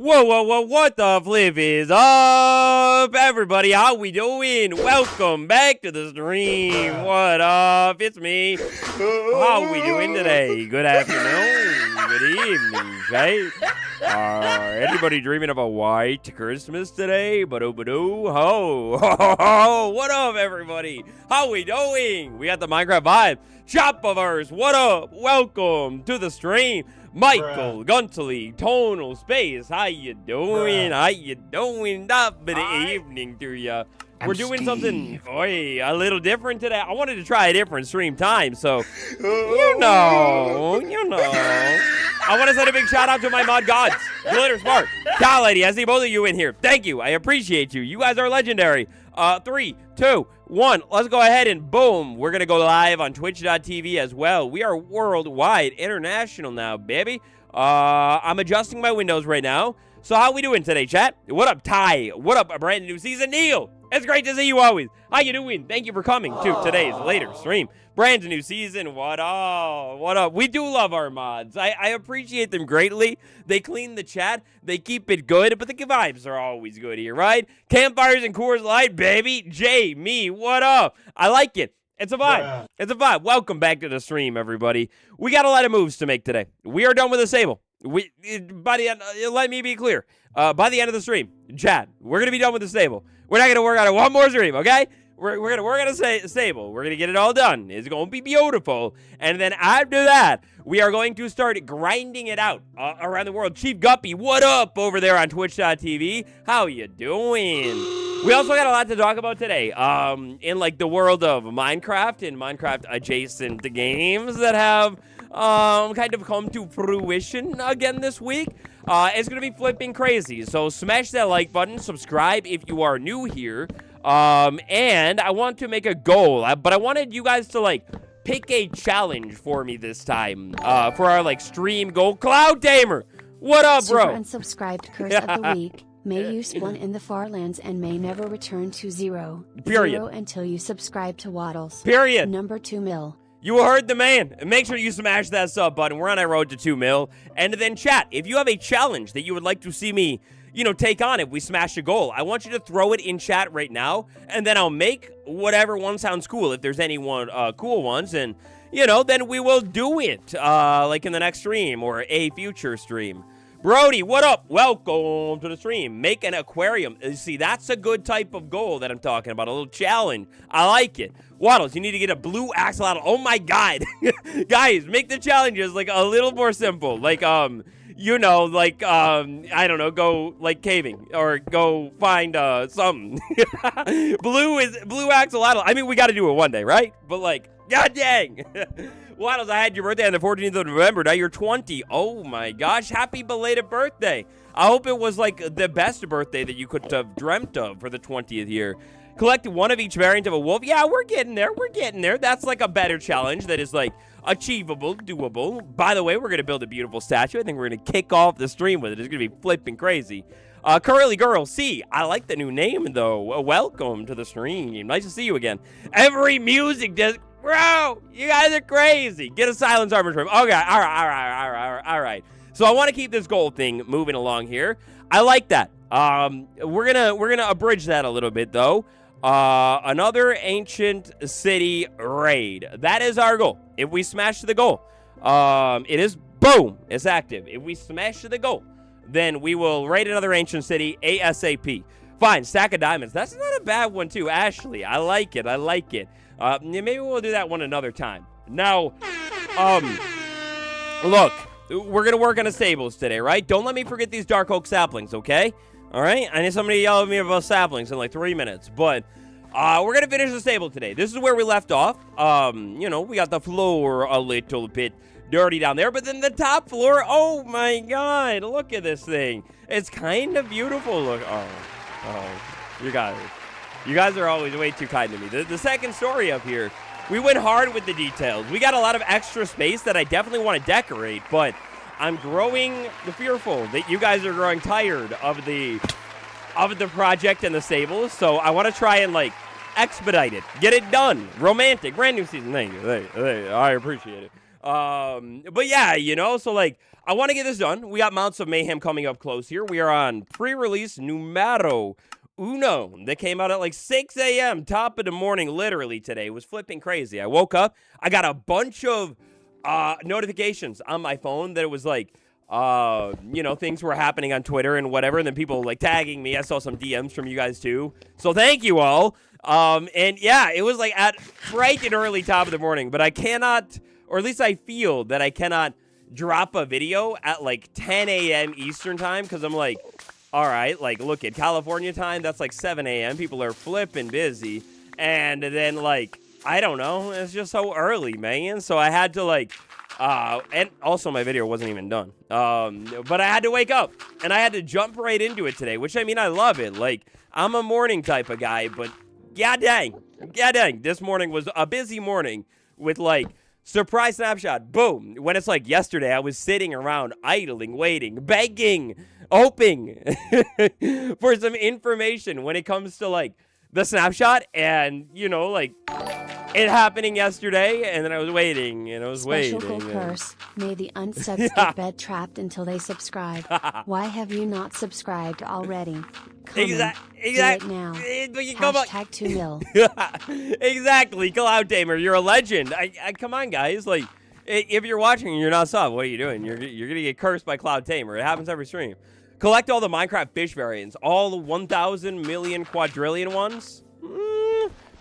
Whoa, whoa, whoa, what the flip is up, everybody? How we doing? Welcome back to the stream. What up? It's me. How we doing today? Good afternoon, good evening, right? Anybody dreaming of a white Christmas today? Ba-do-ba-do, ho, ho, ho, ho. What up, everybody? How we doing? We got the Minecraft vibe. Chopaverse, what up? Welcome to the stream. Michael, Guntly, Tonal Space, how you doing? How you doing? Good evening to ya. We're doing something a little different today. I wanted to try a different stream time, so you know. I want to send a big shout out to my mod gods, Glitter Smart, Cal Lady. I see both of you in here. Thank you. I appreciate you. You guys are legendary. 3, 2, 1. Let's go ahead and boom. We're going to go live on twitch.tv as well. We are worldwide, international now, baby. I'm adjusting my windows right now. So how we doing today, chat? What up, Ty? What up, a brand new season? Neil, it's great to see you always. How you doing? Thank you for coming to today's later stream. Brand new season. What up? What up? We do love our mods. I appreciate them greatly. They clean the chat. They keep it good, but the vibes are always good here, right? Campfires and Coors Light, baby. Jay, me, what up? I like it. It's a vibe. Yeah. It's a vibe. Welcome back to the stream, everybody. We got a lot of moves to make today. We are done with the Sable. By the end, let me be clear. By the end of the stream, chat, we're gonna be done with the Stable. We're not gonna work on it one more stream, okay? We're gonna work on a Stable. We're gonna get it all done. It's gonna be beautiful, and then after that, we are going to start grinding it out around the world. Chief Guppy, what up over there on Twitch.tv? How you doing? We also got a lot to talk about today. In like the world of Minecraft and Minecraft adjacent games that have kind of come to fruition again this week. It's gonna be flipping crazy, so smash that like button, subscribe if you are new here, and I want to make a goal, but I wanted you guys to like pick a challenge for me this time, for our like stream goal. Cloud Tamer, what up, bro? Super unsubscribed curse of the week. May you spawn in the far lands and may never return to zero. Period. Zero until you subscribe to Waddles. Period. Number 2 mil. You heard the man. Make sure you smash that sub button. We're on our road to 2 mil. And then chat, if you have a challenge that you would like to see me, take on if we smash a goal, I want you to throw it in chat right now, and then I'll make whatever one sounds cool, if there's any one cool ones, and, then we will do it, like in the next stream or a future stream. Brody, what up? Welcome to the stream. Make an aquarium. See, that's a good type of goal that I'm talking about. A little challenge. I like it. Waddles, you need to get a blue axolotl. Oh my God. Guys, make the challenges like a little more simple. Like, I don't know, go like caving or go find something. blue axolotl. I mean, we got to do it one day, right? But like, god dang. Waddles, I had your birthday on the 14th of November. Now you're 20. Oh my gosh. Happy belated birthday. I hope it was like the best birthday that you could have dreamt of for the 20th year. Collect one of each variant of a wolf. Yeah, we're getting there. We're getting there. That's like a better challenge that is like achievable, doable. By the way, we're going to build a beautiful statue. I think we're going to kick off the stream with it. It's going to be flipping crazy. Curly Girl, C. I like the new name, though. Welcome to the stream. Nice to see you again. Every music disc. Bro, you guys are crazy. Get a silence armor trim. Okay, all right. So I want to keep this gold thing moving along here. I like that. We're gonna abridge that a little bit, though. Another ancient city raid. That is our goal. If we smash the goal, it is boom. It's active. If we smash the goal, then we will raid another ancient city ASAP. Fine, stack of diamonds. That's not a bad one too, Ashley. I like it. Maybe we'll do that one another time. Now, look, we're gonna work on the stables today, right? Don't let me forget these dark oak saplings, okay? All right, I need somebody to yell at me about saplings in like 3 minutes, but we're gonna finish the stable today. This is where we left off. We got the floor a little bit dirty down there, but then the top floor, oh my God, look at this thing. It's kind of beautiful. Look, you guys are always way too kind to me. The second story up here, we went hard with the details. We got a lot of extra space that I definitely want to decorate, but I'm growing fearful that you guys are growing tired of the project and the stables, so I want to try and like expedite it, get it done. Romantic, brand new season. Thank you. I appreciate it. But yeah, so like, I want to get this done. We got Mounts of Mayhem coming up close here. We are on pre-release numero uno that came out at like 6 a.m. top of the morning, literally today. It was flipping crazy. I woke up. I got a bunch of notifications on my phone that it was like, things were happening on Twitter and whatever, and then people like tagging me. I saw some DMs from you guys too. So thank you all. And yeah, it was like at bright and early top of the morning, but I cannot, or at least I feel that I cannot drop a video at like 10 a.m. Eastern time, because I'm like, all right, like, look, at California time, that's like 7 a.m. People are flipping busy. And then, like, I don't know, it's just so early, man. So I had to, like, and also my video wasn't even done. But I had to wake up, and I had to jump right into it today, which, I mean, I love it. Like, I'm a morning type of guy, but god dang, this morning was a busy morning with, like, surprise snapshot, boom. When it's like yesterday, I was sitting around idling, waiting, begging, hoping for some information when it comes to, like, the snapshot, and, like, it happening yesterday, and then I was waiting, and I was waiting. Special curse, may the unsubs get bed trapped until they subscribe. Why have you not subscribed already? Exactly. Do it now. Hashtag 2 mil. Exactly, Cloud Tamer, you're a legend. I come on, guys. Like, if you're watching and you're not sub, what are you doing? You're gonna get cursed by Cloud Tamer. It happens every stream. Collect all the Minecraft fish variants, all the 1,000 million quadrillion ones.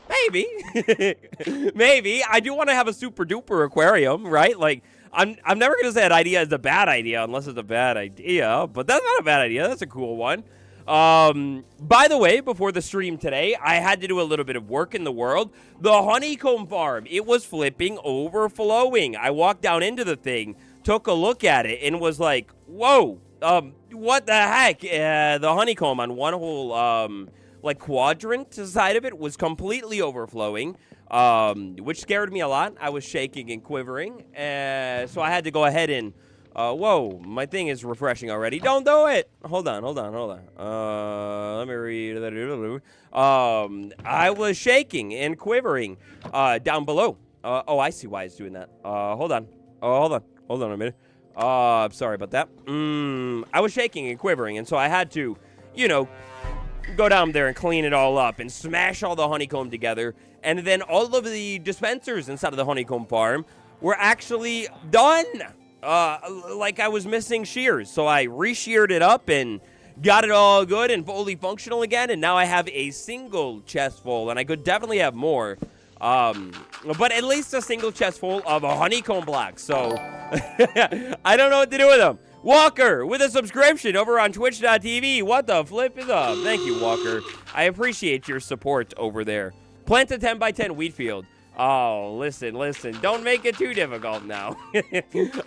Maybe. Maybe. I do want to have a super duper aquarium, right? Like, I'm never gonna say that idea is a bad idea unless it's a bad idea, but that's not a bad idea. That's a cool one. By the way, before the stream today, I had to do a little bit of work in the world. The honeycomb farm, it was flipping overflowing. I walked down into the thing, took a look at it, and was like, whoa, what the heck? The honeycomb on one whole, like, quadrant side of it was completely overflowing, which scared me a lot. I was shaking and quivering, so I had to go ahead and, whoa, my thing is refreshing already. Don't do it. Hold on. Let me read. I was shaking and quivering, down below. Oh, I see why it's doing that. Hold on a minute. I'm sorry about that. I was shaking and quivering, and so I had to, go down there and clean it all up and smash all the honeycomb together. And then all of the dispensers inside of the honeycomb farm were actually done. Like, I was missing shears. So I re-sheared it up and got it all good and fully functional again. And now I have a single chest full, and I could definitely have more. But at least a single chest full of honeycomb blocks. So I don't know what to do with them. Walker with a subscription over on twitch.tv. What the flip is up? Thank you, Walker. I appreciate your support over there. Plant a 10x10 wheat field. Oh, listen. Don't make it too difficult now.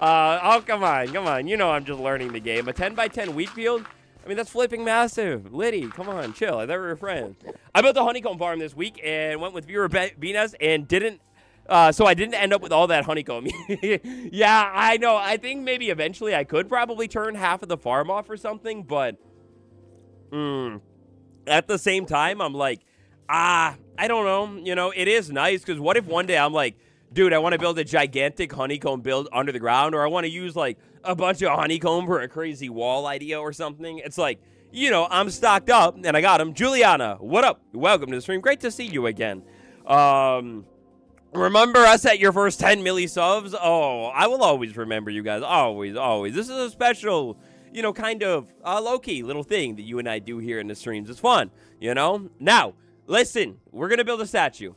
Oh, come on. I'm just learning the game. A 10x10 wheat field? I mean, that's flipping massive. Liddy, come on, chill. I thought we were friends. I built a honeycomb farm this week and went with viewer Venus and didn't. So I didn't end up with all that honeycomb. Yeah, I know. I think maybe eventually I could probably turn half of the farm off or something, but at the same time, I'm like, I don't know. It is nice, because what if one day I'm like, dude, I want to build a gigantic honeycomb build under the ground, or I want to use, like, a bunch of honeycomb for a crazy wall idea or something. It's like, I'm stocked up, and I got them. Juliana, what up? Welcome to the stream. Great to see you again. Remember us at your first 10 milli subs? Oh, I will always remember you guys. Always. This is a special, kind of low-key little thing that you and I do here in the streams. It's fun, Now, listen, we're going to build a statue.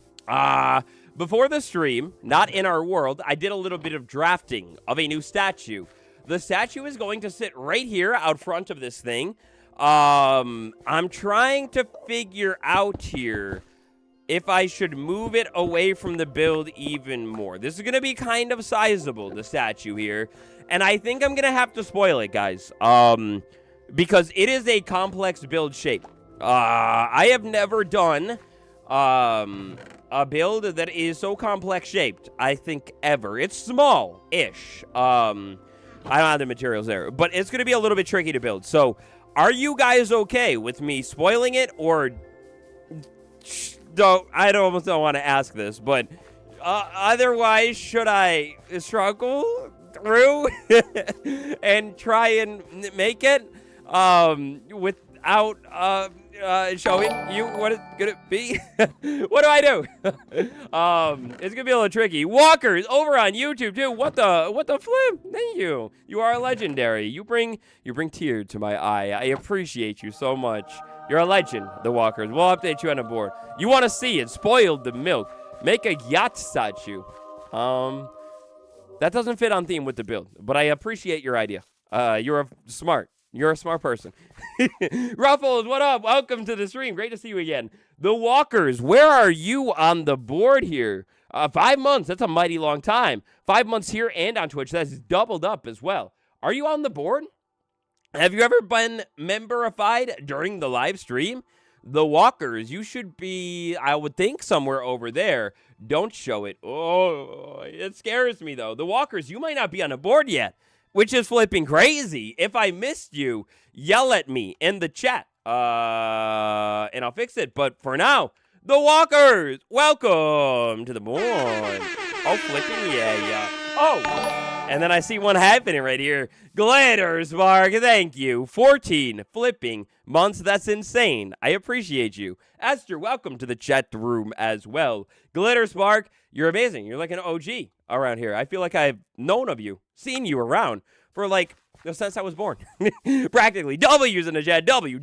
Before the stream, not in our world, I did a little bit of drafting of a new statue. The statue is going to sit right here out front of this thing. I'm trying to figure out here if I should move it away from the build even more. This is going to be kind of sizable, the statue here. And I think I'm going to have to spoil it, guys. Because it is a complex build shape. I have never done a build that is so complex shaped, I think, ever. It's small-ish. I don't have the materials there. But it's going to be a little bit tricky to build. So, are you guys okay with me spoiling it, or... I almost don't want to ask this, but Otherwise, should I struggle through and try and make it without showing you what it's gonna be? What do I do? It's gonna be a little tricky. Walkers over on YouTube too. What the flip? Thank you. You are legendary. You bring tears to my eye. I appreciate you so much. You're a legend, the Walkers. We'll update you on the board. You want to see it? Spoiled the milk. Make a yacht statue. That doesn't fit on theme with the build, but I appreciate your idea. You're a smart person. Ruffles, what up? Welcome to the stream. Great to see you again. The Walkers, where are you on the board here? 5 months. That's a mighty long time. 5 months here and on Twitch. That's doubled up as well. Are you on the board? Have you ever been memberified during the live stream? The Walkers, you should be, I would think, somewhere over there. Don't show it. Oh, it scares me, though. The Walkers, you might not be on the board yet, which is flipping crazy. If I missed you, yell at me in the chat, and I'll fix it. But for now, the Walkers, welcome to the board. Oh, flipping, yeah. Oh. And then I see one happening right here. Glitter Spark, thank you. 14 flipping months. That's insane. I appreciate you. Esther, welcome to the chat room as well. Glitter Spark, you're amazing. You're like an OG around here. I feel like I've known of you, seen you around for like since I was born. Practically. W's in the chat. W.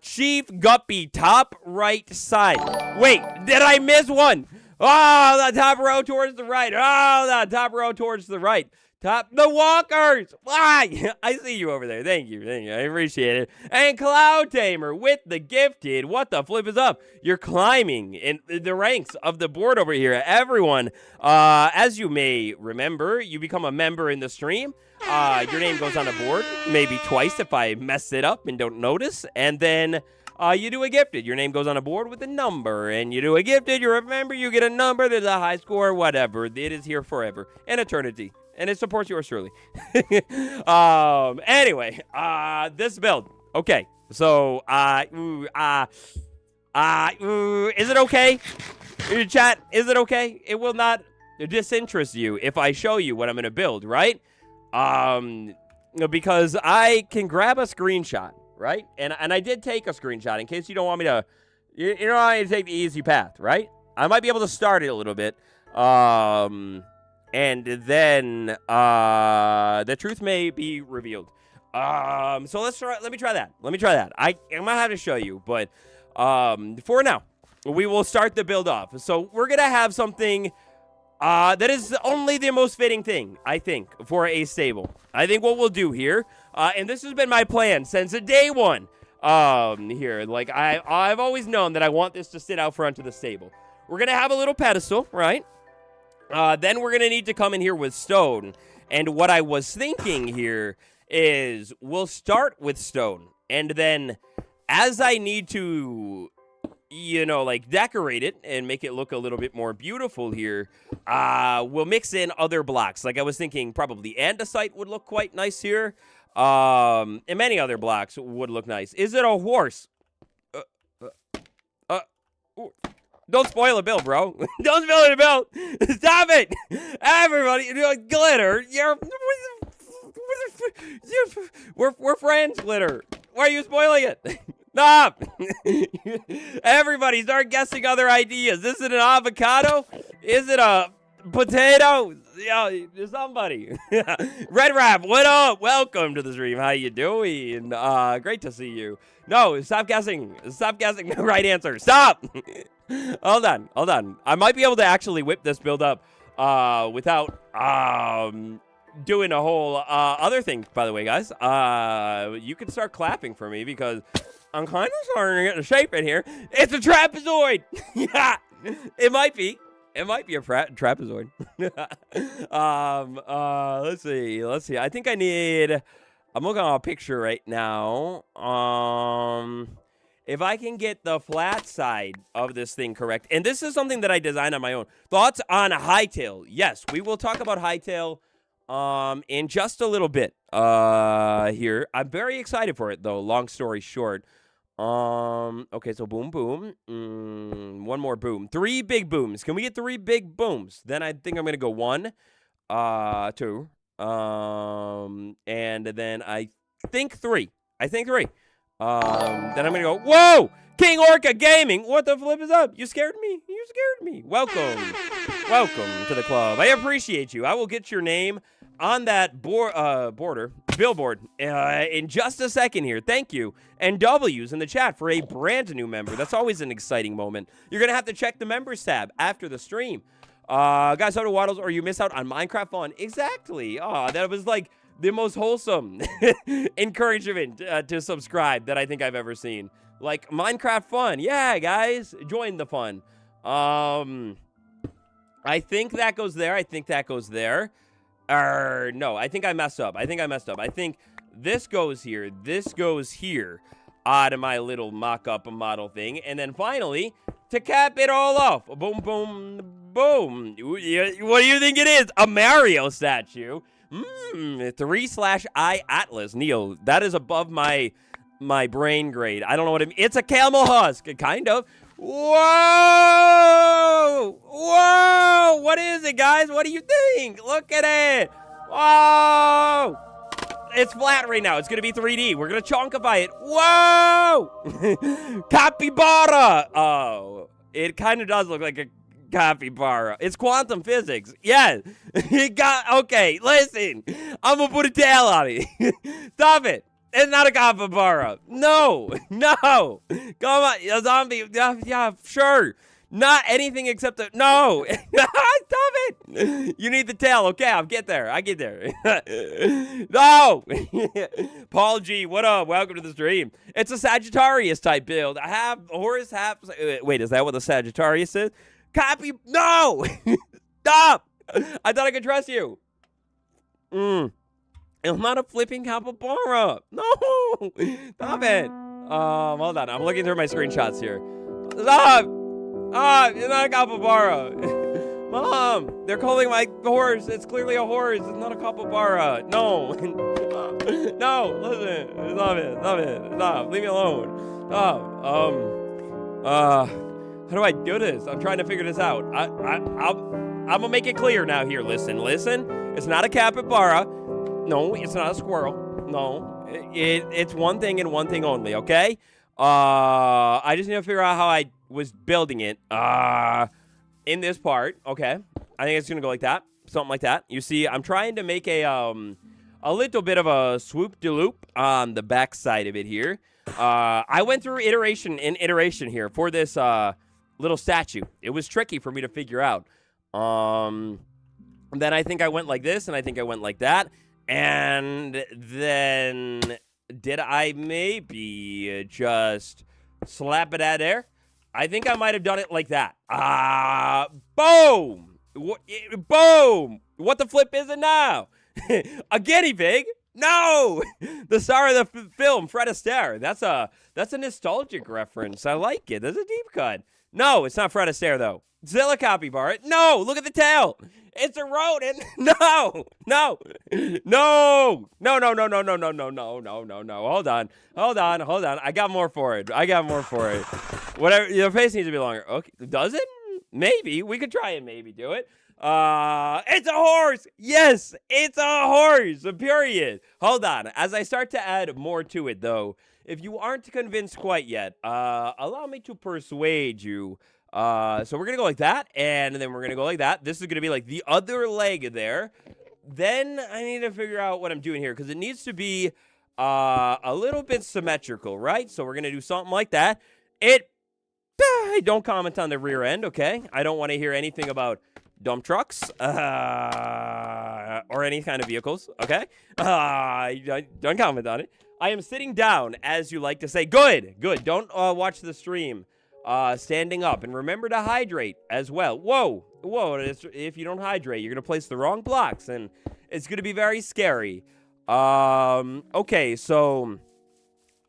Chief Guppy, top right side. Wait, did I miss one? Oh, the top row towards the right. Oh, the top row towards the right. The Walkers. Why? I see you over there. Thank you. I appreciate it. And Cloud Tamer with the gifted. What the flip is up? You're climbing in the ranks of the board over here. Everyone, as you may remember, you become a member in the stream. Your name goes on the board, maybe twice if I mess it up and don't notice. And then you do a gifted. Your name goes on a board with a number. And you do a gifted. You remember, you get a number. There's a high score, whatever. It is here forever. And eternity. And it supports yours truly. Anyway, this build. Okay. So, is it okay? Chat, is it okay? It will not disinterest you if I show you what I'm going to build, right? Because I can grab a screenshot, right? And I did take a screenshot in case you don't want me to, you don't want me to take the easy path, right? I might be able to start it a little bit. And then the truth may be revealed. So let me try that. I'm gonna have to show you, but for now, we will start the build off. So we're gonna have something that is only the most fitting thing, I think, for a stable. I think what we'll do here, and this has been my plan since day one. Here, like I've always known that I want this to sit out front of the stable. We're gonna have a little pedestal, right? Then we're going to need to come in here with stone. And what I was thinking here is we'll start with stone. And then as I need to, like decorate it and make it look a little bit more beautiful here, we'll mix in other blocks. Like I was thinking probably andesite would look quite nice here. And many other blocks would look nice. Is it a horse? Don't spoil a build, bro. Don't spoil the build. Stop it. Everybody, Glitter, we're friends, Glitter. Why are you spoiling it? Stop. Everybody, start guessing other ideas. Is it an avocado? Is it a potato? Somebody. Red Rap, what up? Welcome to the stream. How you doing? Great to see you. No, stop guessing. Stop guessing the right answer. Stop. Hold on. I might be able to actually whip this build up without doing a whole other thing, by the way, guys. You can start clapping for me because I'm kind of starting to get the shape in here. It's a trapezoid. Yeah, it might be. It might be a trapezoid. Let's see. I think I'm looking at a picture right now. If I can get the flat side of this thing correct, and this is something that I designed on my own. Thoughts on hightail? Yes, we will talk about hightail in just a little bit here. I'm very excited for it, though, long story short. Okay, so boom, boom. One more boom. 3 big booms. Can we get 3 big booms? Then I think I'm gonna go 1, 2, and then I think 3. Then I'm gonna go, whoa! King Orca Gaming! What the flip is up? You scared me? You scared me. Welcome. Welcome to the club. I appreciate you. I will get your name on that billboard in just a second here. Thank you. And W's in the chat for a brand new member. That's always an exciting moment. You're going to have to check the members tab after the stream. Guys, how to waddles or you miss out on Minecraft fun. Exactly. That was like the most wholesome encouragement to subscribe that I think I've ever seen. Like, Minecraft fun. Yeah, guys, join the fun. I think that goes there. No, I think I messed up. I think this goes here. This goes here to my little mock-up model thing. And then finally, to cap it all off, boom, boom, boom. What do you think it is? A Mario statue. 3/I Atlas. Neil, that is above my brain grade. I don't know what it means. It's a camel husk, kind of. Whoa! Whoa! What is it, guys? What do you think? Look at it. Whoa! It's flat right now. It's going to be 3D. We're going to chunkify it. Whoa! Capybara! Oh, it kind of does look like a capybara. It's quantum physics. Yes. Okay, listen. I'm going to put a tail on it. Stop it. It's not a capybara. No. Come on. A zombie. Yeah, sure. Not anything except a... No. Stop it. You need the tail. Okay, I get there. No. Paul G, what up? Welcome to the stream. It's a Sagittarius type build. I have horse, wait, is that what the Sagittarius is? No. Stop. I thought I could trust you. It's not a flipping capybara. No. Stop it. Hold on. I'm looking through my screenshots here. Stop. It's not a capybara. Mom, they're calling my horse. It's clearly a horse. It's not a capybara. No. No, listen. Stop it. Stop. Leave me alone. Stop. How do I do this? I'm trying to figure this out. I'm gonna make it clear now here. Listen. It's not a capybara. No, it's not a squirrel. No, it's one thing and one thing only, okay? I just need to figure out how I was building it. In this part, okay? I think it's gonna go like that, something like that. You see, I'm trying to make a little bit of a swoop-de-loop on the back side of it here. I went through iteration here for this little statue. It was tricky for me to figure out. Then I think I went like this, and I think I went like that. And then did I maybe just slap it out there? I think I might have done it like that. Boom! Boom! What the flip is it now? A guinea pig? No! The star of the film, Fred Astaire. That's a nostalgic reference. I like it. That's a deep cut. No, it's not Fred Astaire, though. Zilla capybara. No, look at the tail. It's a rodent. No. Hold on. I got more for it. Whatever. Your face needs to be longer. Okay. Does it? Maybe. We could try and maybe do it. It's a horse. Yes, it's a horse. Period. Hold on. As I start to add more to it, though, if you aren't convinced quite yet, allow me to persuade you. So we're going to go like that, and then we're going to go like that. This is going to be like the other leg there. Then I need to figure out what I'm doing here, because it needs to be a little bit symmetrical, right? So we're going to do something like that. Don't comment on the rear end, okay? I don't want to hear anything about dump trucks or any kind of vehicles, okay? Don't comment on it. I am sitting down, as you like to say. Good. Don't watch the stream. Standing up, and remember to hydrate as well. Whoa, if you don't hydrate, you're gonna place the wrong blocks, and it's gonna be very scary. Okay, so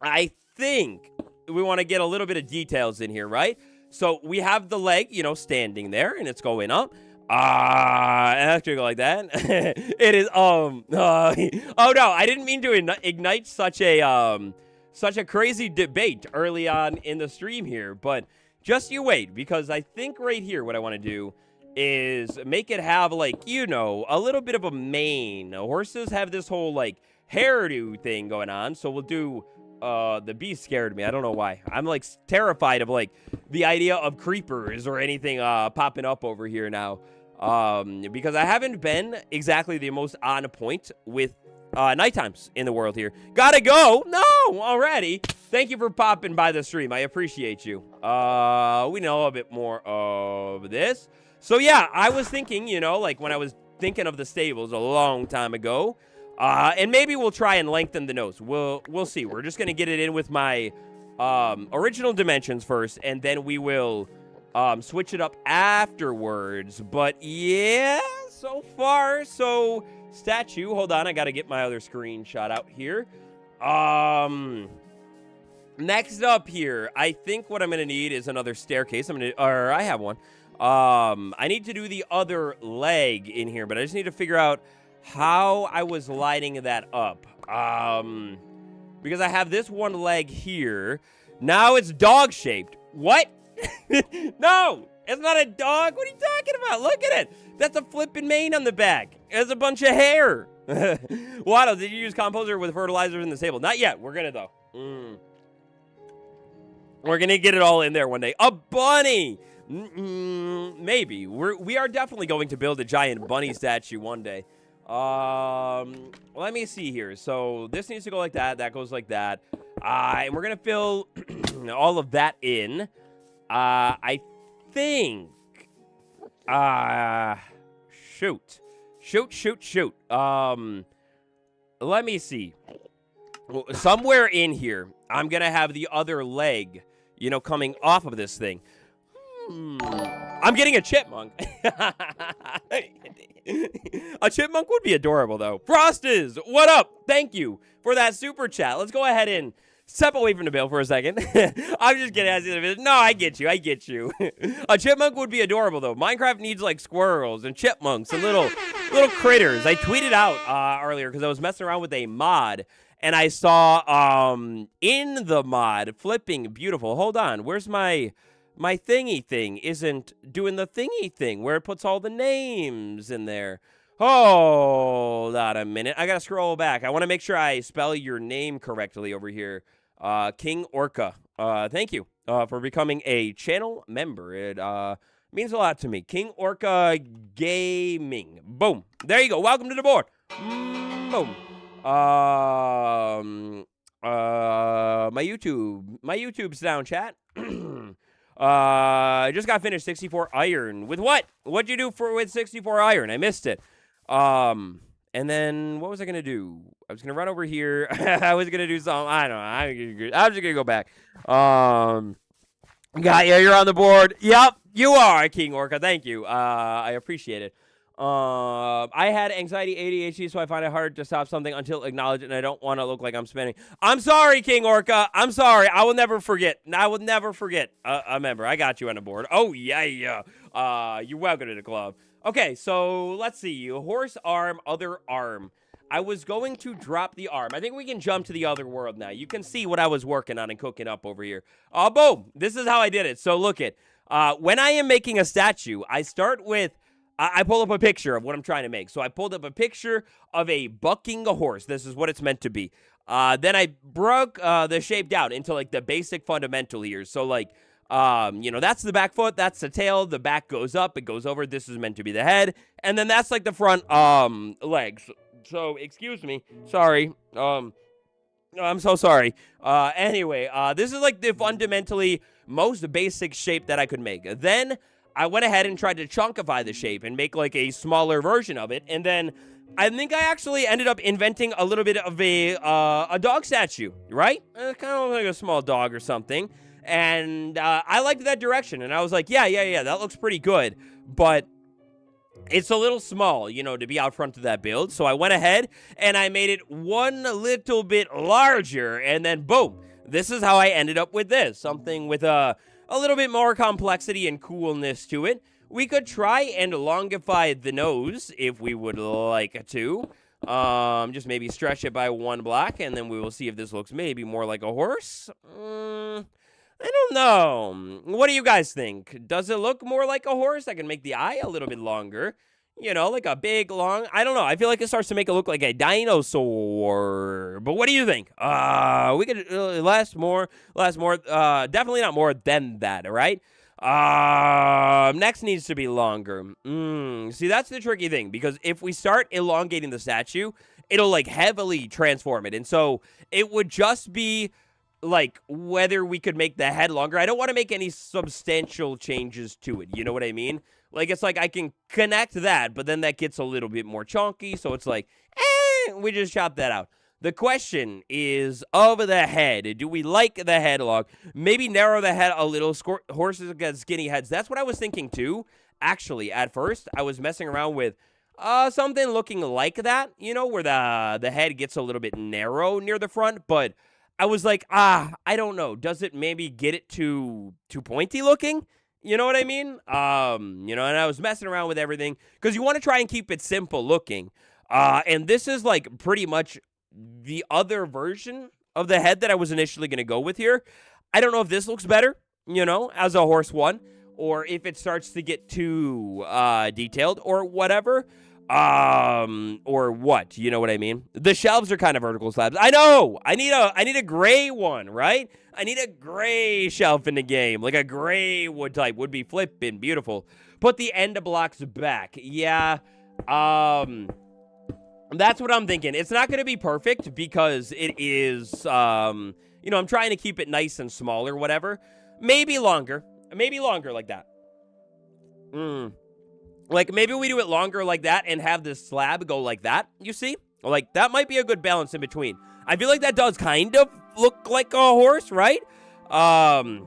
I think we want to get a little bit of details in here, right? So we have the leg, standing there, and it's going up. And that's gonna go like that. It is, oh no, I didn't mean to ignite such a, such a crazy debate early on in the stream here, but just you wait, because I think right here what I want to do is make it have, like, you know, a little bit of a mane. Horses have this whole, like, hairdo thing going on, so we'll do, the bee scared me. I don't know why. I'm, like, terrified of, like, the idea of creepers or anything, popping up over here now, because I haven't been exactly the most on point with, night times in the world here. Gotta go! No! Already! Thank you for popping by the stream. I appreciate you. We know a bit more of this. So, yeah, I was thinking, you know, like, when I was thinking of the stables a long time ago, and maybe we'll try and lengthen the nose. We'll see. We're just going to get it in with my original dimensions first, and then we will switch it up afterwards. But, yeah, so far, so statue. Hold on, I got to get my other screenshot out here. Next up here, I think what I'm going to need is another staircase. I have one. I need to do the other leg in here, but I just need to figure out how I was lining that up. Because I have this one leg here. Now it's dog-shaped. What? No, it's not a dog. What are you talking about? Look at it. That's a flipping mane on the back. It's a bunch of hair. Waddle, did you use composer with fertilizer in the stable? Not yet. We're going to, though. We're going to get it all in there one day. A bunny. Maybe. We are definitely going to build a giant bunny statue one day. Let me see here. So this needs to go like that. That goes like that. And we're going to fill all of that in. I think. Shoot. Let me see. Somewhere in here, I'm going to have the other leg, you know, coming off of this thing. I'm getting a chipmunk. A chipmunk would be adorable, though. Frosties, what up? Thank you for that super chat. Let's go ahead and step away from the bill for a second. I'm just kidding. No, I get you. A chipmunk would be adorable, though. Minecraft needs, like, squirrels and chipmunks and little critters. I tweeted out earlier because I was messing around with a mod, and I saw in the mod flipping beautiful. Hold on. Where's my thingy thing? Isn't doing the thingy thing where it puts all the names in there. Hold on a minute. I got to scroll back. I want to make sure I spell your name correctly over here. King Orca. Thank you for becoming a channel member. It means a lot to me. King Orca Gaming. Boom. There you go. Welcome to the board. Boom. My YouTube's down, chat. I just got finished 64 iron. With what? What'd you do with 64 iron? I missed it. And then what was I gonna do? I was gonna run over here. I was gonna do something. I don't know. I'm just gonna go back. Got you. You're on the board. Yep, you are, King Orca. Thank you. I appreciate it. I had anxiety ADHD, so I find it hard to stop something until acknowledge it, and I don't want to look like I'm spinning. I'm sorry, King Orca. I'm sorry. I will never forget. I will never forget. Remember, I got you on the board. Oh, yeah. You're welcome to the club. Okay, so let's see. Horse arm, other arm. I was going to drop the arm. I think we can jump to the other world now. You can see what I was working on and cooking up over here. Boom. This is how I did it. So look it. When I am making a statue, I start with I pull up a picture of what I'm trying to make. So I pulled up a picture of a bucking horse. This is what it's meant to be. Then I broke the shape down into, like, the basic fundamental here. So, like, you know, that's the back foot. That's the tail. The back goes up. It goes over. This is meant to be the head. And then that's, like, the front legs. So, excuse me. Sorry. I'm so sorry. Anyway, this is, like, the fundamentally most basic shape that I could make. Then I went ahead and tried to chunkify the shape and make, like, a smaller version of it. And then I think I actually ended up inventing a little bit of a dog statue, right? Kind of like a small dog or something. And I liked that direction. And I was like, yeah, that looks pretty good. But it's a little small, you know, to be out front of that build. So I went ahead and I made it one little bit larger. And then, boom, this is how I ended up with this. Something with a little bit more complexity and coolness to it. We could try and longify the nose if we would like to. Just maybe stretch it by 1 block, and then we will see if this looks maybe more like a horse. I don't know. What do you guys think? Does it look more like a horse? I can make the eye a little bit longer. You know, like a big, long, I don't know. I feel like it starts to make it look like a dinosaur. But what do you think? We could less more, definitely not more than that, right? Next needs to be longer. See, that's the tricky thing, because if we start elongating the statue, it'll, like, heavily transform it. And so it would just be, like, whether we could make the head longer. I don't want to make any substantial changes to it. You know what I mean? Like, it's like I can connect that, but then that gets a little bit more chunky. So it's like, we just chop that out. The question is, of the head, do we like the head long? Maybe narrow the head a little. Horses got skinny heads. That's what I was thinking too. Actually, at first, I was messing around with something looking like that, you know, where the head gets a little bit narrow near the front. But I was like, I don't know. Does it maybe get it too pointy looking? You know what I mean? You know, and I was messing around with everything because you want to try and keep it simple looking. And this is like pretty much the other version of the head that I was initially going to go with here. I don't know if this looks better, you know, as a horse one, or if it starts to get too detailed or whatever. Or what, you know what I mean? The shelves are kind of vertical slabs. I know. I need a gray one, right? I need a gray shelf in the game. Like a gray wood type would be flipping beautiful. Put the end blocks back. Yeah. That's what I'm thinking. It's not going to be perfect because it is, you know, I'm trying to keep it nice and small or whatever. Maybe longer like that. Like, maybe we do it longer like that and have this slab go like that, you see? Like, that might be a good balance in between. I feel like that does kind of look like a horse, right? Like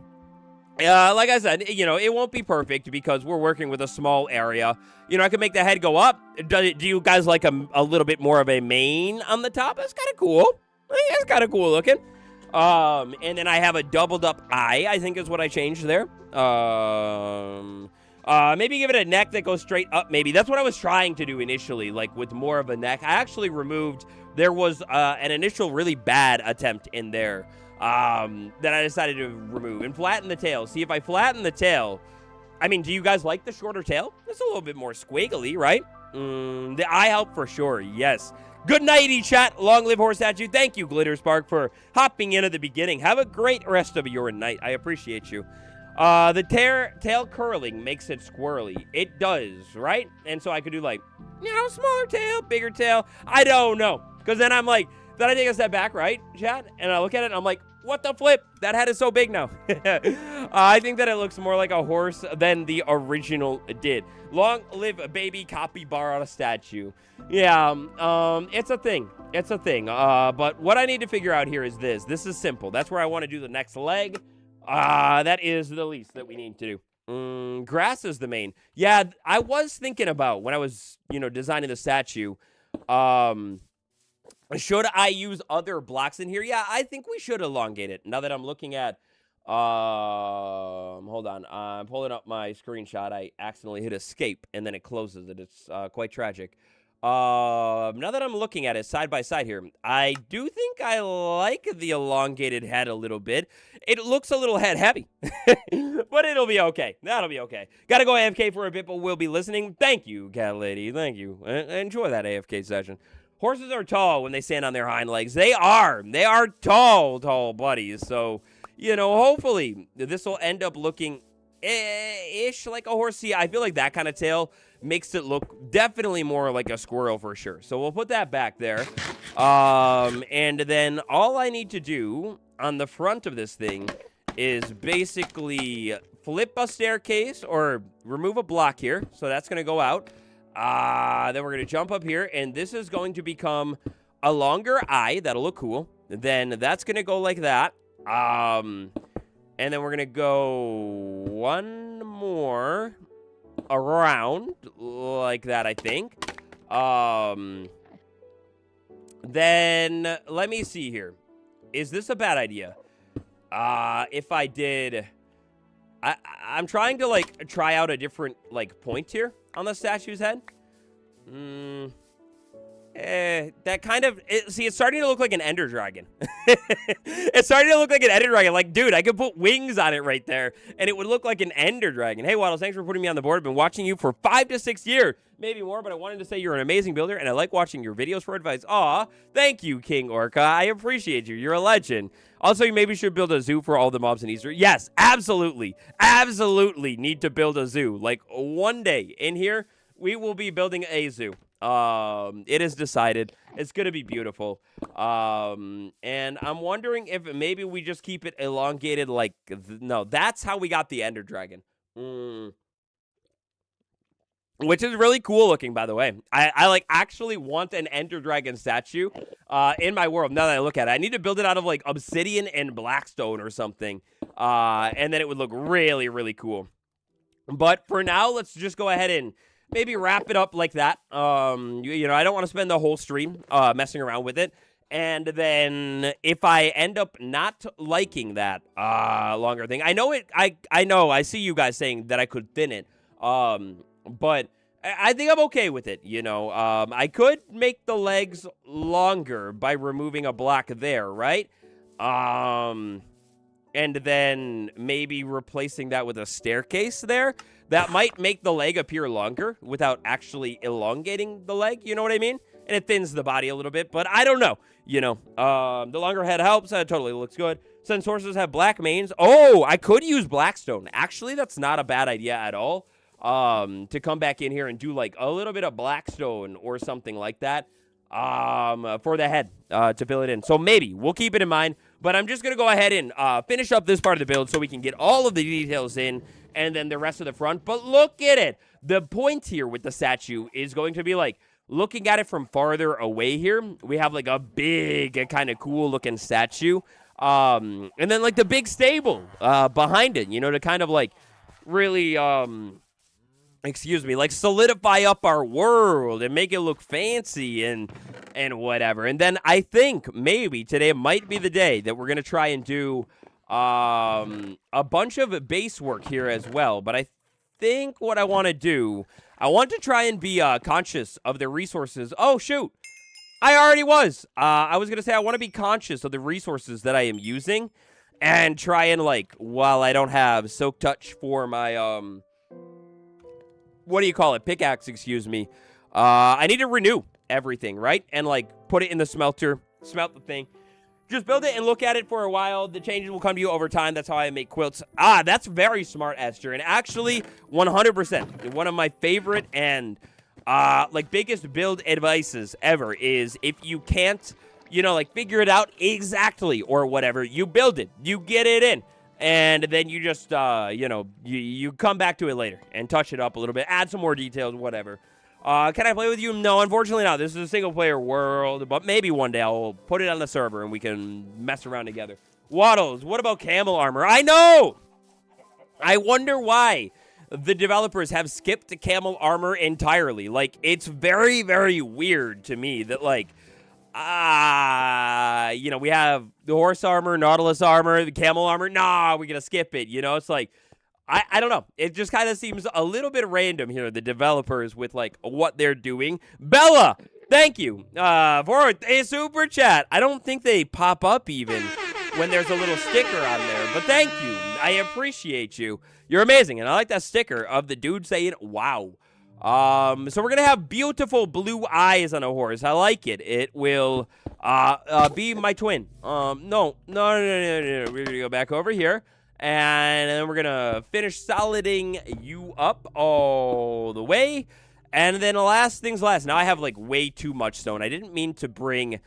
I said, you know, it won't be perfect because we're working with a small area. You know, I can make the head go up. Do you guys like a little bit more of a mane on the top? That's kind of cool. It's kind of cool looking. And then I have a doubled up eye, I think is what I changed there. Maybe give it a neck that goes straight up, maybe. That's what I was trying to do initially, like with more of a neck. I actually removed, there was an initial really bad attempt in there that I decided to remove. And flatten the tail. See, if I flatten the tail, I mean, do you guys like the shorter tail? It's a little bit more squiggly, right? The eye help for sure, yes. Good nighty, chat. Long live horse statue. Thank you, Glitter Spark, for hopping in at the beginning. Have a great rest of your night. I appreciate you. The tail curling makes it squirrely. It does, right? And so I could do like, you know, smaller tail, bigger tail. I don't know. Because then I'm like, then I take a step back, right, chat? And I look at it and I'm like, what the flip? That head is so big now. I think that it looks more like a horse than the original did. Long live baby capybara statue. Yeah, it's a thing. It's a thing. But what I need to figure out here is this. This is simple. That's where I want to do the next leg. That is the least that we need to do. Grass is the main. Yeah, I was thinking about when I was, you know, designing the statue. Should I use other blocks in here? Yeah, I think we should elongate it. Now that I'm looking at, hold on. I'm pulling up my screenshot. I accidentally hit escape and then it closes it. It's quite tragic. Now that I'm looking at it side by side here, I do think I like the elongated head a little bit. It looks a little head heavy, but it'll be okay. That'll be okay. Gotta go AFK for a bit, but we'll be listening. Thank you, cat lady. Thank you. Enjoy that AFK session. Horses are tall when they stand on their hind legs. They are. They are tall buddies. So, you know, hopefully this will end up looking ish like a horse. See, I feel like that kind of tail makes it look definitely more like a squirrel for sure. So we'll put that back there. And then all I need to do on the front of this thing is basically flip a staircase or remove a block here. So that's going to go out. Then we're going to jump up here, and this is going to become a longer eye. That'll look cool. Then that's going to go like that. And then we're going to go one more around like that, I think. Then let me see here. Is this a bad idea? If I did... I'm trying to, like, try out a different, like, point here on the statue's head. that kind of, see, it's starting to look like an ender dragon. It's starting to look like an ender dragon. Like, dude, I could put wings on it right there, and it would look like an ender dragon. Hey, Waddles, thanks for putting me on the board. I've been watching you for 5 to 6 years, maybe more, but I wanted to say you're an amazing builder, and I like watching your videos for advice. Aw, thank you, King Orca. I appreciate you. You're a legend. Also, you maybe should build a zoo for all the mobs in Easter. Yes, absolutely. Absolutely need to build a zoo. Like, one day in here, we will be building a zoo. It is decided. It's going to be beautiful. And I'm wondering if maybe we just keep it elongated like... no, that's how we got the Ender Dragon. Which is really cool looking, by the way. I like actually want an Ender Dragon statue in my world. Now that I look at it, I need to build it out of like obsidian and blackstone or something, and then it would look really, really cool. But for now, let's just go ahead and maybe wrap it up like that. You know, I don't want to spend the whole stream messing around with it. And then if I end up not liking that longer thing, I know it. I know. I see you guys saying that I could thin it. But I think I'm okay with it, you know. I could make the legs longer by removing a block there, right? And then maybe replacing that with a staircase there. That might make the leg appear longer without actually elongating the leg, you know what I mean? And it thins the body a little bit, but I don't know, you know. The longer head helps. It totally looks good. Since horses have black manes. Oh, I could use blackstone. Actually, that's not a bad idea at all. To come back in here and do like a little bit of blackstone or something like that for the head to fill it in. So maybe we'll keep it in mind, but I'm just going to go ahead and finish up this part of the build so we can get all of the details in and then the rest of the front. But look at it. The point here with the statue is going to be like looking at it from farther away here. We have like a big kind of cool looking statue. And then like the big stable behind it, you know, to kind of like really... excuse me, like solidify up our world and make it look fancy and whatever. And then I think maybe today might be the day that we're going to try and do a bunch of base work here as well. But I think what I want to do, I want to try and be conscious of the resources. Oh, shoot. I already was. I was going to say I want to be conscious of the resources that I am using and try and like, while I don't have Soak Touch for my... what do you call it? Pickaxe, excuse me. I need to renew everything, right? And, like, put it in the smelter, smelt the thing. Just build it and look at it for a while. The changes will come to you over time. That's how I make quilts. That's very smart, Esther. And actually, 100%, one of my favorite and, like, biggest build advices ever is if you can't, you know, like, figure it out exactly or whatever, you build it. You get it in. And then you just, you know, you come back to it later and touch it up a little bit, add some more details, whatever. Can I play with you? No, unfortunately not. This is a single-player world, but maybe one day I'll put it on the server and we can mess around together. Waddles, what about camel armor? I know! I wonder why the developers have skipped camel armor entirely. Like, it's very, very weird to me that, like... you know, we have the horse armor, Nautilus armor, the camel armor. Nah, we're going to skip it. You know, it's like, I don't know. It just kind of seems a little bit random here, the developers with, like, what they're doing. Bella, thank you for a super chat. I don't think they pop up even when there's a little sticker on there, but thank you. I appreciate you. You're amazing, and I like that sticker of the dude saying, wow. So we're going to have beautiful blue eyes on a horse. I like it. It will, be my twin. No. We're going to go back over here. And then we're going to finish soliding you up all the way. And then last things last. Now I have, like, way too much stone. I didn't mean to bring,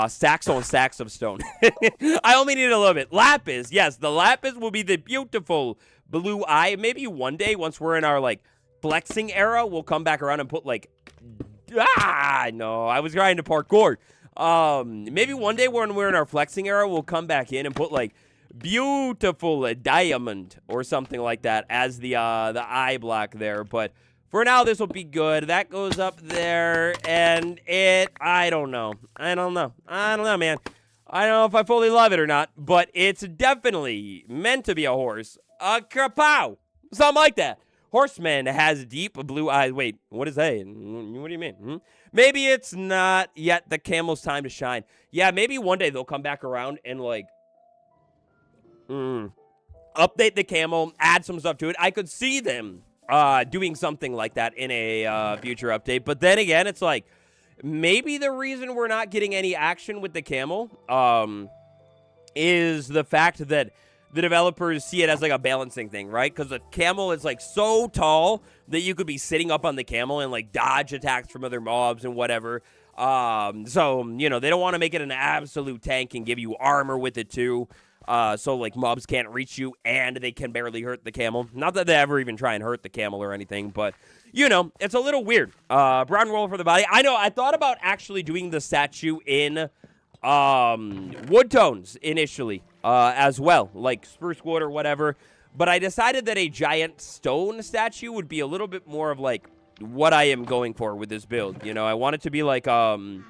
stacks on stacks of stone. I only needed a little bit. Lapis. Yes, the lapis will be the beautiful blue eye. Maybe one day, once we're in our, like, flexing era, we'll come back around and put like no, I was trying to parkour. Maybe one day when we're in our flexing era, we'll come back in and put like beautiful diamond or something like that as the eye block there. But for now, this will be good. That goes up there, and I don't know, man. I don't know if I fully love it or not, but it's definitely meant to be a horse. A kapow, something like that. Horseman has deep blue eyes. Wait, what is that? What do you mean? maybe it's not yet the camel's time to shine. Yeah, maybe one day they'll come back around and, like, update the camel, add some stuff to it. I could see them doing something like that in a future update. But then again, it's like, maybe the reason we're not getting any action with the camel is the fact that the developers see it as like a balancing thing, right? Because the camel is like so tall that you could be sitting up on the camel and like dodge attacks from other mobs and whatever. So, you know, they don't want to make it an absolute tank and give you armor with it too. So like mobs can't reach you and they can barely hurt the camel. Not that they ever even try and hurt the camel or anything, but you know, it's a little weird. Brown roll for the body. I know, I thought about actually doing the statue in wood tones initially as well, like spruce wood or whatever, but I decided that a giant stone statue would be a little bit more of like what I am going for with this build. You know, I want it to be like you know,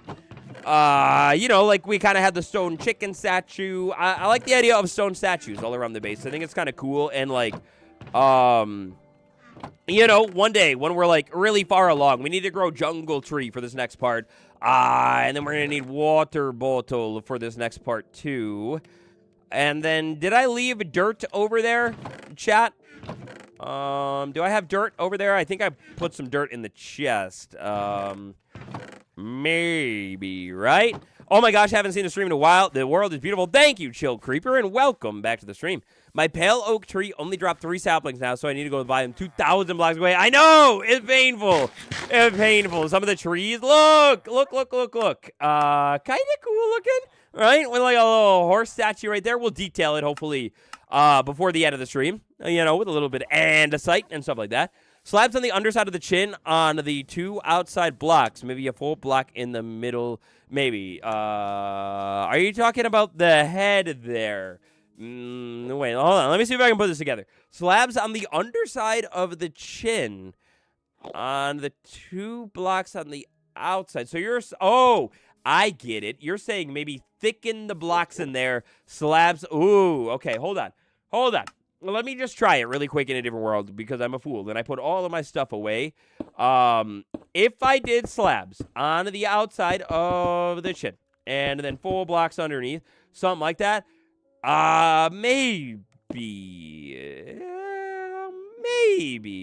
like we kind of had the stone chicken statue. I like the idea of stone statues all around the base. I think it's kind of cool. And like you know, one day when we're like really far along, we need to grow jungle tree for this next part. And then we're going to need water bottle for this next part too. And then, did I leave dirt over there, chat? Do I have dirt over there? I think I put some dirt in the chest. Maybe, right? Oh my gosh, I haven't seen a stream in a while. The world is beautiful. Thank you, Chill Creeper, and welcome back to the stream. My pale oak tree only dropped 3 saplings now, so I need to go buy them 2,000 blocks away. I know! It's painful. It's painful. Some of the trees, look. Kind of cool looking, right? With like a little horse statue right there. We'll detail it, hopefully, before the end of the stream. You know, with a little bit of andesite and stuff like that. Slabs on the underside of the chin on the 2 outside blocks. Maybe a full block in the middle. Maybe. Are you talking about the head there? Wait, hold on. Let me see if I can put this together. Slabs on the underside of the chin on the 2 blocks on the outside. So you're... Oh, I get it. You're saying maybe thicken the blocks in there. Slabs... Ooh, okay. Hold on. Well, let me just try it really quick in a different world because I'm a fool. And I put all of my stuff away. If I did slabs on the outside of the chin and then 4 blocks underneath, something like that, maybe,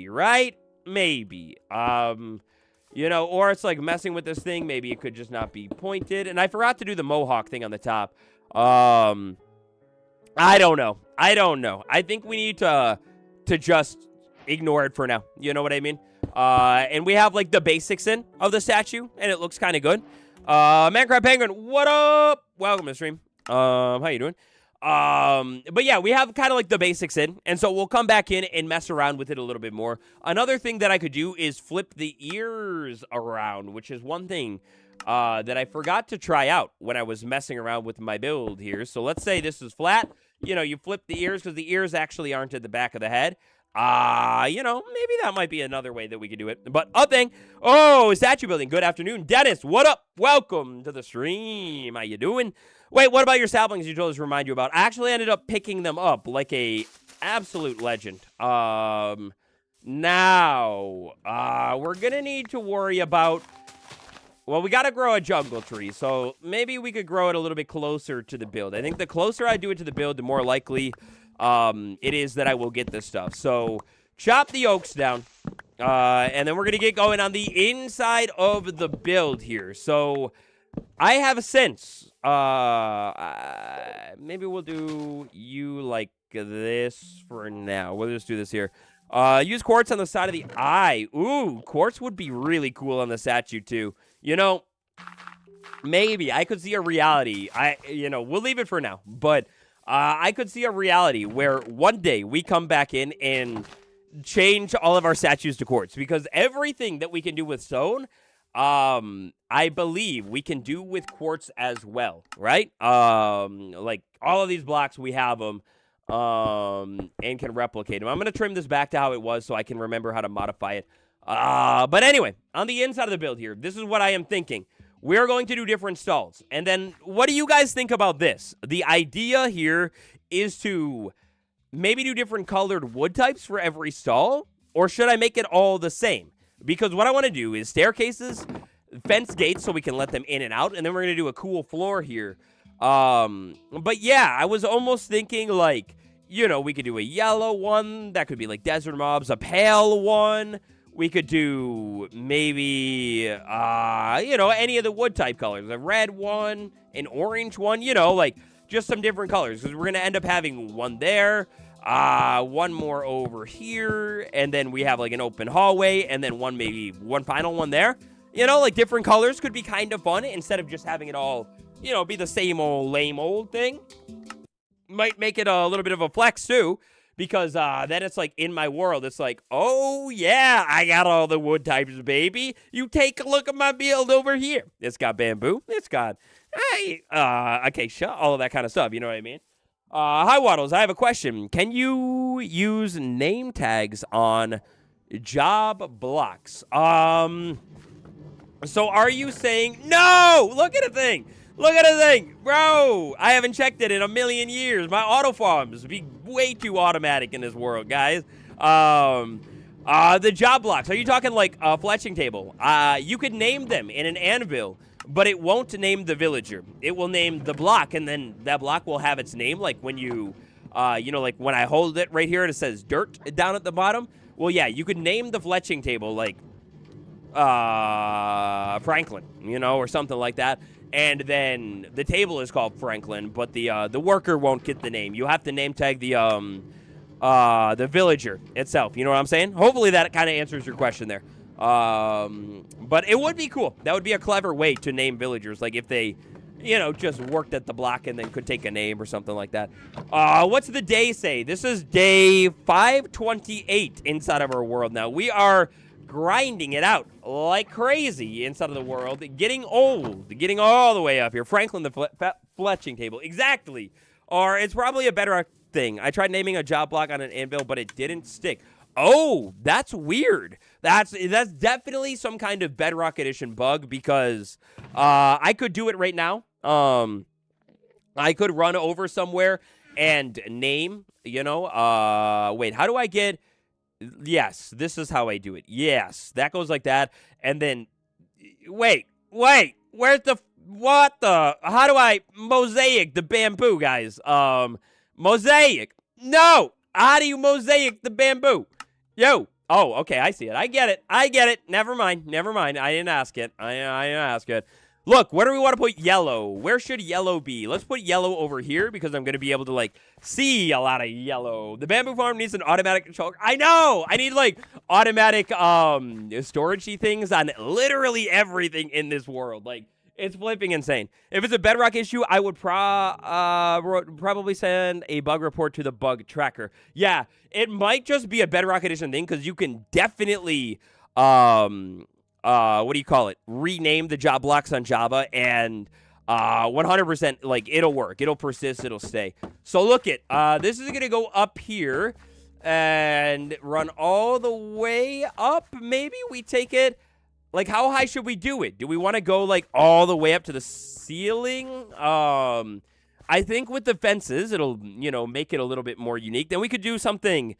right? Maybe. You know, or it's like messing with this thing. Maybe it could just not be pointed. And I forgot to do the mohawk thing on the top. I don't know. I think we need to just ignore it for now. You know what I mean? And we have like the basics in of the statue, and it looks kind of good. Minecraft Penguin, what up? Welcome to the stream. How you doing? But yeah, we have kind of like the basics in, and so we'll come back in and mess around with it a little bit more. Another thing that I could do is flip the ears around, which is one thing that I forgot to try out when I was messing around with my build here. So let's say this is flat. You know, you flip the ears because the ears actually aren't at the back of the head. You know, maybe that might be another way that we could do it. But up thing. Oh, statue building. Good afternoon. Dennis, what up? Welcome to the stream. How you doing? Wait, what about your saplings you told us to remind you about? I actually ended up picking them up like a absolute legend. Now, we're going to need to worry about... Well, we got to grow a jungle tree, so maybe we could grow it a little bit closer to the build. I think the closer I do it to the build, the more likely it is that I will get this stuff. So, chop the oaks down, and then we're going to get going on the inside of the build here. So, I have a sense. Maybe we'll do you like this for now. We'll just do this here. Use quartz on the side of the eye. Ooh, quartz would be really cool on the statue, too. You know, maybe I could see a reality. We'll leave it for now. But I could see a reality where one day we come back in and change all of our statues to quartz. Because everything that we can do with stone, I believe we can do with quartz as well, right? Like all of these blocks, we have them and can replicate them. I'm going to trim this back to how it was so I can remember how to modify it. But anyway, on the inside of the build here, this is what I am thinking. We're going to do different stalls. And then what do you guys think about this? The idea here is to maybe do different colored wood types for every stall, or should I make it all the same? Because what I want to do is staircases fence gates so we can let them in and out, and then we're going to do a cool floor here. But yeah, I was almost thinking like, we could do a yellow one. That could be like desert mobs, a pale one. We could do maybe, any of the wood type colors. A red one, an orange one, like just some different colors. Because we're going to end up having one there, one more over here, and then we have like an open hallway, and then one final one there. Like different colors could be kind of fun instead of just having it all, be the same old lame old thing. Might make it a little bit of a flex too. Because then it's like in my world, it's like, oh yeah, I got all the wood types, baby. You take a look at my build over here. It's got bamboo. It's got, all of that kind of stuff. You know what I mean? Hi, Waddles. I have a question. Can you use name tags on job blocks? So are you saying, no, look at the thing. Look at the thing. Bro, I haven't checked it in a million years. My auto farms be way too automatic in this world, guys. The job blocks. Are you talking like a fletching table? You could name them in an anvil, but it won't name the villager. It will name the block, and then that block will have its name. Like when you, like when I hold it right here and it says dirt down at the bottom. Well, yeah, you could name the fletching table like Franklin, or something like that. And then the table is called Franklin, but the worker won't get the name. You have to name tag the villager itself. You know what I'm saying? Hopefully that kind of answers your question there. But it would be cool. That would be a clever way to name villagers. Like if they, just worked at the block and then could take a name or something like that. What's the day say? This is day 528 inside of our world now. We are grinding it out like crazy inside of the world, getting old, getting all the way up here. Franklin, the fletching table, exactly. Or it's probably a better thing. I tried naming a job block on an anvil, but it didn't stick. Oh, that's weird. That's definitely some kind of Bedrock Edition bug because I could do it right now. I could run over somewhere and name, wait, how do I get... Yes, this is how I do it. Yes, that goes like that. And then, wait, where's the, how do I mosaic the bamboo, guys? Mosaic. No, how do you mosaic the bamboo? Yo. Oh, okay, I see it. I get it. Never mind. I didn't ask it. I didn't ask it. Look, where do we want to put yellow? Where should yellow be? Let's put yellow over here because I'm going to be able to, see a lot of yellow. The bamboo farm needs an automatic control. I know! I need, automatic, storagey things on literally everything in this world. It's flipping insane. If it's a Bedrock issue, I would probably send a bug report to the bug tracker. Yeah, it might just be a Bedrock Edition thing because you can definitely, rename the job blocks on Java, and 100%, it'll work. It'll persist. It'll stay. So look it. This is going to go up here and run all the way up. Maybe we take it, how high should we do it? Do we want to go, all the way up to the ceiling? I think with the fences, it'll, make it a little bit more unique. Then we could do something...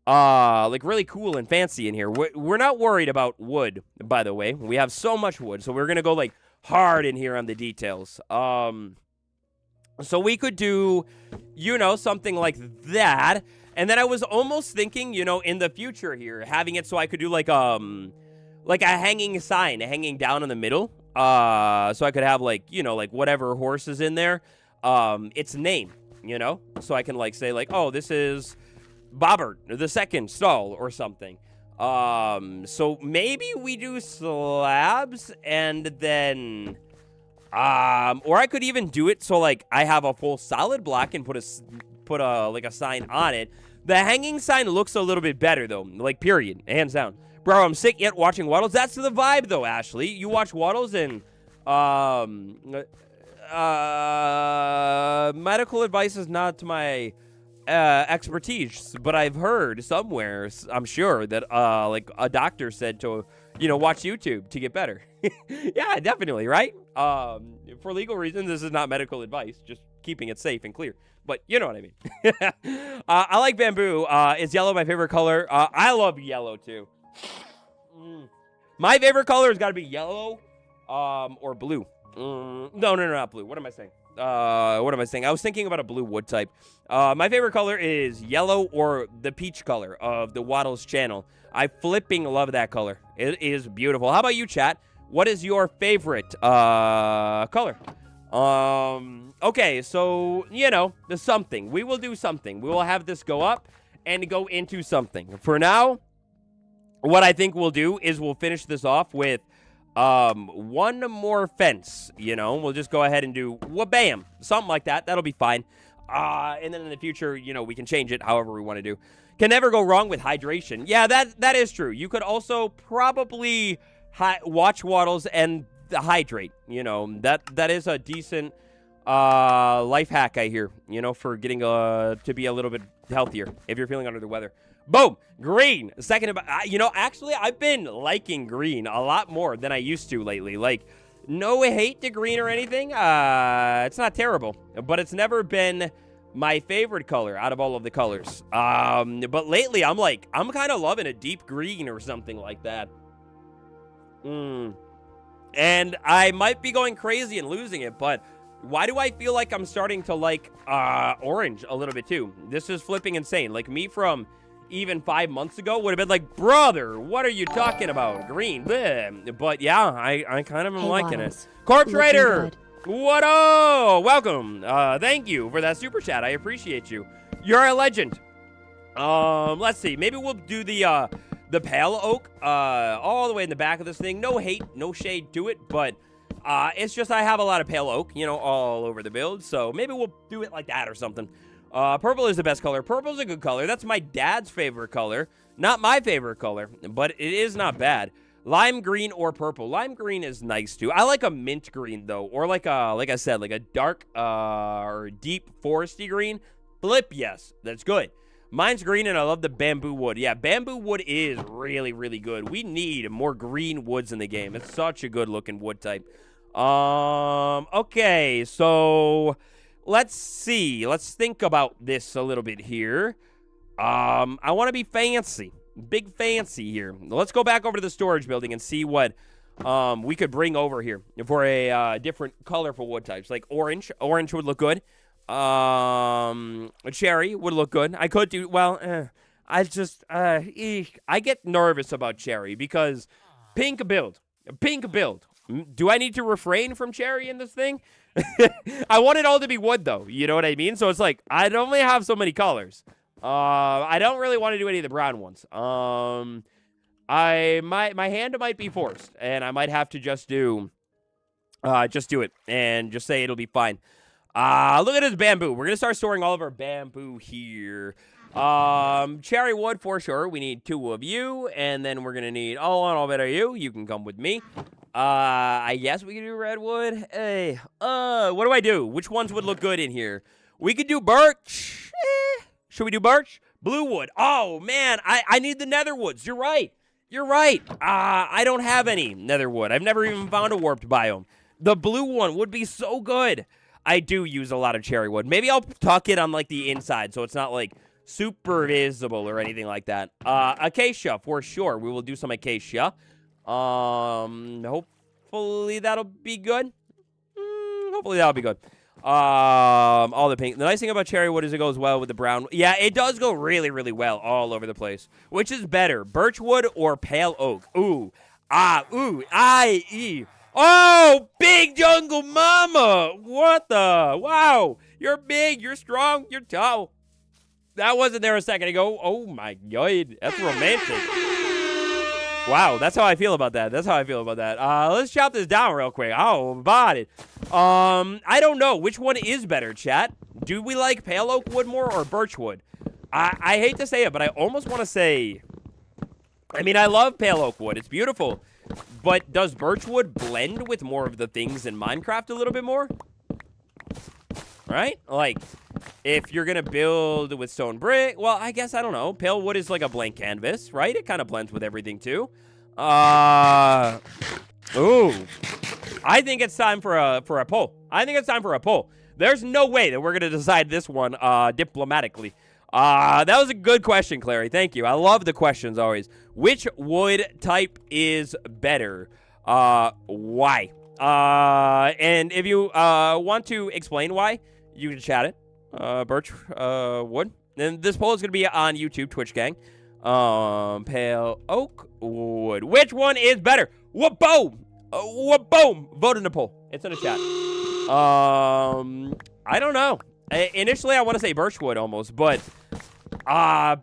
really cool and fancy in here. We're not worried about wood, by the way. We have so much wood, so we're gonna go, hard in here on the details. So we could do, something like that. And then I was almost thinking, in the future here, having it so I could do, a hanging sign, hanging down in the middle. So I could have, whatever horse is in there, its name, So I can, say, oh, this is... Bobbert, the second stall or something. So maybe we do slabs and then, or I could even do it so I have a full solid block and put a sign on it. The hanging sign looks a little bit better though, period, hands down. Bro, I'm sick yet watching Waddles. That's the vibe though, Ashley. You watch Waddles and, medical advice is not to my... expertise, but I've heard somewhere, I'm sure, that a doctor said to watch YouTube to get better. Yeah, definitely, right? For legal reasons, this is not medical advice, just keeping it safe and clear, but you know what I mean. I like bamboo. Is yellow my favorite color? I love yellow too. My favorite color has got to be yellow or blue. No, not blue. What am I saying? I was thinking about a blue wood type. My favorite color is yellow or the peach color of the Waddles channel. I flipping love that color. It is beautiful. How about you, chat? What is your favorite color? Okay, so, the something. We will do something. We will have this go up and go into something. For now, what I think we'll do is we'll finish this off with one more fence. We'll just go ahead and do bam, something like that. That'll be fine. And then in the future, we can change it however we want to do. Can never go wrong with hydration. Yeah, that is true. You could also probably watch Waddles and hydrate. That is a decent life hack, I hear, for getting to be a little bit healthier if you're feeling under the weather. Boom, green. Second, actually, I've been liking green a lot more than I used to lately. Like, no hate to green or anything. It's not terrible, but it's never been my favorite color out of all of the colors. But lately, I'm kind of loving a deep green or something like that. And I might be going crazy and losing it, but why do I feel like I'm starting to like orange a little bit too? This is flipping insane. Like, me from even 5 months ago would have been like, brother, what are you talking about? Green. Bleh. But yeah, I kind of am liking it. Corpse Raider, what up? Welcome. Thank you for that super chat. I appreciate you. You're a legend. Let's see. Maybe we'll do the pale oak all the way in the back of this thing. No hate, no shade to it, but it's just I have a lot of pale oak, all over the build, so maybe we'll do it like that or something. Purple is the best color. Purple's a good color. That's my dad's favorite color. Not my favorite color, but it is not bad. Lime green or purple. Lime green is nice too. I like a mint green though, or like I said, like a dark or deep foresty green. Flip, yes, that's good. Mine's green, and I love the bamboo wood. Yeah, bamboo wood is really, really good. We need more green woods in the game. It's such a good-looking wood type. Okay, so let's see. Let's think about this a little bit here. I want to be fancy. Big fancy here. Let's go back over to the storage building and see what we could bring over here for a different colorful wood types. Like orange. Orange would look good. Cherry would look good. I could do, well, I get nervous about cherry because pink build. Do I need to refrain from cherry in this thing? I want it all to be wood though. You know what I mean? So it's like, I only have so many colors. I don't really want to do any of the brown ones. My hand might be forced and I might have to just do it and just say it'll be fine. Look at this bamboo. We're going to start storing all of our bamboo here. Cherry wood for sure. We need 2 of you. And then we're going to need, I'll bet you. You can come with me. I guess we can do redwood. Hey, what do I do? Which ones would look good in here? We could do birch. Should we do birch? Blue wood. Oh, man. I need the nether woods. You're right. I don't have any nether wood. I've never even found a warped biome. The blue one would be so good. I do use a lot of cherry wood. Maybe I'll tuck it on, like, the inside so it's not, like, super visible or anything like that. Acacia, for sure. We will do some acacia. Hopefully that'll be good. All the pink. The nice thing about cherry wood is it goes well with the brown. Yeah, it does go really, really well all over the place. Which is better, birch wood or pale oak? Oh, big jungle mama. What the? Wow. You're big. You're strong. You're tall. That wasn't there a second ago. Oh, my God. That's romantic. Wow. That's how I feel about that. Let's chop this down real quick. Oh, about it. I don't know. Which one is better, chat? Do we like pale oak wood more or birch wood? I hate to say it, but I almost want to say... I mean, I love pale oak wood. It's beautiful. But does birchwood blend with more of the things in Minecraft a little bit more? Right? Like, if you're going to build with stone brick, well, I guess, I don't know. Pale wood is like a blank canvas, right? It kind of blends with everything, too. I think it's time for a poll. There's no way that we're going to decide this one diplomatically. That was a good question, Clary. Thank you. I love the questions always. Which wood type is better? Why? And if you want to explain why, you can chat it. Birch wood. And this poll is going to be on YouTube, Twitch gang. Pale oak wood. Which one is better? Wha-boom! Wha-boom! Vote in the poll. It's in the chat. I don't know. Initially, I want to say birchwood almost, but I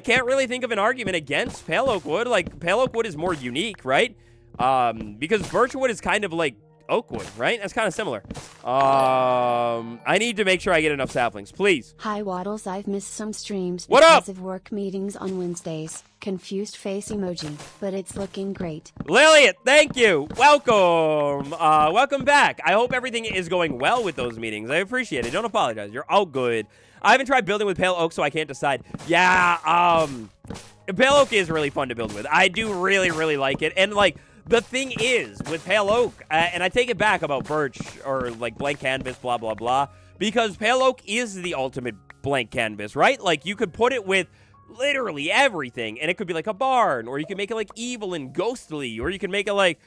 can't really think of an argument against pale oak wood. Like, pale oak wood is more unique, right? Because birchwood is kind of like oak wood, right? That's kind of similar. I need to make sure I get enough saplings, please. Hi, Waddles. I've missed some streams What because up? of work meetings on Wednesdays. Confused face emoji, but it's looking great. Lillian, thank you. Welcome. Welcome back. I hope everything is going well with those meetings. I appreciate it. Don't apologize. You're all good. I haven't tried building with pale oak, so I can't decide. Yeah, pale oak is really fun to build with. I do really, really like it. And, like, the thing is, with pale oak, and I take it back about birch or, like, blank canvas, blah, blah, blah, because pale oak is the ultimate blank canvas, right? Like, you could put it with literally everything, and it could be like a barn, or you can make it like evil and ghostly, or you can make it like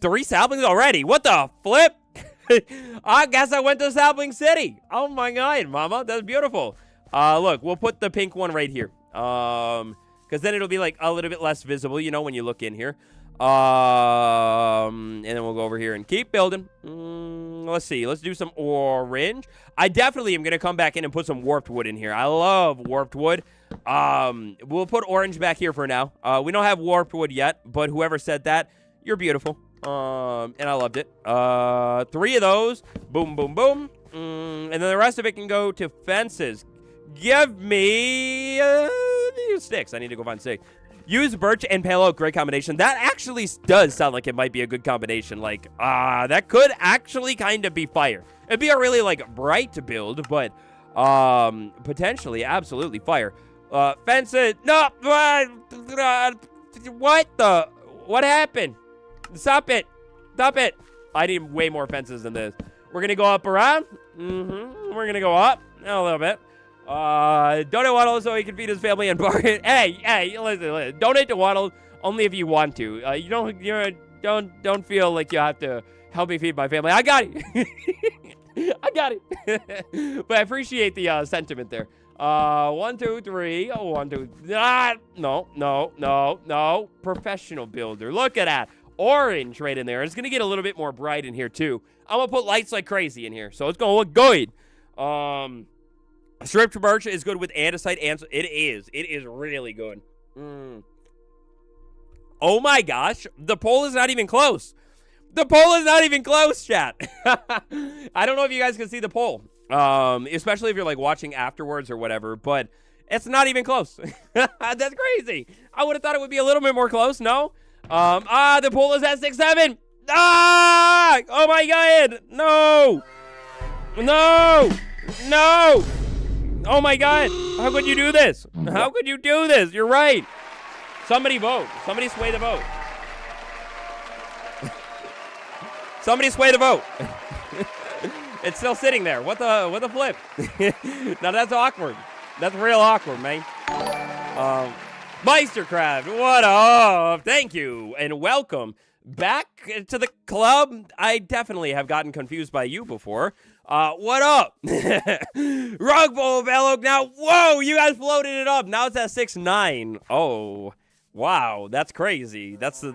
3 saplings already. What the flip? I guess I went to Sapling City. Oh my god, mama, that's beautiful. Look, we'll put the pink one right here, because then it'll be like a little bit less visible, you know, when you look in here. And then we'll go over here and keep building. Let's see. Let's do some orange. I definitely am going to come back in and put some warped wood in here. I love warped wood. We'll put orange back here for now. We don't have warped wood yet, but whoever said that, you're beautiful. And I loved it. 3 of those. Boom, boom, boom. And then the rest of it can go to fences. Give me sticks. I need to go find sticks. Use birch and pale oak. Great combination. That actually does sound like it might be a good combination. Like, that could actually kind of be fire. It'd be a really, like, bright build, but, potentially, absolutely fire. Fences. No. What happened? Stop it. Stop it. I need way more fences than this. We're going to go up around. We're going to go up a little bit. Donate Waddle so he can feed his family and bar it. Hey, listen. Donate to Waddle only if you want to. You don't feel like you have to help me feed my family. I got it. I got it. But I appreciate the sentiment there. 1, 2, 3. 1, 2. No. Professional builder. Look at that. Orange right in there. It's gonna get a little bit more bright in here too. I'm gonna put lights like crazy in here, so it's gonna look good. Stripped birch is good with andesite, and it is really good. Oh my gosh, the poll is not even close. The poll is not even close, chat. I don't know if you guys can see the poll, especially if you're like watching afterwards or whatever, but it's not even close. That's crazy. I would have thought it would be a little bit more close. No. The poll is at 6-7. Oh my god. No. Oh my god. How could you do this? How could you do this? You're right. Somebody vote. Somebody sway the vote. Somebody sway the vote. It's still sitting there. What the flip? Now that's awkward. That's real awkward, man. Meistercraft, what up? Thank you, and welcome back to the club. I definitely have gotten confused by you before. What up? Rug Bowl Belloc now. Whoa, you guys floated it up. Now it's at 6-9. Oh, wow, that's crazy. That's the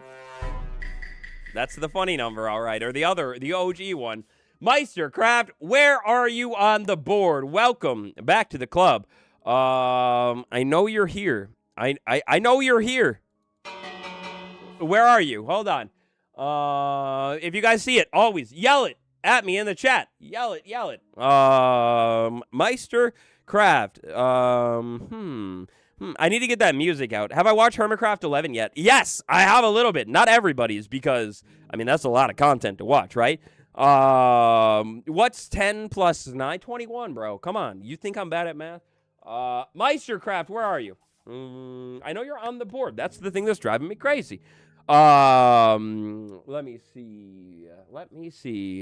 funny number, all right. Or the OG one. Meistercraft, where are you on the board? Welcome back to the club. I know you're here. I know you're here. Where are you? Hold on. If you guys see it, always yell it at me in the chat. Yell it. Meistercraft. I need to get that music out. Have I watched Hermitcraft 11 yet? Yes, I have a little bit. Not everybody's, because, I mean, that's a lot of content to watch, right? What's 10 plus 9? 21, bro. Come on. You think I'm bad at math? Meistercraft, where are you? I know you're on the board. That's the thing that's driving me crazy. Let me see.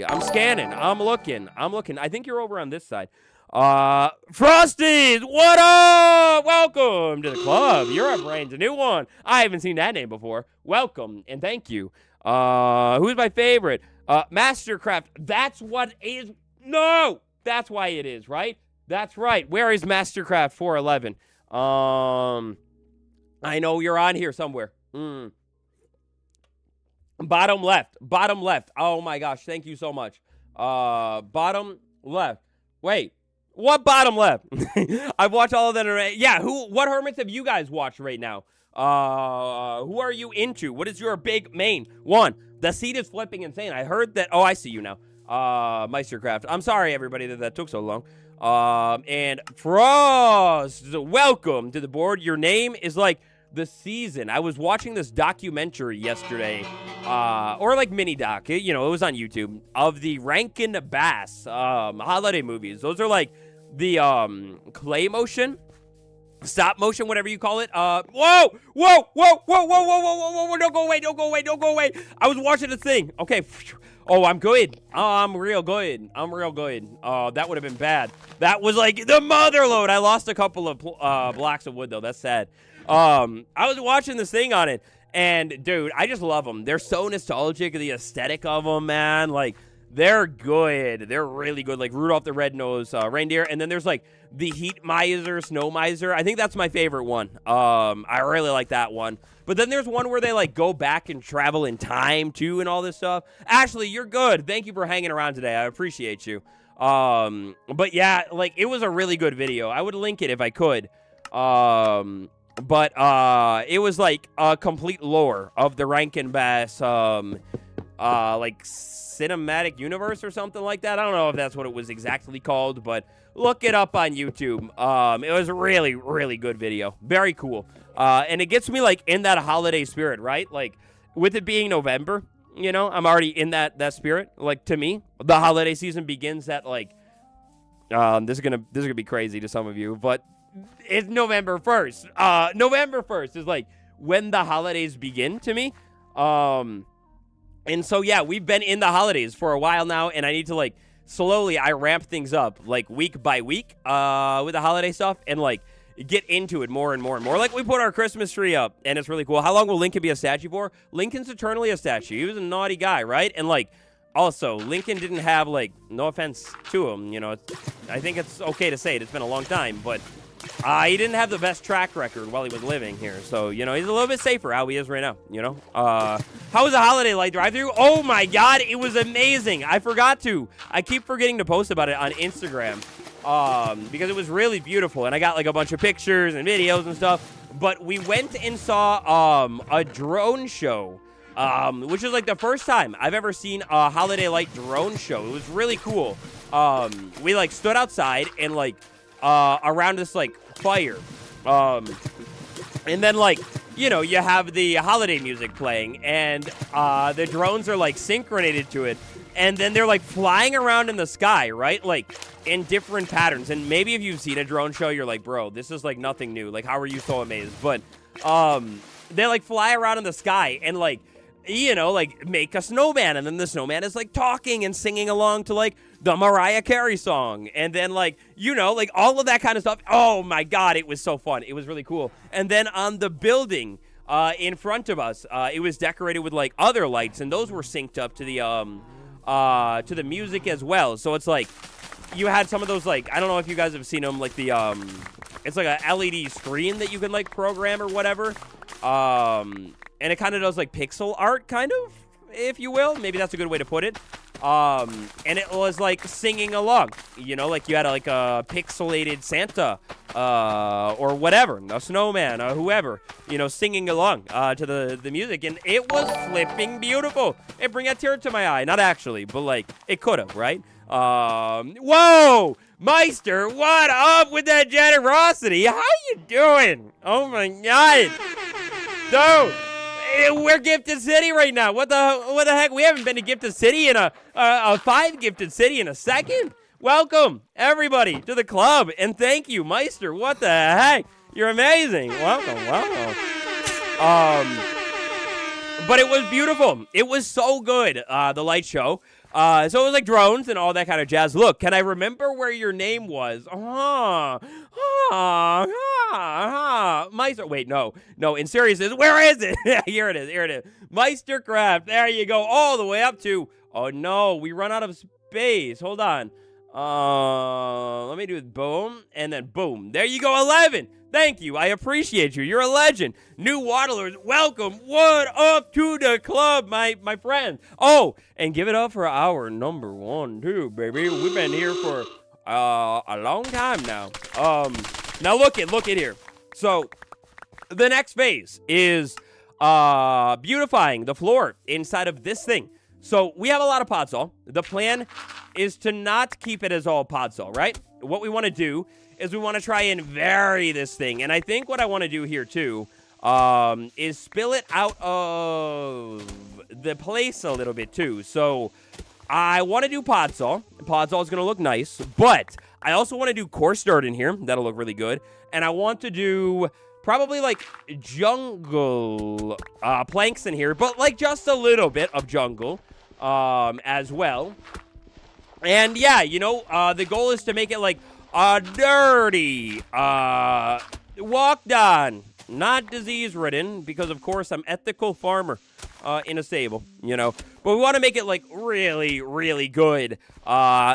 I'm scanning. I'm looking. I think you're over on this side. Frosties, what up? Welcome to the club. You're a brand new one. I haven't seen that name before. Welcome and thank you. Who's my favorite? Mastercraft. That's what is. No! That's why it is, right? That's right. Where is Mastercraft 411? I know you're on here somewhere. Bottom left. Bottom left. Oh, my gosh. Thank you so much. Bottom left. Wait. What bottom left? I've watched all of them. Yeah, what hermits have you guys watched right now? Who are you into? What is your big main one? The seat is flipping insane. I heard that. Oh, I see you now. Meistercraft. I'm sorry, everybody, that took so long. And Frost, welcome to the board. Your name is like the season. I was watching this documentary yesterday, or like mini doc, it was on YouTube, of the Rankin Bass holiday movies. Those are like the clay motion, stop motion, whatever you call it. Whoa, don't go away. I was watching this thing. Okay. Oh, I'm good. I'm real good. That would have been bad. That was like the mother load. I lost a couple of blocks of wood, though. That's sad. I was watching this thing on it, and, dude, I just love them. They're so nostalgic, the aesthetic of them, man. Like, they're good. They're really good. Like, Rudolph the Red-Nosed Reindeer. And then there's, like, the Heat Miser, Snow Miser. I think that's my favorite one. I really like that one. But then there's one where they, like, go back and travel in time, too, and all this stuff. Ashley, you're good. Thank you for hanging around today. I appreciate you. But, yeah, like, it was a really good video. I would link it if I could. But it was, like, a complete lore of the Rankin Bass, like, cinematic universe or something like that. I don't know if that's what it was exactly called, but look it up on YouTube. It was a really, really good video. Very cool. And it gets me, like, in that holiday spirit, right? Like, with it being November, I'm already in that spirit. Like, to me, the holiday season begins at, like, this is gonna be crazy to some of you, but it's November 1st. November 1st is, like, when the holidays begin to me. And so, yeah, we've been in the holidays for a while now, and I need to, like, slowly, I ramp things up, like, week by week with the holiday stuff, and, like, get into it more and more and more. Like, we put our Christmas tree up, and it's really cool. How long will Lincoln be a statue for? Lincoln's eternally a statue. He was a naughty guy, right? And, like, also, Lincoln didn't have, like, no offense to him, I think it's okay to say it. It's been a long time, but he didn't have the best track record while he was living here. So, he's a little bit safer how he is right now, How was the holiday light drive-thru? Oh, my God, it was amazing. I keep forgetting to post about it on Instagram because it was really beautiful. And I got, like, a bunch of pictures and videos and stuff. But we went and saw a drone show, which is, like, the first time I've ever seen a holiday light drone show. It was really cool. We, like, stood outside and, like, around this, like, fire. And then, like, you have the holiday music playing, and the drones are, like, synchronated to it. And then they're, like, flying around in the sky, right? Like, in different patterns. And maybe if you've seen a drone show, you're like, bro, this is, like, nothing new. Like, how are you so amazed? But they, like, fly around in the sky and, like, like, make a snowman. And then the snowman is, like, talking and singing along to, like, the Mariah Carey song. And then, like, like, all of that kind of stuff. Oh, my God, it was so fun. It was really cool. And then on the building in front of us, it was decorated with, like, other lights. And those were synced up to the music as well. So it's, like, you had some of those, like, I don't know if you guys have seen them, like, the, it's like a LED screen that you can, like, program or whatever. And it kind of does, like, pixel art, kind of, if you will. Maybe that's a good way to put it. And it was, like, singing along. Like, you had, like, a pixelated Santa, or whatever, a snowman, or whoever, singing along, to the music. And it was flipping beautiful. It brought a tear to my eye. Not actually, but, like, it could have, right? Whoa! Meister, what up with that generosity? How you doing? Oh, my God. Dude. We're Gifted City right now. What the heck? We haven't been to Gifted City in a 5 Gifted City in a second. Welcome, everybody, to the club. And thank you, Meister. What the heck? You're amazing. Welcome. But it was beautiful. It was so good, the light show. So it was like drones and all that kind of jazz. Look, can I remember where your name was? Meister. Wait, no. In seriousness, where is it? Here it is. Meistercraft. There you go. All the way up to. Oh no, we run out of space. Hold on. Let me do it. Boom, and then boom. There you go. 11. Thank you. I appreciate you. You're a legend. New waddlers, welcome. What up to the club, my friend? Oh, and give it up for our number 1, too, baby. We've been here for a long time now. Now look at here. So the next phase is beautifying the floor inside of this thing. So we have a lot of podzol. The plan is to not keep it as all podzol, right? What we want to do is we want to try and vary this thing. And I think what I want to do here, too, is spill it out of the place a little bit, too. So I want to do podzol. Podzol is going to look nice. But I also want to do coarse dirt in here. That'll look really good. And I want to do probably, like, jungle planks in here. But, like, just a little bit of jungle as well. And, yeah, you know, the goal is to make it, like, a dirty, walked on, not disease-ridden, because, of course, I'm ethical farmer in a stable, you know. But we want to make it, like, really, really good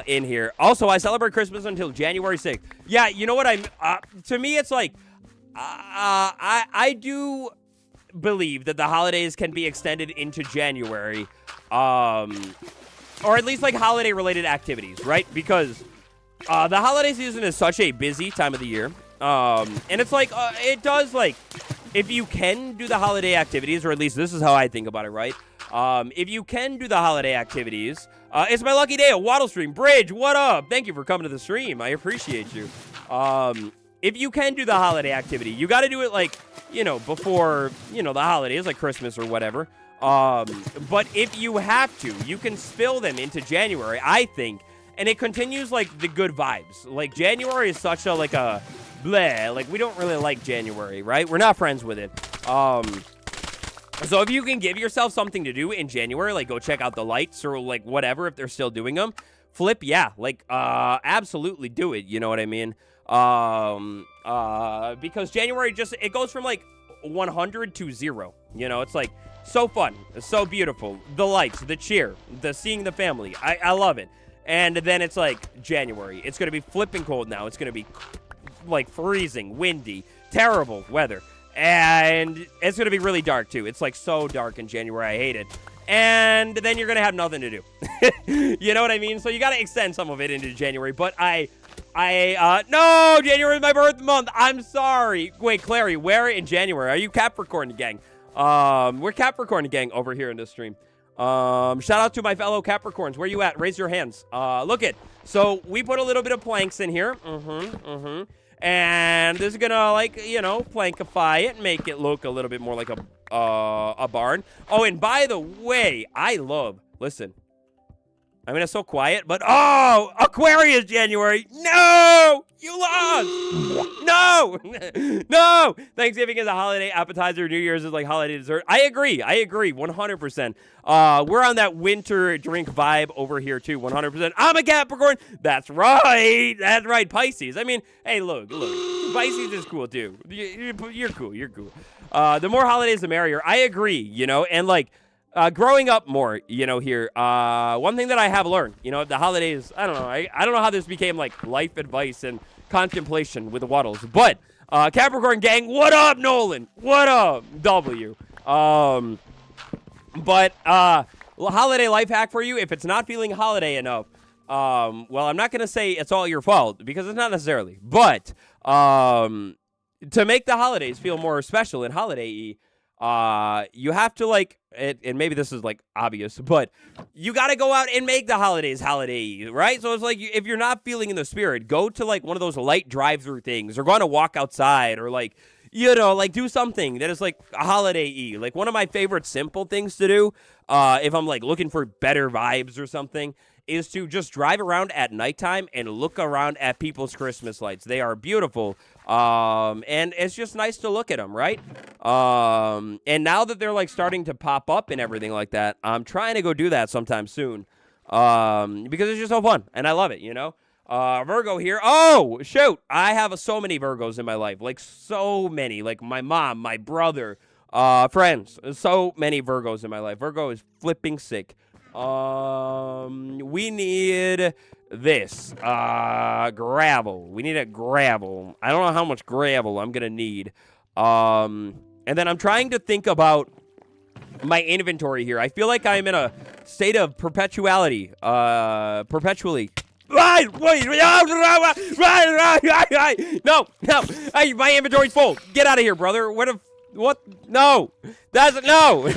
in here. Also, I celebrate Christmas until January 6th. Yeah, you know what to me, it's like, I do believe that the holidays can be extended into January, or at least, like, holiday-related activities, right? Because the holiday season is such a busy time of the year. And it's like, it does, like, if you can do the holiday activities, or at least this is how I think about it, right? If you can do the holiday activities, it's my lucky day at Waddle Stream. Bridge, what up? Thank you for coming to the stream. I appreciate you. If you can do the holiday activity, you got to do it, like, you know, before, you know, the holidays, like Christmas or whatever. But if you have to, you can spill them into January, I think. And it continues, like, the good vibes. Like, January is such a, like, a bleh. Like, we don't really like January, right? We're not friends with it. So if you can give yourself something to do in January, like, go check out the lights or, like, whatever, if they're still doing them, flip, yeah. Like, absolutely do it. You know what I mean? Because January just, it goes from, like, 100 to 0. You know, it's, like, so fun. It's so beautiful. The lights, the cheer, the seeing the family. I love it. And then it's like January. It's going to be flipping cold now. It's going to be like freezing, windy, terrible weather. And it's going to be really dark too. It's like so dark in January. I hate it. And then you're going to have nothing to do. You know what I mean? So you got to extend some of it into January. But no, January is my birth month. I'm sorry. Wait, Clary, where in January? Are you Capricorn gang? We're Capricorn gang over here in this stream. Shout out to my fellow Capricorns. Where you at? Raise your hands. Look it. So we put a little bit of planks in here. And this is gonna, like, you know, plankify it and make it look a little bit more like a barn. Oh, and by the way, listen. I mean, it's so quiet, but Aquarius January. No, you lost. No. Thanksgiving is a holiday appetizer. New Year's is like holiday dessert. I agree. 100%. We're on that winter drink vibe over here too. 100%. I'm a Capricorn. That's right. Pisces. I mean, hey, look. Pisces is cool too. You're cool. The more holidays, the merrier. I agree. You know, and like. Growing up more, you know, here, one thing that I have learned, you know, the holidays, I don't know, I don't know how this became, like, life advice and contemplation with the Waddles, but, Capricorn gang, what up, Nolan? What up, W? But, holiday life hack for you, if it's not feeling holiday enough, well, I'm not going to say it's all your fault, because it's not necessarily, but, to make the holidays feel more special and holiday-y, you have to, like, and maybe this is, like, obvious, but you got to go out and make the holidays holiday, right? So it's like, if you're not feeling in the spirit, go to, like, one of those light drive-through things, or go on a walk outside, or, like, you know, like, do something that is, like, a holiday-y. Like, one of my favorite simple things to do, if I'm, like, looking for better vibes or something, is to just drive around at nighttime and look around at people's Christmas lights. They are beautiful. And it's just nice to look at them, right? And now that they're, like, starting to pop up and everything like that, I'm trying to go do that sometime soon. because it's just so fun, and I love it, you know? Virgo here. Oh, shoot. I have so many Virgos in my life, like so many, like my mom, my brother, friends, so many Virgos in my life. Virgo is flipping sick. We need this, gravel. We need a gravel. I don't know how much gravel I'm gonna need. And then I'm trying to think about my inventory here. I feel like I'm in a state of perpetually. Right, wait, no, hey, my inventory's full. Get out of here, brother. What? No, no.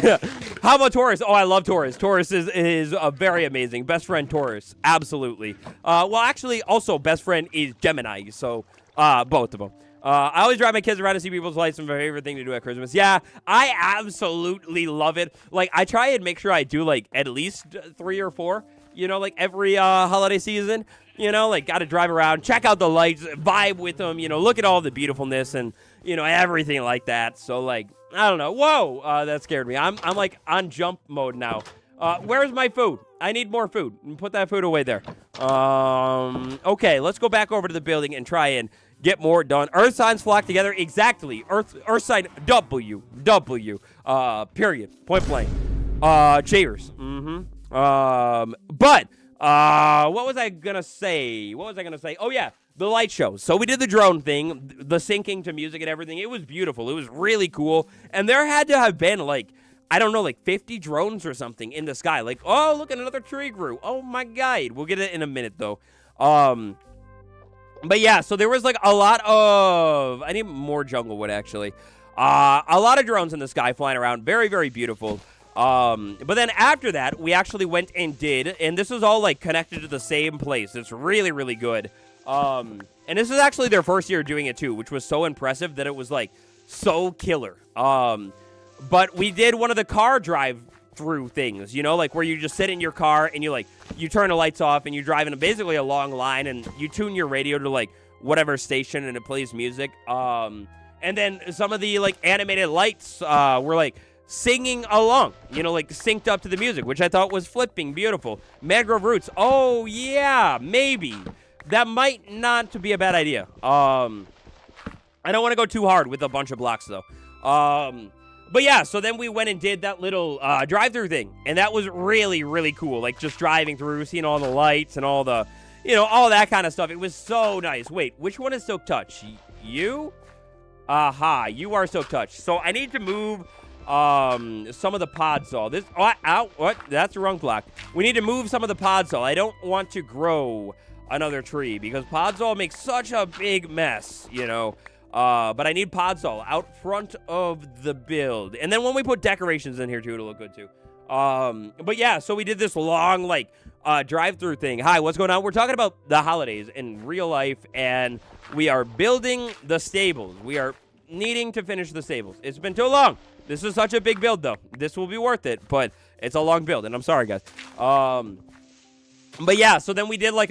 How about Taurus? Oh, I love Taurus. Taurus is very amazing. Best friend Taurus, absolutely. Well, actually, also best friend is Gemini. So, both of them. I always drive my kids around to see people's lights. It's my favorite thing to do at Christmas. Yeah, I absolutely love it. Like, I try and make sure I do, like, at least 3 or 4, you know, like, every holiday season. You know, like, got to drive around, check out the lights, vibe with them, you know, look at all the beautifulness and, you know, everything like that. So, like, I don't know. Whoa, that scared me. I'm like, on jump mode now. Where's my food? I need more food. Put that food away there. Okay, let's go back over to the building and try and get more done. Earth signs flock together. Exactly. Earth sign W. Period. Point blank. Cheers. But what was I gonna say? Oh yeah, the light show. So we did the drone thing, the syncing to music and everything. It was beautiful. It was really cool. And there had to have been like, I don't know, like 50 drones or something in the sky. Like, oh, look at another tree grew. Oh my God. We'll get it in a minute though. But yeah, so there was like a lot of, I need more jungle wood actually. A lot of drones in the sky flying around. Very, very beautiful. But then after that, we actually went and did, and this is all like connected to the same place. It's really, really good. And this is actually their first year doing it too, which was so impressive that it was like so killer. But we did one of the car drive-through things, you know, like where you just sit in your car and you turn the lights off and you drive in basically a long line and you tune your radio to like whatever station and it plays music. And then some of the like animated lights, were like singing along, you know, like synced up to the music, which I thought was flipping beautiful. Mangrove roots. Oh yeah, maybe. That might not be a bad idea. I don't want to go too hard with a bunch of blocks though. But yeah, so then we went and did that little drive-through thing, and that was really, really cool. Like just driving through, seeing all the lights and all the, you know, all that kind of stuff. It was so nice. Wait, which one is Silk Touch? You? Aha, you are Silk Touch. So I need to move some of the podzol. This, what? That's the wrong block. We need to move some of the podzol. I don't want to grow another tree because podzol makes such a big mess, you know. But I need podzol out front of the build. And then when we put decorations in here too, it'll look good too. But yeah, so we did this long, like, drive-through thing. Hi, what's going on? We're talking about the holidays in real life, and we are building the stables. We are needing to finish the stables. It's been too long. This is such a big build, though. This will be worth it, but it's a long build, and I'm sorry, guys. But yeah, so then we did, like,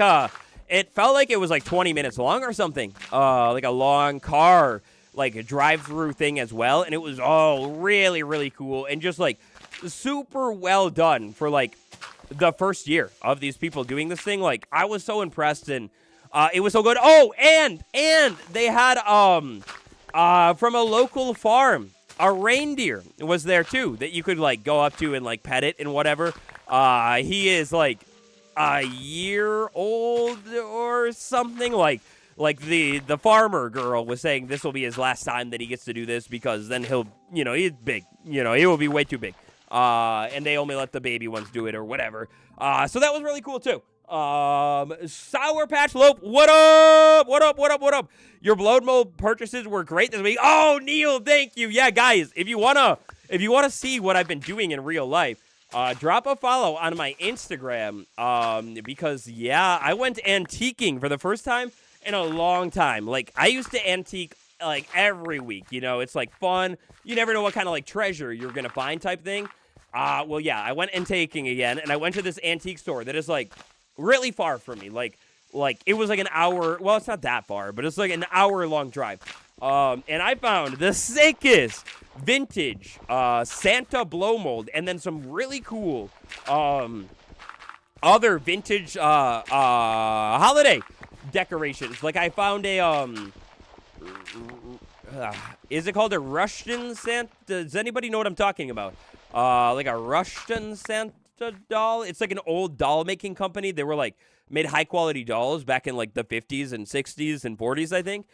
it felt like it was, like, 20 minutes long or something. Like a long car, like, a drive-through thing as well, and it was all really, really cool, and just, like, super well done for, like, the first year of these people doing this thing. Like, I was so impressed, and it was so good. Oh, and they had, from a local farm, a reindeer was there, too, that you could, like, go up to and, like, pet it and whatever. He is, like, a year old or something. Like the farmer girl was saying this will be his last time that he gets to do this because then he'll, you know, he's big. You know, he will be way too big. And they only let the baby ones do it or whatever. So that was really cool, too. Sour Patch Lope, what up? What up? Your blood mold purchases were great this week. Oh, Neil, thank you. Yeah, guys, if you wanna see what I've been doing in real life, drop a follow on my Instagram, because yeah, I went antiquing for the first time in a long time. Like, I used to antique like every week, you know, it's like fun. You never know what kind of like treasure you're gonna find type thing. Well, yeah, I went antiquing again, and I went to this antique store that is like really far from me. Like it was like an hour. Well, it's not that far, but it's like an hour-long drive. And I found the sickest vintage Santa blow mold, and then some really cool other vintage holiday decorations. Like I found a is it called a Russian Santa? Does anybody know what I'm talking about? Like a Russian Santa doll. It's like an old doll making company. They were like made high quality dolls back in like the 50s and 60s and 40s, I think.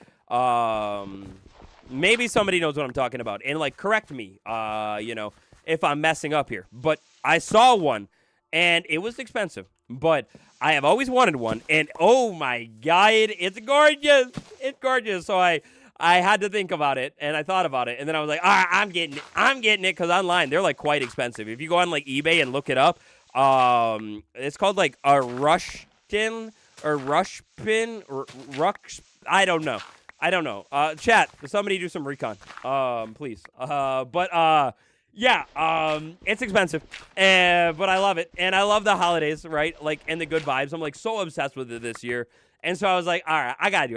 Maybe somebody knows what I'm talking about, and like correct me, if I'm messing up here. But I saw one, and it was expensive, but I have always wanted one, and oh my God, it's gorgeous. It's gorgeous. So I had to think about it, and I thought about it, and then I was like, I'm getting it, because online they're like quite expensive. If you go on like eBay and look it up, it's called like a Rushton or Rushpin or Rush. I don't know. Chat, somebody do some recon, please. It's expensive, but I love it, and I love the holidays, right? Like, and the good vibes. I'm like so obsessed with it this year, and so I was like, all right, I gotta do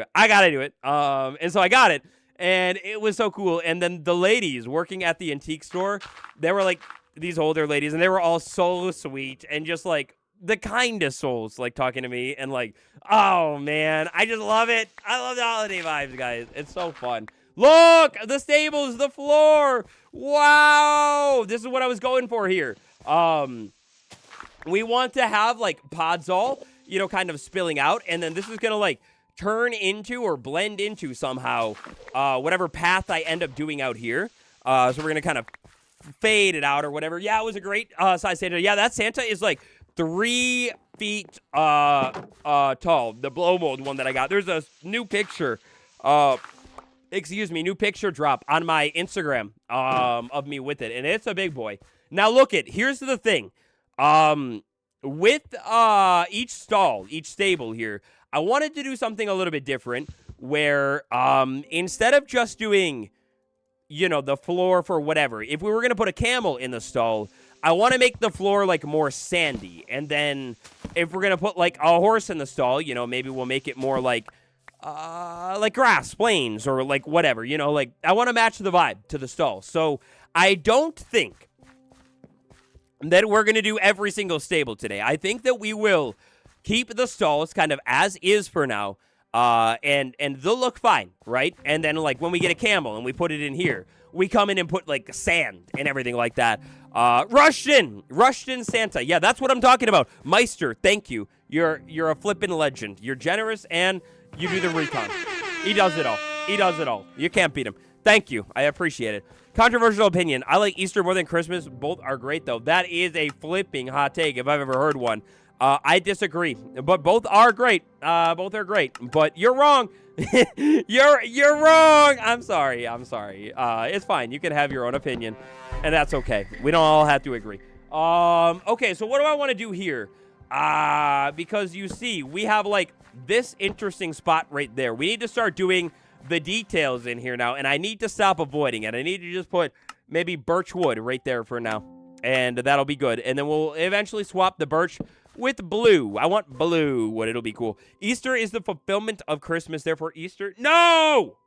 it. And so I got it, and it was so cool. And then the ladies working at the antique store, they were like these older ladies, and they were all so sweet and just like the kindest souls, like talking to me, and like, oh man, I just love it. I love the holiday vibes, guys. It's so fun. Look, the stables, the floor. Wow, this is what I was going for here. We want to have like podzol, kind of spilling out, and then this is gonna like turn into or blend into somehow whatever path I end up doing out here. So we're gonna kind of fade it out or whatever. Yeah, it was a great size Santa. Yeah, that Santa is like 3 feet tall. The blow mold one that I got. There's a new picture. New picture drop on my Instagram of me with it, and it's a big boy. Now look here's the thing. With each stable here, I wanted to do something a little bit different where instead of just doing, the floor for whatever, if we were going to put a camel in the stall, I want to make the floor like more sandy. And then if we're going to put like a horse in the stall, maybe we'll make it more like grass, plains, or like whatever, like I want to match the vibe to the stall. So I don't think that we're going to do every single stable today. I think that we will keep the stalls kind of as is for now. And they'll look fine, right? And then like when we get a camel and we put it in here, we come in and put like sand and everything like that. Rushton Santa. Yeah, that's what I'm talking about. Meister, thank you. You're a flippin' legend. You're generous and you do the recon. He does it all. You can't beat him. Thank you. I appreciate it. Controversial opinion. I like Easter more than Christmas. Both are great, though. That is a flipping hot take if I've ever heard one. I disagree, but both are great. Both are great, but you're wrong. You're wrong. I'm sorry. It's fine. You can have your own opinion, and that's okay. We don't all have to agree. Okay, so what do I want to do here? Because you see, we have like this interesting spot right there. We need to start doing the details in here now, and I need to stop avoiding it. I need to just put maybe birch wood right there for now, and that'll be good. And then we'll eventually swap the birch with blue. I want blue wood. It'll be cool. Easter is the fulfillment of Christmas. Therefore, Easter. No!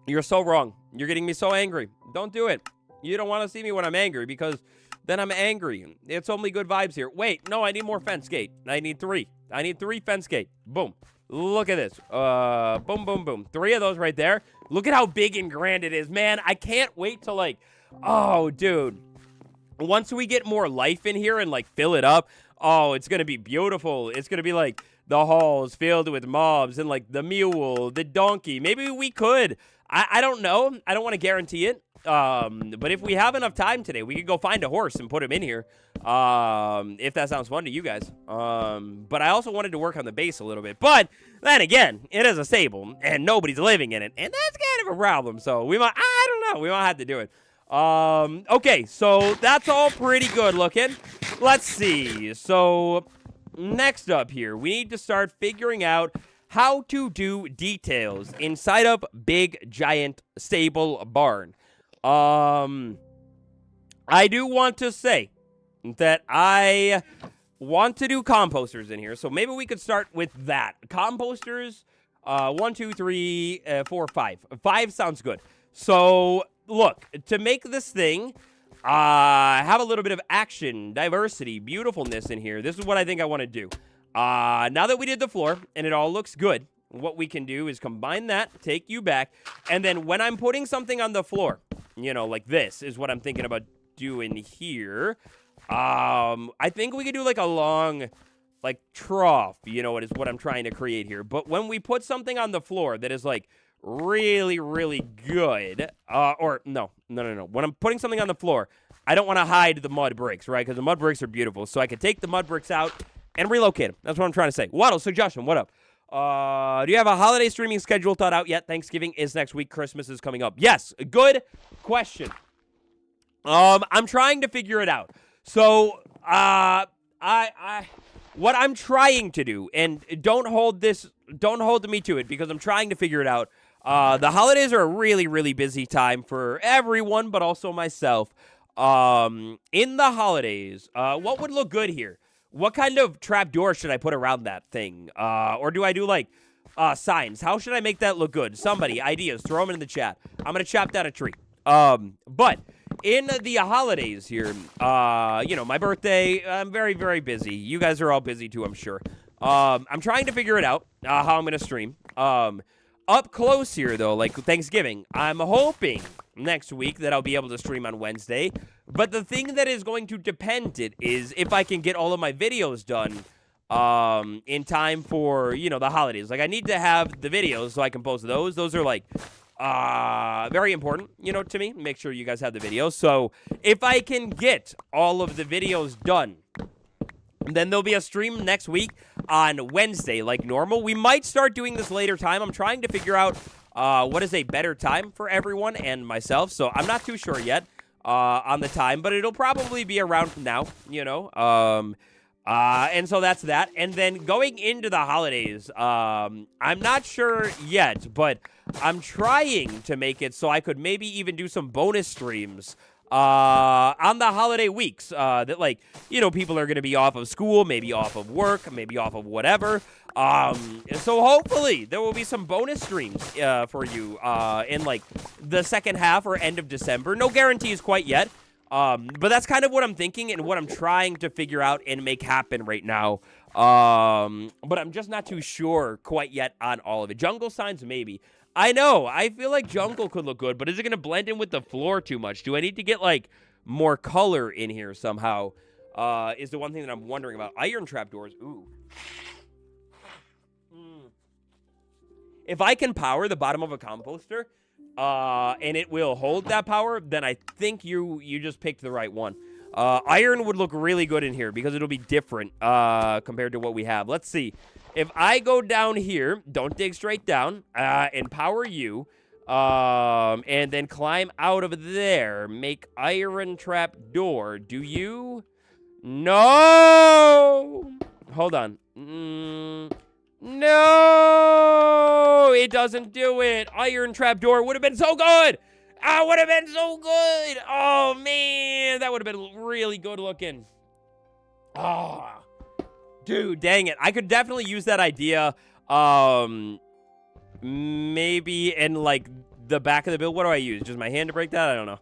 You're so wrong. You're getting me so angry. Don't do it. You don't want to see me when I'm angry because then I'm angry. It's only good vibes here. Wait, no, I need more fence gate. I need 3. I need 3 fence gate. Boom. Look at this. Boom, boom, boom. 3 of those right there. Look at how big and grand it is. Man, I can't wait to like, oh, dude. Once we get more life in here and like fill it up, oh, it's going to be beautiful. It's going to be like the halls filled with mobs and like the mule, the donkey. Maybe we could. I don't know. I don't want to guarantee it. But if we have enough time today, we could go find a horse and put him in here. If that sounds fun to you guys. But I also wanted to work on the base a little bit. But then again, it is a stable and nobody's living in it. And that's kind of a problem. So we might, I don't know. We might have to do it. Okay, so that's all pretty good looking. Let's see. So next up here, we need to start figuring out how to do details inside of big giant stable barn. I do want to say that I want to do composters in here, so maybe we could start with that. Composters, 1, 2, 3, 4, 5. 5 sounds good. So look, to make this thing, have a little bit of action, diversity, beautifulness in here. This is what I think I want to do. Now that we did the floor and it all looks good, what we can do is combine that, take you back, and then when I'm putting something on the floor, you know, like this is what I'm thinking about doing here. I think we could do like a long, like trough, you know, it is what I'm trying to create here. But when we put something on the floor that is like really, really good, or no. When I'm putting something on the floor, I don't want to hide the mud bricks, right? Because the mud bricks are beautiful. So I can take the mud bricks out and relocate them. That's what I'm trying to say. Waddle, suggestion, what up? Do you have a holiday streaming schedule thought out yet? Thanksgiving is next week. Christmas is coming up. Yes, good question. I'm trying to figure it out. So, what I'm trying to do, and don't hold me to it because I'm trying to figure it out. The holidays are a really, really busy time for everyone, but also myself. In the holidays, what would look good here? What kind of trapdoor should I put around that thing? Or do I do, like, signs? How should I make that look good? Somebody, ideas, throw them in the chat. I'm going to chop down a tree. But in the holidays here, you know, my birthday, I'm very, very busy. You guys are all busy, too, I'm sure. I'm trying to figure it out, how I'm going to stream. Up close here, though, like Thanksgiving, I'm hoping next week that I'll be able to stream on Wednesday. But the thing that is going to depend it is if I can get all of my videos done in time for, you know, the holidays. Like, I need to have the videos so I can post those. Those are, like, very important, you know, to me. Make sure you guys have the videos. So if I can get all of the videos done, then there'll be a stream next week on Wednesday, like normal. We might start doing this later time. I'm trying to figure out what is a better time for everyone and myself. So I'm not too sure yet on the time, but it'll probably be around now, you know. And so that's that. And then going into the holidays, I'm not sure yet, but I'm trying to make it so I could maybe even do some bonus streams on the holiday weeks that, like, you know, people are going to be off of school, maybe off of work, maybe off of whatever. So hopefully there will be some bonus streams for you in, like, the second half or end of December. No guarantees quite yet, but that's kind of what I'm thinking and what I'm trying to figure out and make happen right now. But I'm just not too sure quite yet on all of it. Jungle signs, maybe. I know. I feel like jungle could look good, but is it going to blend in with the floor too much? Do I need to get, like, more color in here somehow? Is the one thing that I'm wondering about. Iron trapdoors. Ooh. If I can power the bottom of a composter, and it will hold that power, then I think you just picked the right one. Iron would look really good in here because it'll be different compared to what we have. Let's see. If I go down here, don't dig straight down, and power you, and then climb out of there, make iron trap door. Do you? No! Hold on. No! It doesn't do it. Iron trap door would have been so good! Would have been so good! Oh, man! That would have been really good looking. Oh. Dude, dang it. I could definitely use that idea, maybe in, like, the back of the build. What do I use? Just my hand to break that? I don't know.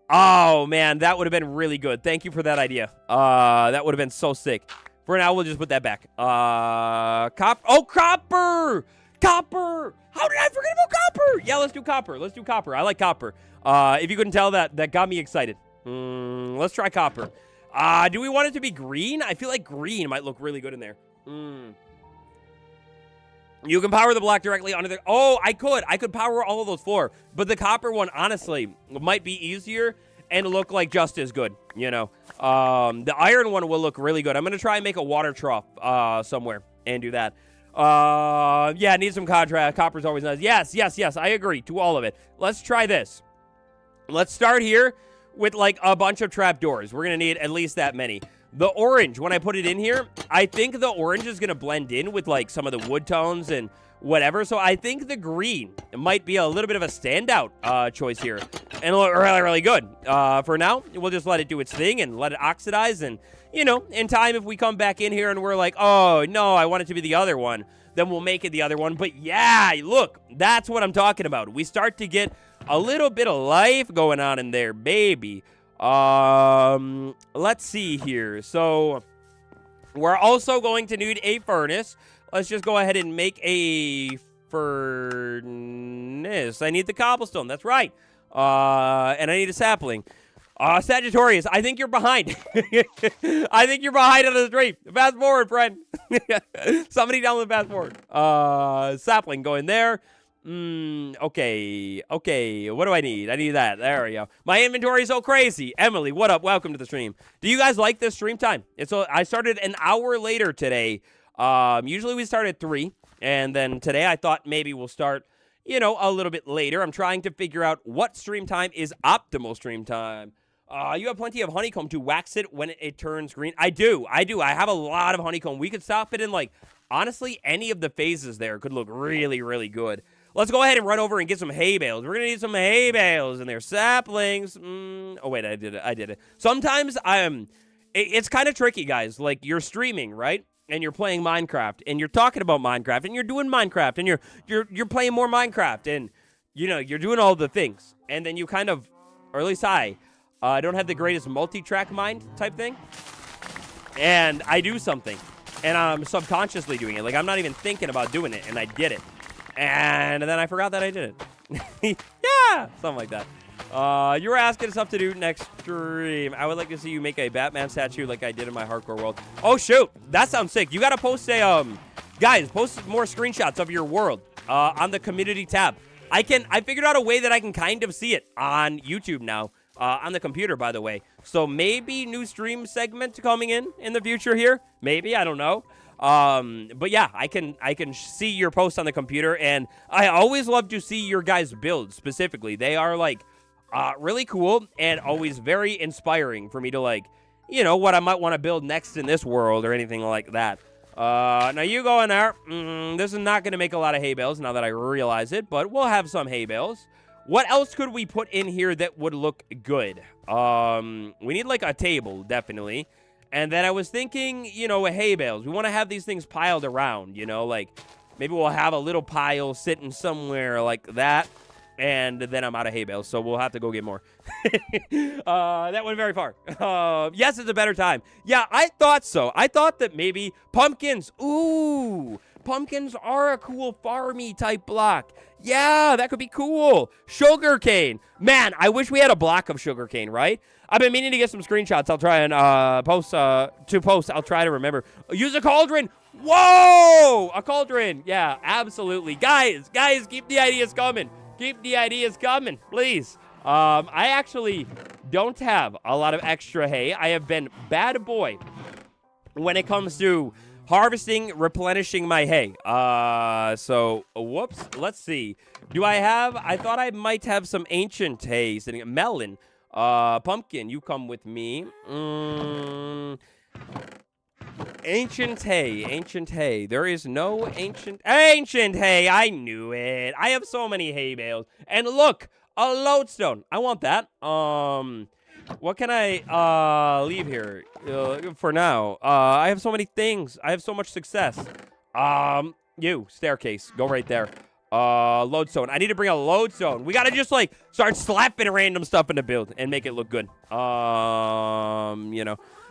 Oh, man, that would have been really good. Thank you for that idea. That would have been so sick. For now, we'll just put that back. Copper. Oh, copper! Copper! How did I forget about copper? Yeah, let's do copper. Let's do copper. I like copper. If you couldn't tell, that got me excited. Let's try copper. Do we want it to be green? I feel like green might look really good in there. You can power the block directly onto the... Oh, I could power all of those four. But the copper one, honestly, might be easier and look like just as good, you know. The iron one will look really good. I'm going to try and make a water trough somewhere and do that. Yeah, need some contrast. Copper's always nice. Yes, I agree to all of it. Let's try this. Let's start here with, like, a bunch of trapdoors. We're going to need at least that many. The orange, when I put it in here, I think the orange is going to blend in with, like, some of the wood tones and whatever. So I think the green might be a little bit of a standout choice here. And look really, really good. For now, we'll just let it do its thing and let it oxidize. And, you know, in time, if we come back in here and we're like, oh, no, I want it to be the other one, then we'll make it the other one. But, yeah, look, that's what I'm talking about. We start to get a little bit of life going on in there, baby. Let's see here. So we're also going to need a furnace. Let's just go ahead and make a furnace. I need the cobblestone. That's right. And I need a sapling. Sagittarius, I think you're behind. I think you're behind on the stream. Fast forward, friend. Somebody download fast forward. Sapling going there. Okay. What do I need? I need that. There we go. My inventory is so crazy. Emily, what up? Welcome to the stream. Do you guys like this stream time? I started an hour later today. Usually we start at 3, and then today I thought maybe we'll start, a little bit later. I'm trying to figure out what stream time is optimal stream time. You have plenty of honeycomb to wax it when it turns green. I do. I have a lot of honeycomb. We could stop it in, honestly, any of the phases there could look really, really good. Let's go ahead and run over and get some hay bales. We're going to need some hay bales, and they're saplings. Oh, wait, I did it. Sometimes it's kind of tricky, guys. Like, you're streaming, right? And you're playing Minecraft, and you're talking about Minecraft, and you're doing Minecraft, and you're playing more Minecraft, and, you're doing all the things. And then you kind of, or at least I don't have the greatest multi-track mind type thing. And I do something, and I'm subconsciously doing it. Like, I'm not even thinking about doing it, and I did it. And then I forgot that I did it. Yeah, something like that. You were asking stuff to do next stream. I would like to see you make a Batman statue like I did in my hardcore world. Oh, shoot. That sounds sick. You got to post guys, post more screenshots of your world on the community tab. I figured out a way that I can kind of see it on YouTube now, on the computer, by the way. So maybe new stream segment coming in the future here. Maybe, I don't know. But yeah, I can see your posts on the computer, and I always love to see your guys' builds specifically. They are really cool and always very inspiring for me to what I might want to build next in this world or anything like that. Now you go in there. This is not going to make a lot of hay bales now that I realize it, but we'll have some hay bales. What else could we put in here that would look good? We need a table, definitely. And then I was thinking, hay bales. We want to have these things piled around, maybe we'll have a little pile sitting somewhere like that. And then I'm out of hay bales, so we'll have to go get more. That went very far. Yes, it's a better time. Yeah, I thought so. I thought that maybe pumpkins. Ooh, pumpkins are a cool farmy type block. Yeah, that could be cool. Sugarcane. Man, I wish we had a block of sugarcane, right? I've been meaning to get some screenshots. I'll try and post. I'll try to remember. Use a cauldron. Whoa, a cauldron. Yeah, absolutely. Guys, keep the ideas coming. Keep the ideas coming, please. I actually don't have a lot of extra hay. I have been bad boy when it comes to harvesting, replenishing my hay. So, whoops. Let's see. I thought I might have some ancient hay sitting. Melon. Pumpkin, you come with me. Ancient hay. There is no ancient hay. I knew it. I have so many hay bales. And look, a lodestone. I want that. What can I leave here for now? I have so many things. I have so much success. Staircase. Go right there. Lodestone. I need to bring a lodestone. We gotta just start slapping random stuff in the build and make it look good.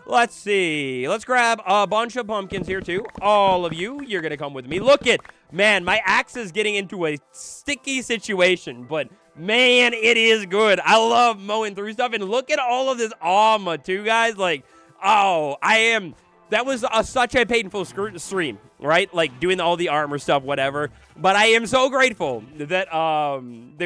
Let's see. Let's grab a bunch of pumpkins here too. All of you, you're gonna come with me. Look it, man. My axe is getting into a sticky situation, but man, it is good. I love mowing through stuff, and look at all of this armor too, guys. That was such a painful stream, right? Doing all the armor stuff, whatever. But I am so grateful that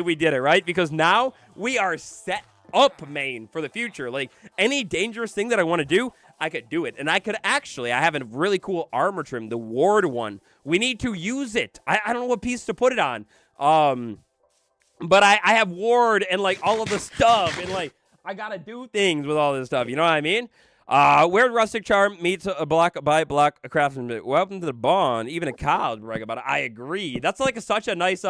we did it, right? Because now we are set up, main, for the future. Any dangerous thing that I want to do, I could do it. And I have a really cool armor trim, the Ward one. We need to use it. I don't know what piece to put it on. But I have Ward and all of the stuff, and I gotta do things with all this stuff. You know what I mean? Where rustic charm meets a block by block a craftsman. Welcome to the bond. Even a cow would brag about it. I agree. That's such a nice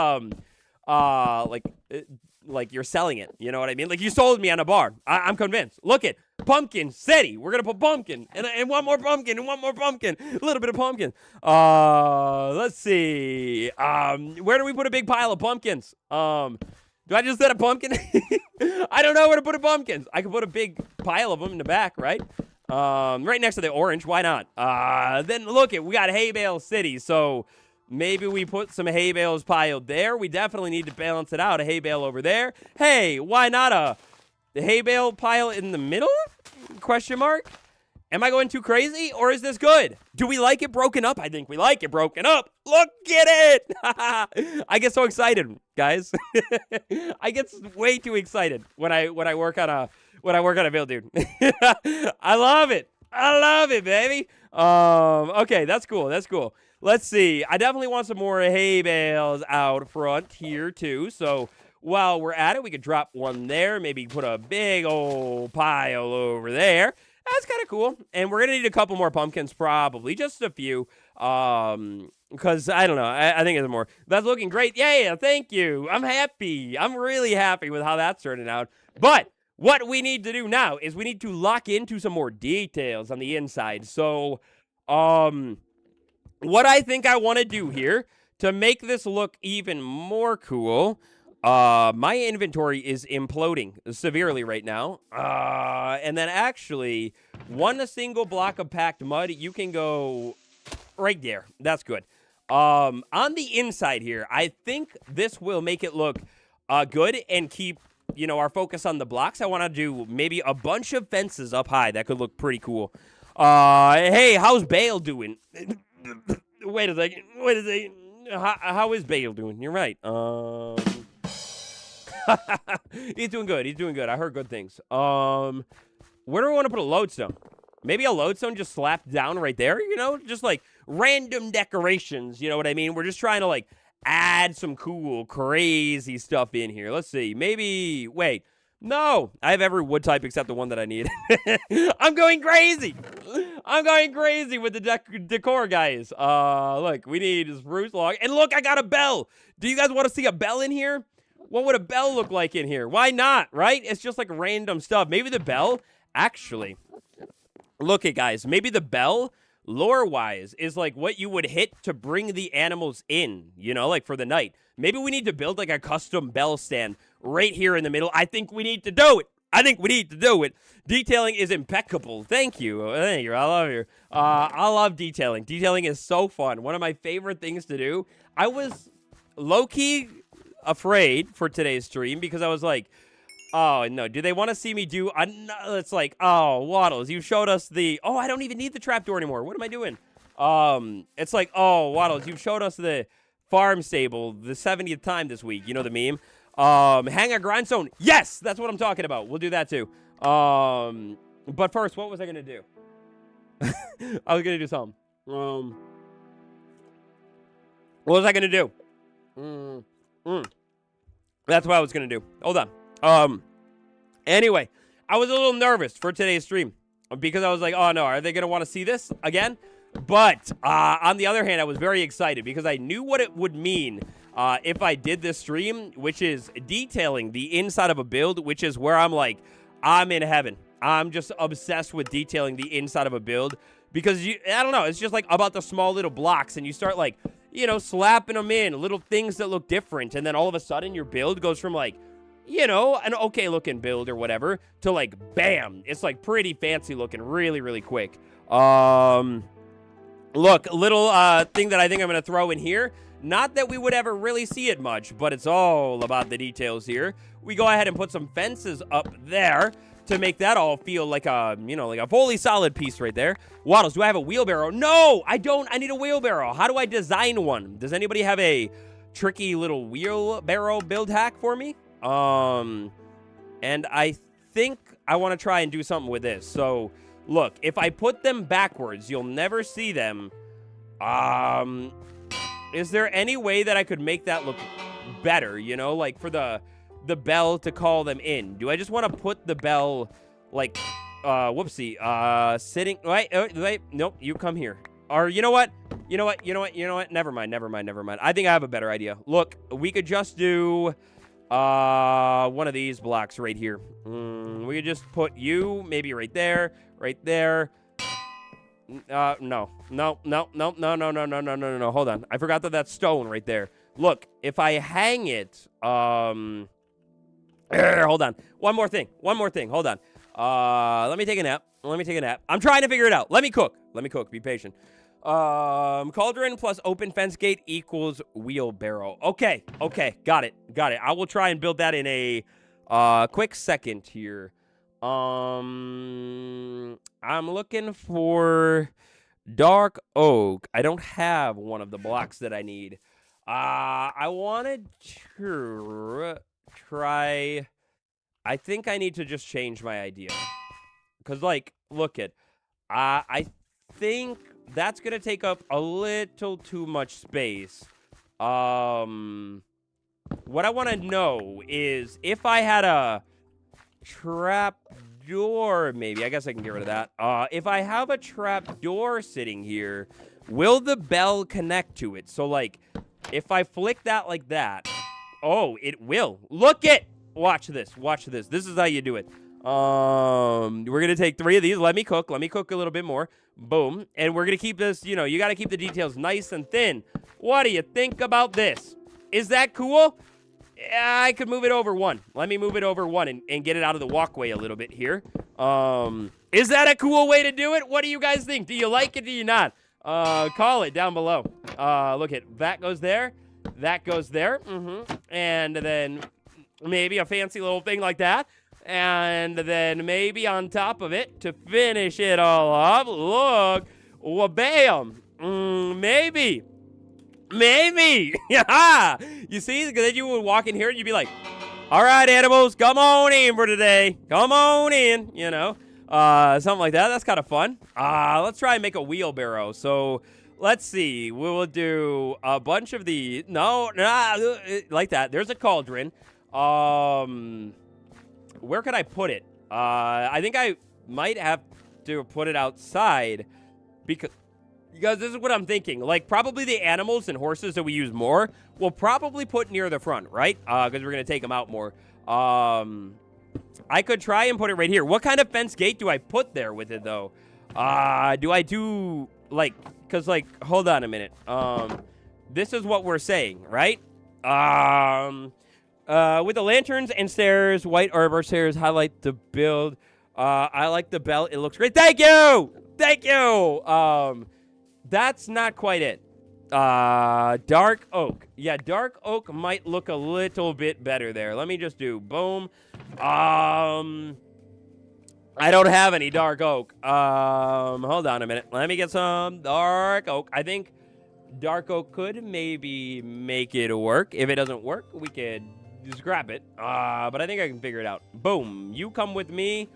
you're selling it. You know what I mean? You sold me on a bar. I'm convinced. Look at pumpkin city. We're gonna put pumpkin and one more pumpkin and one more pumpkin. A little bit of pumpkin. Let's see. Where do we put a big pile of pumpkins? Do I just set a pumpkin? I don't know where to put a pumpkins. I could put a big pile of them in the back, right? Right next to the orange. Why not? Then look we got hay bale city. So maybe we put some hay bales piled there. We definitely need to balance it out. A hay bale over there. Hey, why not the hay bale pile in the middle? Question mark. Am I going too crazy, or is this good? Do we like it broken up? I think we like it broken up. Look at it. I get so excited, guys. I get way too excited when I work on a build, dude. I love it. I love it, baby. Okay, that's cool. That's cool. Let's see. I definitely want some more hay bales out front here too. So while we're at it, we could drop one there. Maybe put a big old pile over there. That's kind of cool. And we're going to need a couple more pumpkins, probably. Just a few. Because, I don't know. I think it's more. That's looking great. Yeah, thank you. I'm happy. I'm really happy with how that's turning out. But what we need to do now is we need to lock into some more details on the inside. So, what I think I want to do here to make this look even more cool... my inventory is imploding severely right now. And then actually, one single block of packed mud, you can go right there. That's good. On the inside here, I think this will make it look good and keep, our focus on the blocks. I want to do maybe a bunch of fences up high. That could look pretty cool. Hey, how's Bale doing? Wait a second. How is Bale doing? You're right. He's doing good. I heard good things. Where do we want to put a lodestone? Maybe a lodestone just slapped down right there, just like random decorations, you know what I mean? We're just trying to like add some cool, crazy stuff in here. Let's see. Maybe, wait. No, I have every wood type except the one that I need. I'm going crazy. With the decor, guys. Look, we need a spruce log. And look, I got a bell. Do you guys want to see a bell in here? What would a bell look like in here? Why not, right? It's just like random stuff. Maybe the bell, actually, look at guys, maybe the bell, lore-wise, is like what you would hit to bring the animals in, like for the night. Maybe we need to build like a custom bell stand right here in the middle. I think we need to do it. Detailing is impeccable. Thank you. I love you. I love detailing. Detailing is so fun. One of my favorite things to do. I was low-key afraid for today's stream because I was like, oh no, do they want to see me do it's like, oh, Waddles, you showed us I don't even need the trapdoor anymore. What am I doing? It's like, oh, Waddles, you've showed us the farm stable the 70th time this week. You know the meme? Hang a grindstone. Yes, that's what I'm talking about. We'll do that too. But first, what was I gonna do? I was gonna do something. What was I gonna do? That's what I was going to do. Hold on. Anyway, I was a little nervous for today's stream because I was like, oh no, are they going to want to see this again? But on the other hand, I was very excited because I knew what it would mean if I did this stream, which is detailing the inside of a build, which is where I'm like, I'm in heaven. I'm just obsessed with detailing the inside of a build because I don't know, it's just like about the small little blocks and you start like, slapping them in, little things that look different. And then all of a sudden your build goes from like, an okay looking build or whatever to like, bam. It's like pretty fancy looking really, really quick. Look, a little thing that I think I'm going to throw in here. Not that we would ever really see it much, but it's all about the details here. We go ahead and put some fences up there to make that all feel like a, like a fully solid piece right there. Waddles, do I have a wheelbarrow? No, I don't. I need a wheelbarrow. How do I design one? Does anybody have a tricky little wheelbarrow build hack for me? And I think I want to try and do something with this. So, look, if I put them backwards, you'll never see them. Is there any way that I could make that look better, like for the bell to call them in? Do I just want to put the bell, like, sitting, wait, nope, you come here. Or, you know what? Never mind. I think I have a better idea. Look, we could just do, one of these blocks right here. We could just put you maybe right there. No. Hold on. I forgot that that's stone right there. Look, if I hang it, Hold on. One more thing. Hold on. Let me take a nap. I'm trying to figure it out. Let me cook. Be patient. Cauldron plus open fence gate equals wheelbarrow. Okay. Got it. I will try and build that in a quick second here. I'm looking for dark oak. I don't have one of the blocks that I need. I wanted to try. I think I need to just change my idea. Because, like, look at, I think that's going to take up a little too much space. What I want to know is if I had a trap door, maybe. I guess I can get rid of that. If I have a trap door sitting here, will the bell connect to it? So, like, if I flick that like that, oh, it will. Look it! Watch this. This is how you do it. We're going to take 3 of these. Let me cook a little bit more. Boom. And we're going to keep this, you know, you got to keep the details nice and thin. What do you think about this? Is that cool? Yeah, I could move it over 1. Let me move it over 1 and get it out of the walkway a little bit here. Is that a cool way to do it? What do you guys think? Do you like it? Do you not? Call it down below. Look at that goes there. That goes there. And then maybe a fancy little thing like that. And then maybe on top of it to finish it all off. Look. Well, bam. Maybe. Yeah. You see? Then you would walk in here and you'd be like, all right, animals, come on in for today. Come on in, you know. Something like that. That's kind of fun. Let's try and make a wheelbarrow. So let's see. We will do a bunch of the like that. There's a cauldron. Where could I put it? I think I might have to put it outside because this is what I'm thinking. Like, probably the animals and horses that we use more, we'll probably put near the front, right? Because we're going to take them out more. I could try and put it right here. What kind of fence gate do I put there with it, though? Do I do, like, because, like, hold on a minute. This is what we're saying, right? With the lanterns and stairs, white arbor stairs highlight the build. I like the bell. It looks great. Thank you! That's not quite it. Dark oak. Yeah, dark oak might look a little bit better there. Let me just do boom. I don't have any dark oak. Hold on a minute. Let me get some dark oak. I think dark oak could maybe make it work. If it doesn't work, we could scrap it. But I think I can figure it out. Boom. You come with me.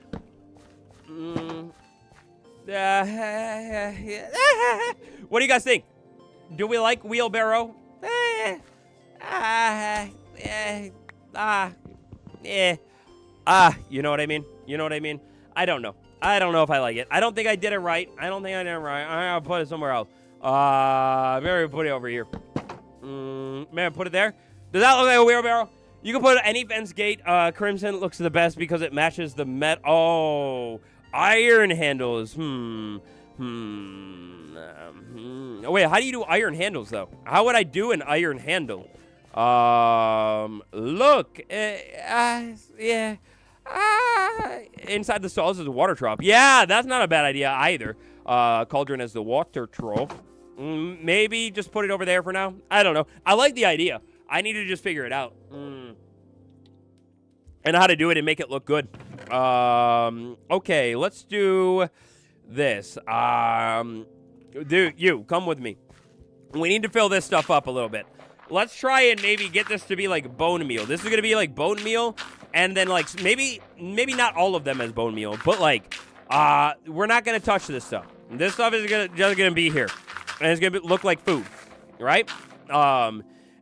What do you guys think? Do we like wheelbarrow? You know what I mean? I don't know. I don't know if I like it. I don't think I did it right. I'll put it somewhere else. Maybe put it over here. Maybe put it there. Does that look like a wheelbarrow? You can put any fence gate. Crimson looks the best because it matches the metal. Oh, iron handles. Oh, wait, how do you do iron handles, though? How would I do an iron handle? Look. Yeah. Inside the stalls is a water trough. Yeah, that's not a bad idea either. Cauldron as the water trough. Maybe just put it over there for now. I don't know. I like the idea. I need to just figure it out. And how to do it and make it look good. Okay, let's do this. Dude, you, come with me. We need to fill this stuff up a little bit. Let's try and maybe get this to be like bone meal. This is going to be like bone meal. And then like maybe not all of them as bone meal. But like, we're not going to touch this stuff. This stuff is just going to be here. And it's going to look like food. Right?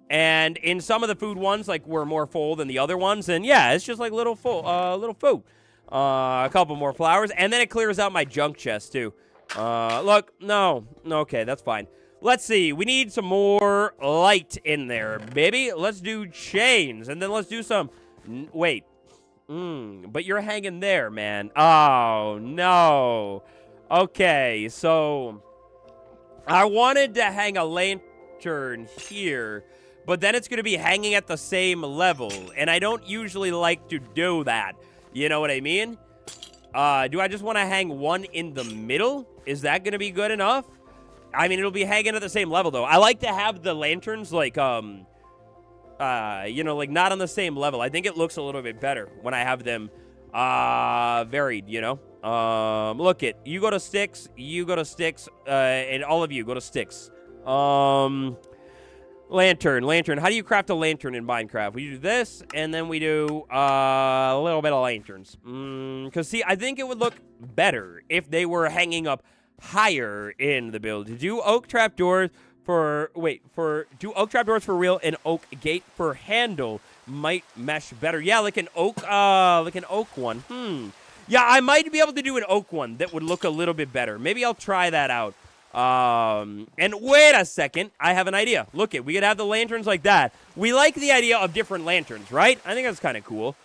And in some of the food ones, like, we're more full than the other ones. And yeah, it's just like little food. A couple more flowers. And then it clears out my junk chest, too. Look, no. Okay, that's fine. Let's see. We need some more light in there, baby. Let's do chains. And then let's do some... Wait. But you're hanging there, man. Oh, no. Okay, so... I wanted to hang a lantern here. but then it's going to be hanging at the same level, and I don't usually like to do that. You know what I mean? Do I just want to hang one in the middle? Is that going to be good enough? I mean, it'll be hanging at the same level, though. I like to have the lanterns, like, you know, like, not on the same level. I think it looks a little bit better when I have them, varied, you know? Look it. You go to sticks, and all of you go to sticks. Lantern. How do you craft a lantern in Minecraft? We do this, and then we do a little bit of lanterns. Because, see, I think it would look better if they were hanging up higher in the build. Do oak trapdoors for real and oak gate for handle might mesh better. Yeah, like an oak one. Yeah, I might be able to do an oak one that would look a little bit better. Maybe I'll try that out. And wait a second, I have an idea. Look it, we could have the lanterns like that. We like the idea of different lanterns, right? I think that's kind of cool.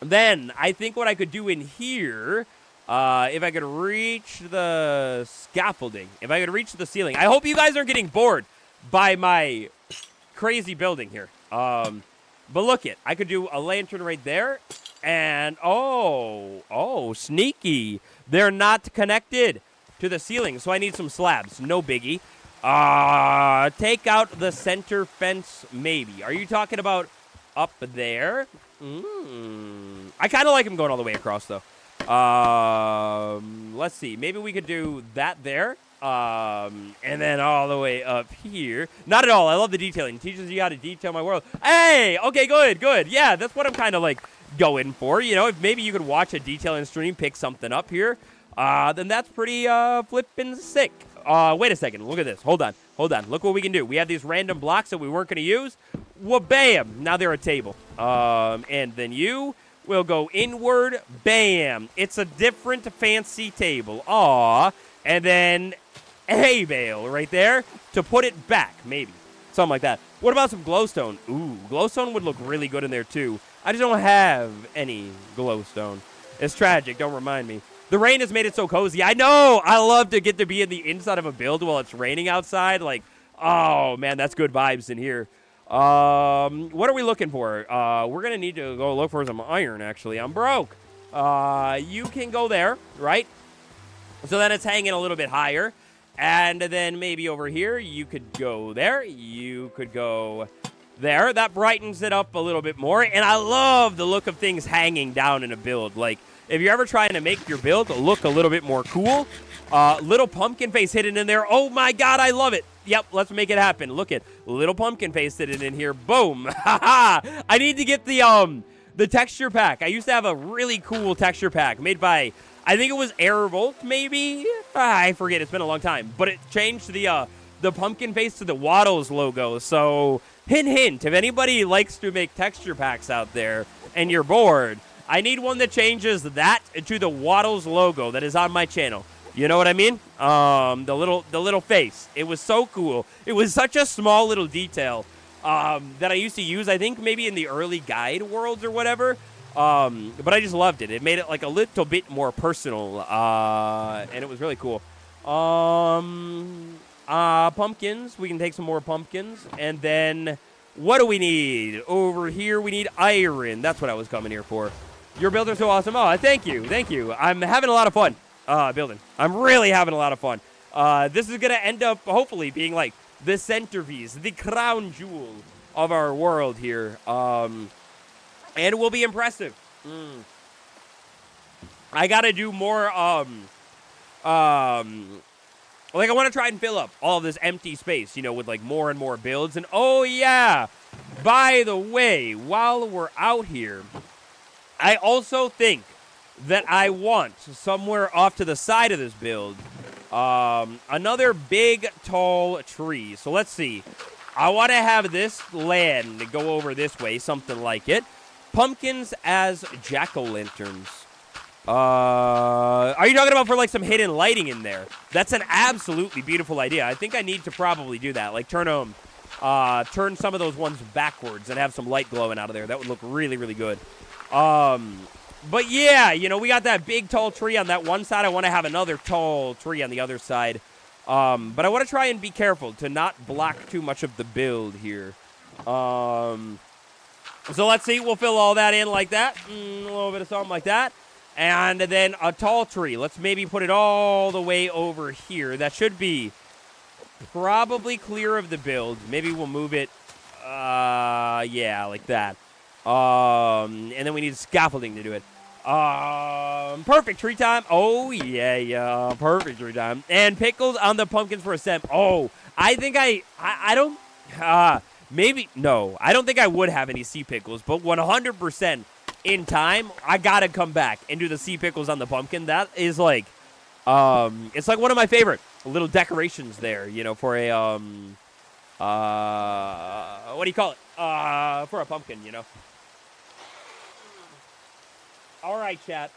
Then I think what I could do in here, if I could reach the scaffolding, if I could reach the ceiling. I hope you guys aren't getting bored by my crazy building here. But look it, I could do a lantern right there. And, oh, sneaky. They're not connected to the ceiling, so I need some slabs. No biggie. Take out the center fence, maybe. Are you talking about up there? I kind of like him going all the way across, though. Let's see. Maybe we could do that there. And then all the way up here. Not at all. I love the detailing. It teaches you how to detail my world. Hey! Okay, good. Yeah, that's what I'm kind of, like, going for. You know, if maybe you could watch a detailing stream, pick something up here. Then that's pretty flippin' sick. Wait a second. Look at this. Hold on. Look what we can do. We have these random blocks that we weren't going to use. Wha-bam! Now they're a table. And then you will go inward. Bam! It's a different fancy table. Aw. And then hay bale right there to put it back, maybe. Something like that. What about some glowstone? Ooh, glowstone would look really good in there, too. I just don't have any glowstone. It's tragic. Don't remind me. The rain has made it so cozy. I know. I love to get to be in the inside of a build while it's raining outside. Like, oh, man, that's good vibes in here. What are we looking for? We're going to need to go look for some iron, actually. I'm broke. You can go there, right? So then it's hanging a little bit higher. And then maybe over here, you could go there. You could go there. That brightens it up a little bit more. And I love the look of things hanging down in a build. Like, if you're ever trying to make your build look a little bit more cool, little pumpkin face hidden in there. Oh, my God, I love it. Yep, let's make it happen. Look at little pumpkin face hidden in here. Boom. I need to get the texture pack. I used to have a really cool texture pack made by, I think it was Airvolt, maybe? I forget. It's been a long time. But it changed the pumpkin face to the Waddles logo. So, hint, if anybody likes to make texture packs out there and you're bored, I need one that changes that to the Waddles logo that is on my channel. You know what I mean? The little face. It was so cool. It was such a small little detail that I used to use, I think, maybe in the early guide worlds or whatever. But I just loved it. It made it like a little bit more personal, and it was really cool. Pumpkins. We can take some more pumpkins, and then what do we need over here? We need iron. That's what I was coming here for. Your builds are so awesome. Oh, thank you. I'm having a lot of fun building. I'm really having a lot of fun. This is gonna end up hopefully being like the centerpiece, the crown jewel of our world here. And it will be impressive. I gotta do more, like I want to try and fill up all of this empty space, you know, with like more and more builds. And oh yeah, by the way, while we're out here, I also think that I want somewhere off to the side of this build, another big tall tree. So let's see. I want to have this land go over this way, something like it. Pumpkins as jack-o'-lanterns. Are you talking about for like some hidden lighting in there? That's an absolutely beautiful idea. I think I need to probably do that. Like turn some of those ones backwards and have some light glowing out of there. That would look really, really good. But yeah, you know, we got that big tall tree on that one side. I want to have another tall tree on the other side. But I want to try and be careful to not block too much of the build here. So let's see. We'll fill all that in like that. A little bit of something like that. And then a tall tree. Let's maybe put it all the way over here. That should be probably clear of the build. Maybe we'll move it. Yeah, like that. And then we need scaffolding to do it. Perfect tree time. Oh, yeah. Perfect tree time. And pickles on the pumpkins for a stem. Oh, I think I don't, maybe, no. I don't think I would have any sea pickles, but 100% in time, I gotta come back and do the sea pickles on the pumpkin. That is like, it's like one of my favorite little decorations there, you know, for a, what do you call it? For a pumpkin, you know. All right, chat.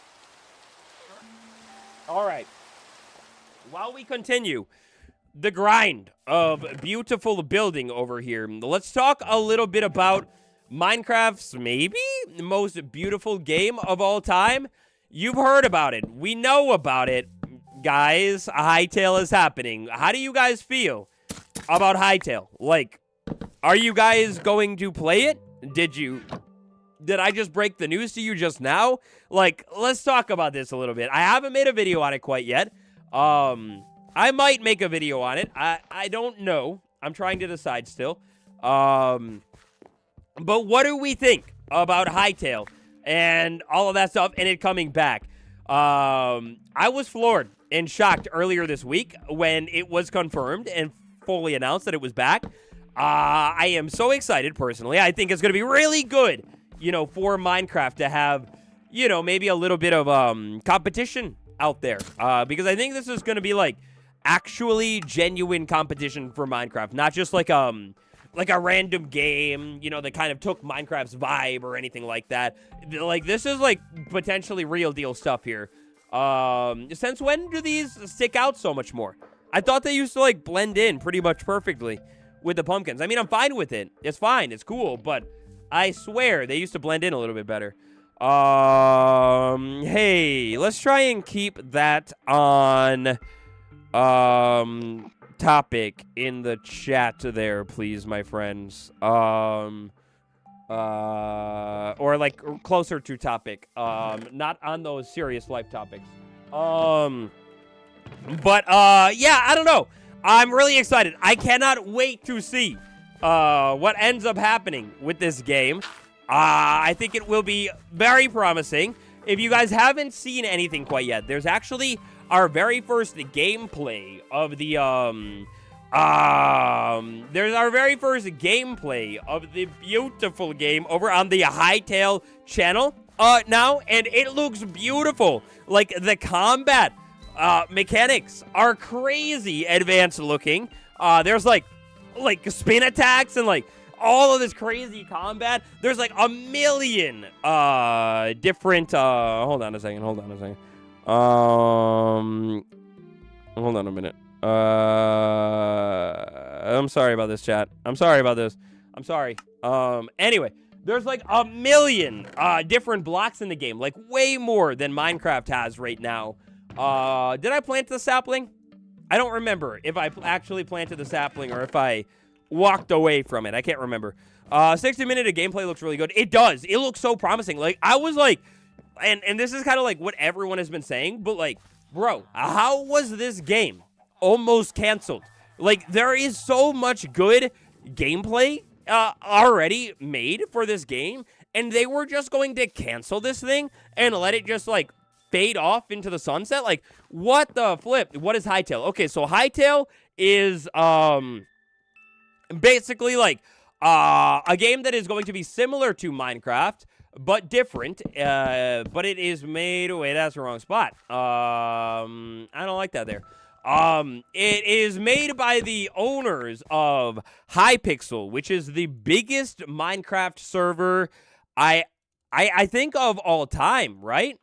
All right. While we continue the grind of beautiful building over here, let's talk a little bit about Minecraft's maybe most beautiful game of all time. You've heard about it. We know about it. Guys, Hytale is happening. How do you guys feel about Hytale? Like, are you guys going to play it? Did I just break the news to you just now? Like, let's talk about this a little bit. I haven't made a video on it quite yet. I might make a video on it. I don't know. I'm trying to decide still. But what do we think about Hytale and all of that stuff and it coming back? I was floored and shocked earlier this week when it was confirmed and fully announced that it was back. I am so excited personally. I think it's going to be really good, you know, for Minecraft to have, you know, maybe a little bit of competition out there. Because I think this is going to be like actually genuine competition for Minecraft, not just like a random game, you know, that kind of took Minecraft's vibe or anything like that. Like, this is like potentially real deal stuff here. Since when do these stick out so much more? I thought they used to like blend in pretty much perfectly with the pumpkins. I mean, I'm fine with it. It's fine. It's cool. But I swear they used to blend in a little bit better. Hey, let's try and keep that on, topic in the chat there, please, my friends. Or like closer to topic. Not on those serious life topics. But yeah, I don't know. I'm really excited. I cannot wait to see what ends up happening with this game. I think it will be very promising. If you guys haven't seen anything quite yet, there's actually our very first gameplay of the there's our very first gameplay of the beautiful game over on the Hytale channel now, and it looks beautiful. Like, the combat mechanics are crazy advanced looking. There's like spin attacks and like all of this crazy combat. There's like a million different hold on a second. Hold on a minute. I'm sorry about this, chat. I'm sorry about this. I'm sorry. Anyway, there's like a million different blocks in the game, like way more than Minecraft has right now. Did I plant the sapling? I don't remember if I actually planted the sapling or if I walked away from it. I can't remember. 60 minutes of gameplay looks really good. It does. It looks so promising. Like, I was like, and this is kind of like what everyone has been saying, but like, bro, how was this game almost canceled? Like, there is so much good gameplay already made for this game, and they were just going to cancel this thing and let it just like fade off into the sunset. Like, what the flip? What is Hytale? Okay, so Hytale is basically like a game that is going to be similar to Minecraft but different. But it is made. Wait, that's the wrong spot. I don't like that there. It is made by the owners of Hypixel, which is the biggest Minecraft server I think of all time, right?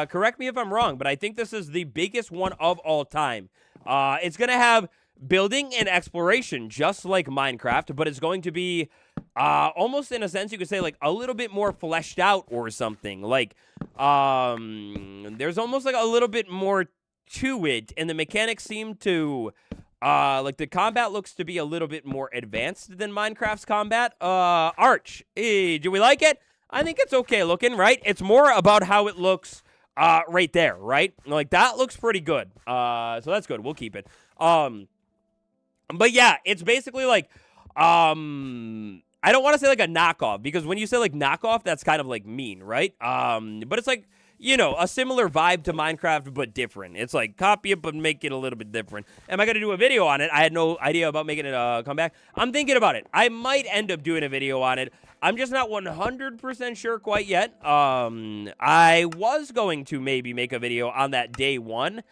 Correct me if I'm wrong, but I think this is the biggest one of all time. It's going to have building and exploration just like Minecraft, but it's going to be almost in a sense you could say like a little bit more fleshed out or something. Like there's almost like a little bit more to it, and the mechanics seem to Like the combat looks to be a little bit more advanced than Minecraft's combat. Arch, do we like it? I think it's okay looking, right? It's more about how it looks right there, right? Like that looks pretty good. So that's good. We'll keep it. But yeah, it's basically like I don't want to say like a knockoff, because when you say like knockoff, that's kind of like mean, right? But it's like, you know, a similar vibe to Minecraft, but different. It's like copy it, but make it a little bit different. Am I going to do a video on it? I had no idea about making it come back. I'm thinking about it. I might end up doing a video on it. I'm just not 100% sure quite yet. I was going to maybe make a video on that day one.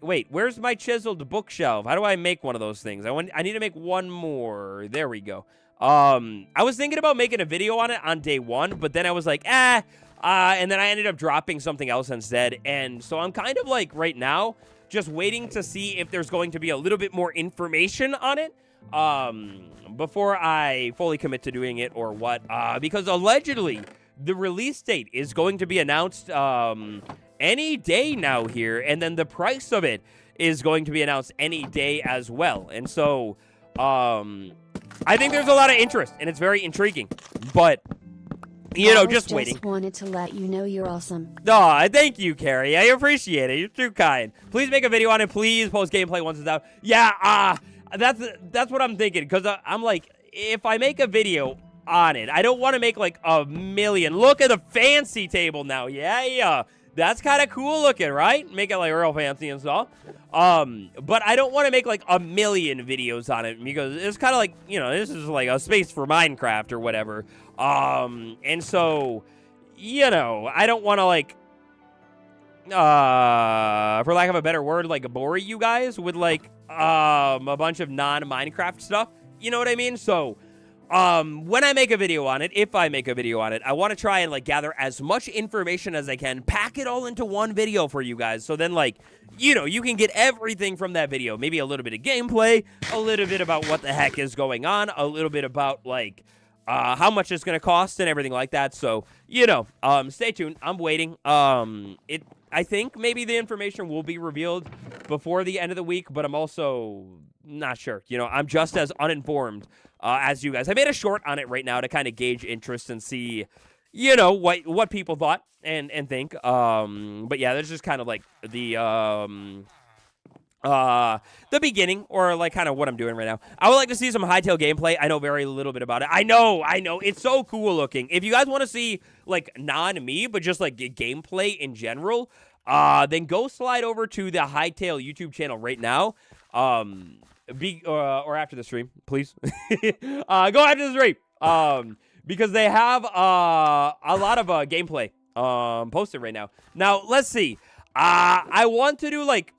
Wait, where's my chiseled bookshelf? How do I make one of those things? I need to make one more. There we go. I was thinking about making a video on it on day one, but then I was like, and then I ended up dropping something else instead. And so I'm kind of like right now just waiting to see if there's going to be a little bit more information on it before I fully commit to doing it or what. Because allegedly the release date is going to be announced any day now here, and then the price of it is going to be announced any day as well. And so I think there's a lot of interest, and it's very intriguing. But you know, just waiting. Wanted to let you know you're awesome. Aw, thank you, Carrie. I appreciate it. You're too kind. Please make a video on it. Please post gameplay once it's out. Yeah, that's what I'm thinking. Because I'm like, if I make a video on it, I don't want to make like a million. Look at the fancy table now. Yeah. That's kind of cool looking, right? Make it like real fancy and stuff. But I don't want to make like a million videos on it, because it's kind of like, you know, this is like a space for Minecraft or whatever. And so, you know, I don't want to like, for lack of a better word, like bore you guys with like, a bunch of non-Minecraft stuff. You know what I mean? So, when I make a video on it, if I make a video on it, I want to try and like gather as much information as I can, pack it all into one video for you guys. So then like, you know, you can get everything from that video. Maybe a little bit of gameplay, a little bit about what the heck is going on, a little bit about like, how much it's going to cost and everything like that. So, you know, stay tuned. I'm waiting. I think maybe the information will be revealed before the end of the week, but I'm also not sure. You know, I'm just as uninformed as you guys. I made a short on it right now to kind of gauge interest and see, you know, what people thought and think. But yeah, there's just kind of like the beginning, or like kind of what I'm doing right now. I would like to see some Hightail gameplay. I know very little bit about it. I know. It's so cool looking. If you guys want to see like non-me, but just like gameplay in general, then go slide over to the Hightail YouTube channel right now. Or after the stream, please. Go after the stream. Because they have a lot of gameplay posted right now. Now, let's see. I want to do like,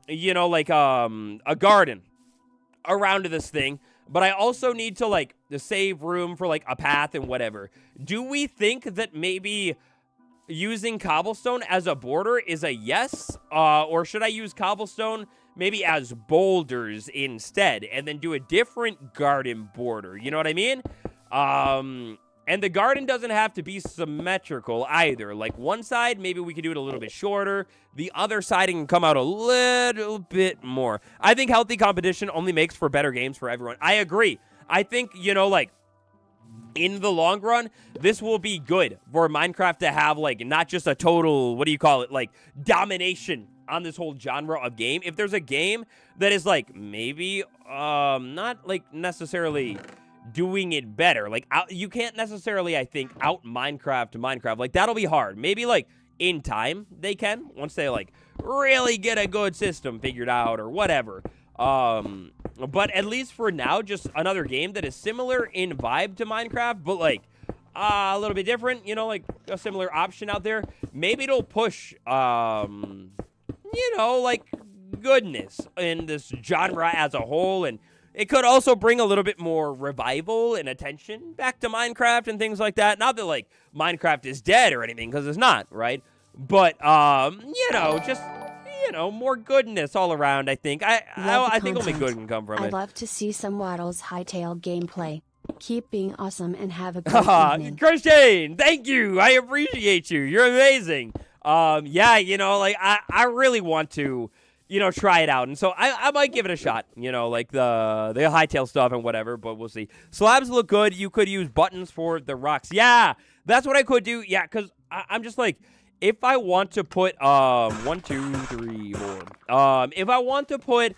you know, like a garden around this thing, but I also need to like save room for like a path and whatever. Do we think that maybe using cobblestone as a border is a yes? Or should I use cobblestone maybe as boulders instead, and then do a different garden border? You know what I mean? And the garden doesn't have to be symmetrical either. Like one side, maybe we could do it a little bit shorter. The other side can come out a little bit more. I think healthy competition only makes for better games for everyone. I agree. I think, you know, like, in the long run, this will be good for Minecraft to have, like, not just a total, what do you call it, like, domination on this whole genre of game. If there's a game that is, like, maybe, not, like, necessarily doing it better, like, you can't necessarily, I think, out Minecraft. Like, that'll be hard. Maybe, like, in time, they can, once they, like, really get a good system figured out or whatever. But at least for now, just another game that is similar in vibe to Minecraft, but, like, a little bit different, you know, like, a similar option out there. Maybe it'll push, you know, like, goodness in this genre as a whole, and it could also bring a little bit more revival and attention back to Minecraft and things like that. Not that, like, Minecraft is dead or anything, because it's not, right? But, you know, just, you know, more goodness all around, I think. I think only good can come from it. I'd love to see some Waddle's Hightail gameplay. Keep being awesome and have a great evening. Christian, thank you. I appreciate you. You're amazing. Yeah, you know, like, I really want to, try it out. And so I might give it a shot, like the hightail stuff and whatever, but we'll see. Slabs look good. You could use buttons for the rocks. Yeah, that's what I could do. Yeah, because I'm just like, if I want to put, 1, 2, 3, 4. If I want to put,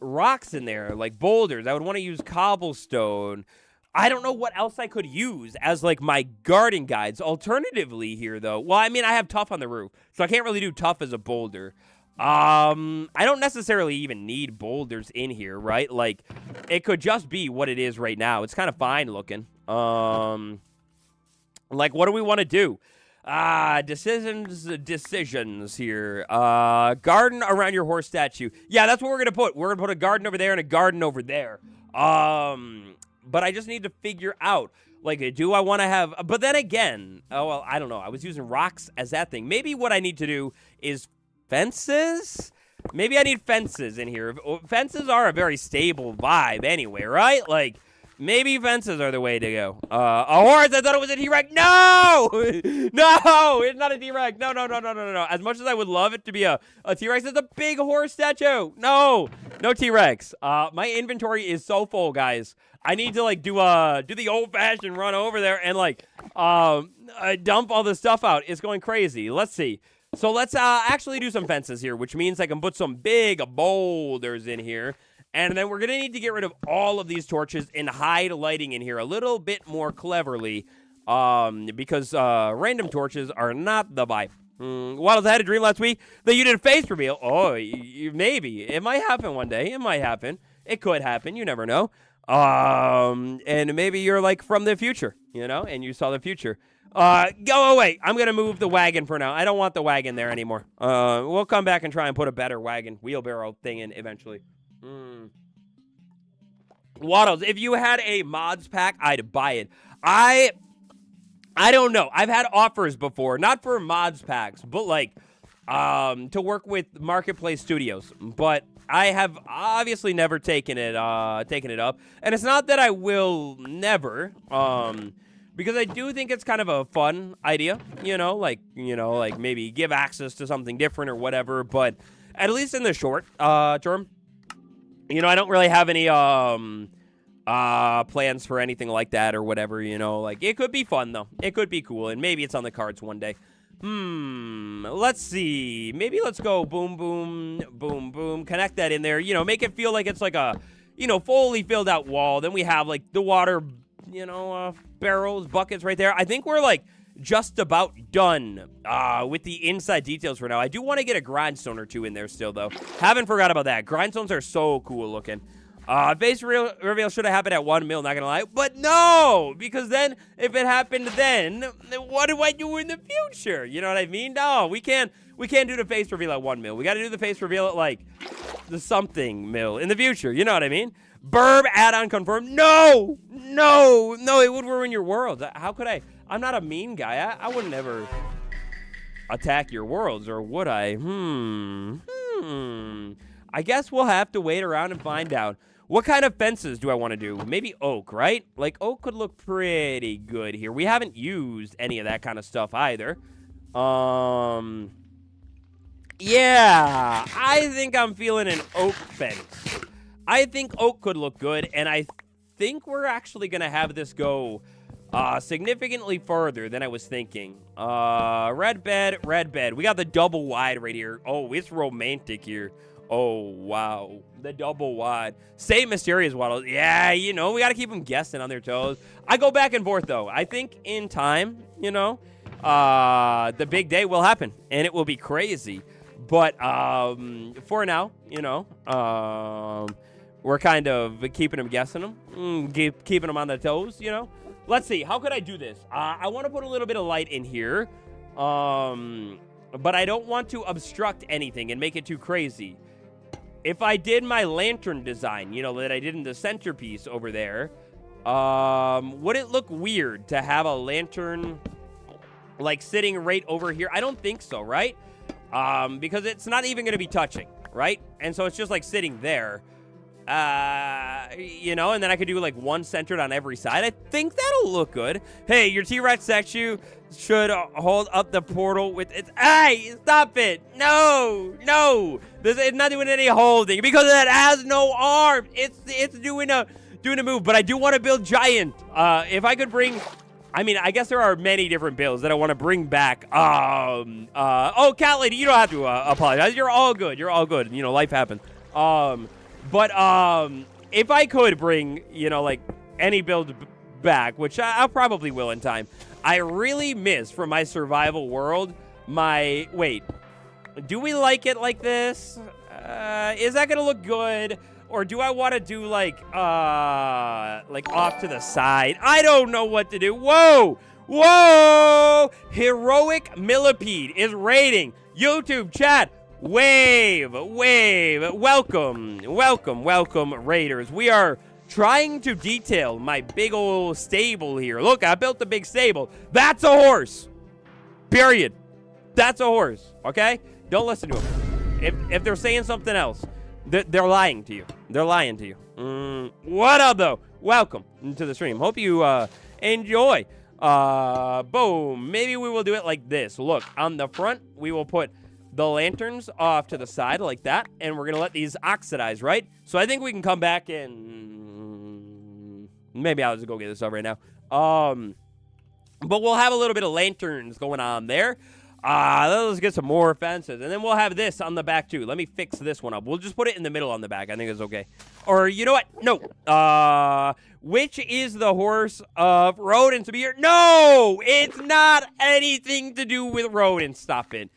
rocks in there, like boulders, I would want to use cobblestone. I don't know what else I could use as, like, my garden guides. Alternatively here, though, well, I mean, I have tuff on the roof, so I can't really do tuff as a boulder. I don't necessarily even need boulders in here, right? Like, it could just be what it is right now. It's kind of fine looking. Like, what do we want to do? Decisions here. Garden around your horse statue. Yeah, that's what we're going to put. We're going to put a garden over there and a garden over there. But I just need to figure out, like, do I want to have, but then again, oh, well, I don't know. I was using rocks as that thing. Maybe what I need to do is fences? Maybe I need fences in here. Fences are a very stable vibe anyway, right? Like, maybe fences are the way to go. A horse, I thought it was a T-Rex. No! No, it's not a T-Rex. No. As much as I would love it to be a T-Rex, it's a big horse statue. No T-Rex. My inventory is so full, guys. I need to, like, do the old-fashioned run over there and, like, dump all this stuff out. It's going crazy. Let's see. So let's actually do some fences here, which means I can put some big boulders in here. And then we're going to need to get rid of all of these torches and hide lighting in here a little bit more cleverly because random torches are not the vibe. Waddles, I had a dream last week that you did a face reveal. Oh, maybe. It might happen one day. It might happen. It could happen. You never know. And maybe you're, like, from the future, and you saw the future. Go away. I'm going to move the wagon for now. I don't want the wagon there anymore. We'll come back and try and put a better wagon wheelbarrow thing in eventually. Waddles, if you had a mods pack, I'd buy it. I don't know. I've had offers before, not for mods packs, but, like, to work with Marketplace Studios. But I have obviously never taken it up. And it's not that I will never, because I do think it's kind of a fun idea, like maybe give access to something different or whatever. But at least in the short term, I don't really have any plans for anything like that or whatever, like it could be fun though. It could be cool, and maybe it's on the cards one day. Let's see. Maybe let's go boom, boom, boom, boom. Connect that in there, make it feel like it's like a, fully filled out wall. Then we have, like, the water, barrels, buckets right there. I think we're, like, just about done with the inside details for now. I do want to get a grindstone or two in there still, though. Haven't forgot about that. Grindstones are so cool looking. Face reveal should have happened at 1 mil, not gonna lie. But no! Because then, if it happened then, what do I do in the future? You know what I mean? No, we can't do the face reveal at 1 mil. We gotta do the face reveal at, like, the something mil in the future. You know what I mean? Burb add-on confirmed. No, it would ruin your world. How could I? I'm not a mean guy. I would never attack your worlds, or would I? I guess we'll have to wait around and find out. What kind of fences do I want to do? Maybe oak, right? Like, oak could look pretty good here. We haven't used any of that kind of stuff either. Yeah, I think I'm feeling an oak fence. I think oak could look good, and I think we're actually going to have this go significantly further than I was thinking. Red bed. We got the double wide right here. Oh, it's romantic here. Oh, wow. The double wide. Same mysterious waddles. Yeah, we got to keep them guessing on their toes. I go back and forth, though. I think in time, the big day will happen, and it will be crazy. But for now, we're kind of keeping them guessing them, keeping them on their toes, Let's see. How could I do this? I want to put a little bit of light in here, but I don't want to obstruct anything and make it too crazy. If I did my lantern design, that I did in the centerpiece over there, would it look weird to have a lantern, like, sitting right over here? I don't think so, right? Because it's not even going to be touching, right? And so it's just, like, sitting there. You know, and then I could do like one centered on every side. I think that'll look good. Hey, your T-Rex statue should hold up the portal with its... Hey, stop it. No. It's not doing any holding because it has no arms. It's doing a move, but I do want to build giant. If I could bring... I mean, I guess there are many different builds that I want to bring back. Oh, Cat Lady, you don't have to apologize. You're all good. You know, life happens. But if I could bring, you know, like any build back, which I probably will in time, I really miss from my survival world wait, do we like it like this? Is that gonna look good? Or do I want to do like off to the side? I don't know what to do. Whoa! Heroic Millipede is raiding YouTube chat. Wave. Welcome, raiders. We are trying to detail my big old stable here. Look, I built a big stable. That's a horse. Period. That's a horse, okay? Don't listen to them. If they're saying something else, they're lying to you. What up, though? Welcome to the stream. Hope you enjoy. Boom. Maybe we will do it like this. Look, on the front, we will put the lanterns off to the side like that, and we're going to let these oxidize, right? So I think we can come back and... Maybe I'll just go get this up right now. But we'll have a little bit of lanterns going on there. Let's get some more fences. And then we'll have this on the back, too. Let me fix this one up. We'll just put it in the middle on the back. I think it's okay. Or, you know what? No. Which is the horse of rodents to be here? No! It's not anything to do with rodents. Stop it.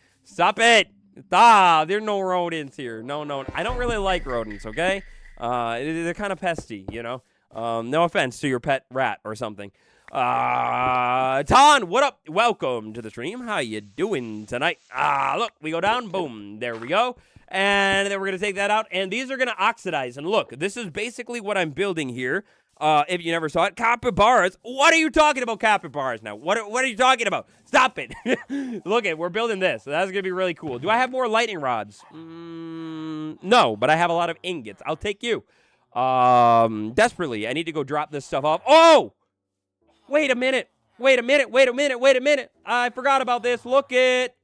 There's no rodents here. No. I don't really like rodents, okay? They're kind of pesty, you know? No offense to your pet rat or something. Ton, what up? Welcome to the stream. How you doing tonight? Look, we go down. Boom. There we go. And then we're going to take that out. And these are going to oxidize. And look, this is basically what I'm building here. If you never saw it, capybaras. What are you talking about, capybaras now? What are you talking about? Stop it. Look we're building this. So that's going to be really cool. Do I have more lightning rods? No, but I have a lot of ingots. I'll take you. Desperately. I need to go drop this stuff off. Oh! Wait a minute. I forgot about this. Look it.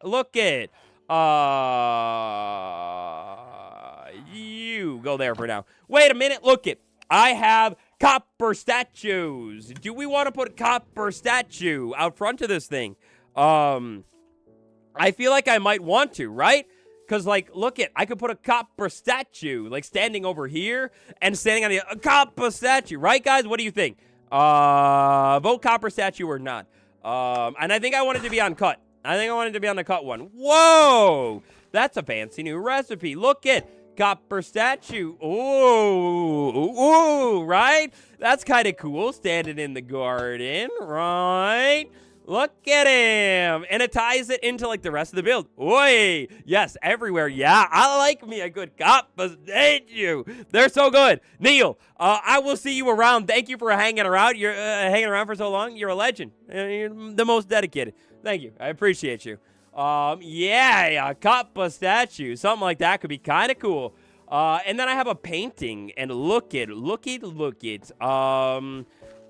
You go there for now. Wait a minute. Look it. I have copper statues. Do we want to put a copper statue out front of this thing? I feel like I might want to, right? Because, like, look it. I could put a copper statue, like, standing over here and standing on a copper statue. Right, guys? What do you think? Vote copper statue or not. And I think I want it to be on cut. I think I want it to be on the cut one. Whoa! That's a fancy new recipe. Look it. Copper statue. Ooh, right? That's kind of cool. Standing in the garden, right? Look at him. And it ties it into, like, the rest of the build. Oi. Yes, everywhere. Yeah, I like me a good copper statue. They're so good. Neil, I will see you around. Thank you for hanging around. You're hanging around for so long. You're a legend. You're the most dedicated. Thank you. I appreciate you. Yeah, a copper statue. Something like that could be kind of cool. And then I have a painting. And look it.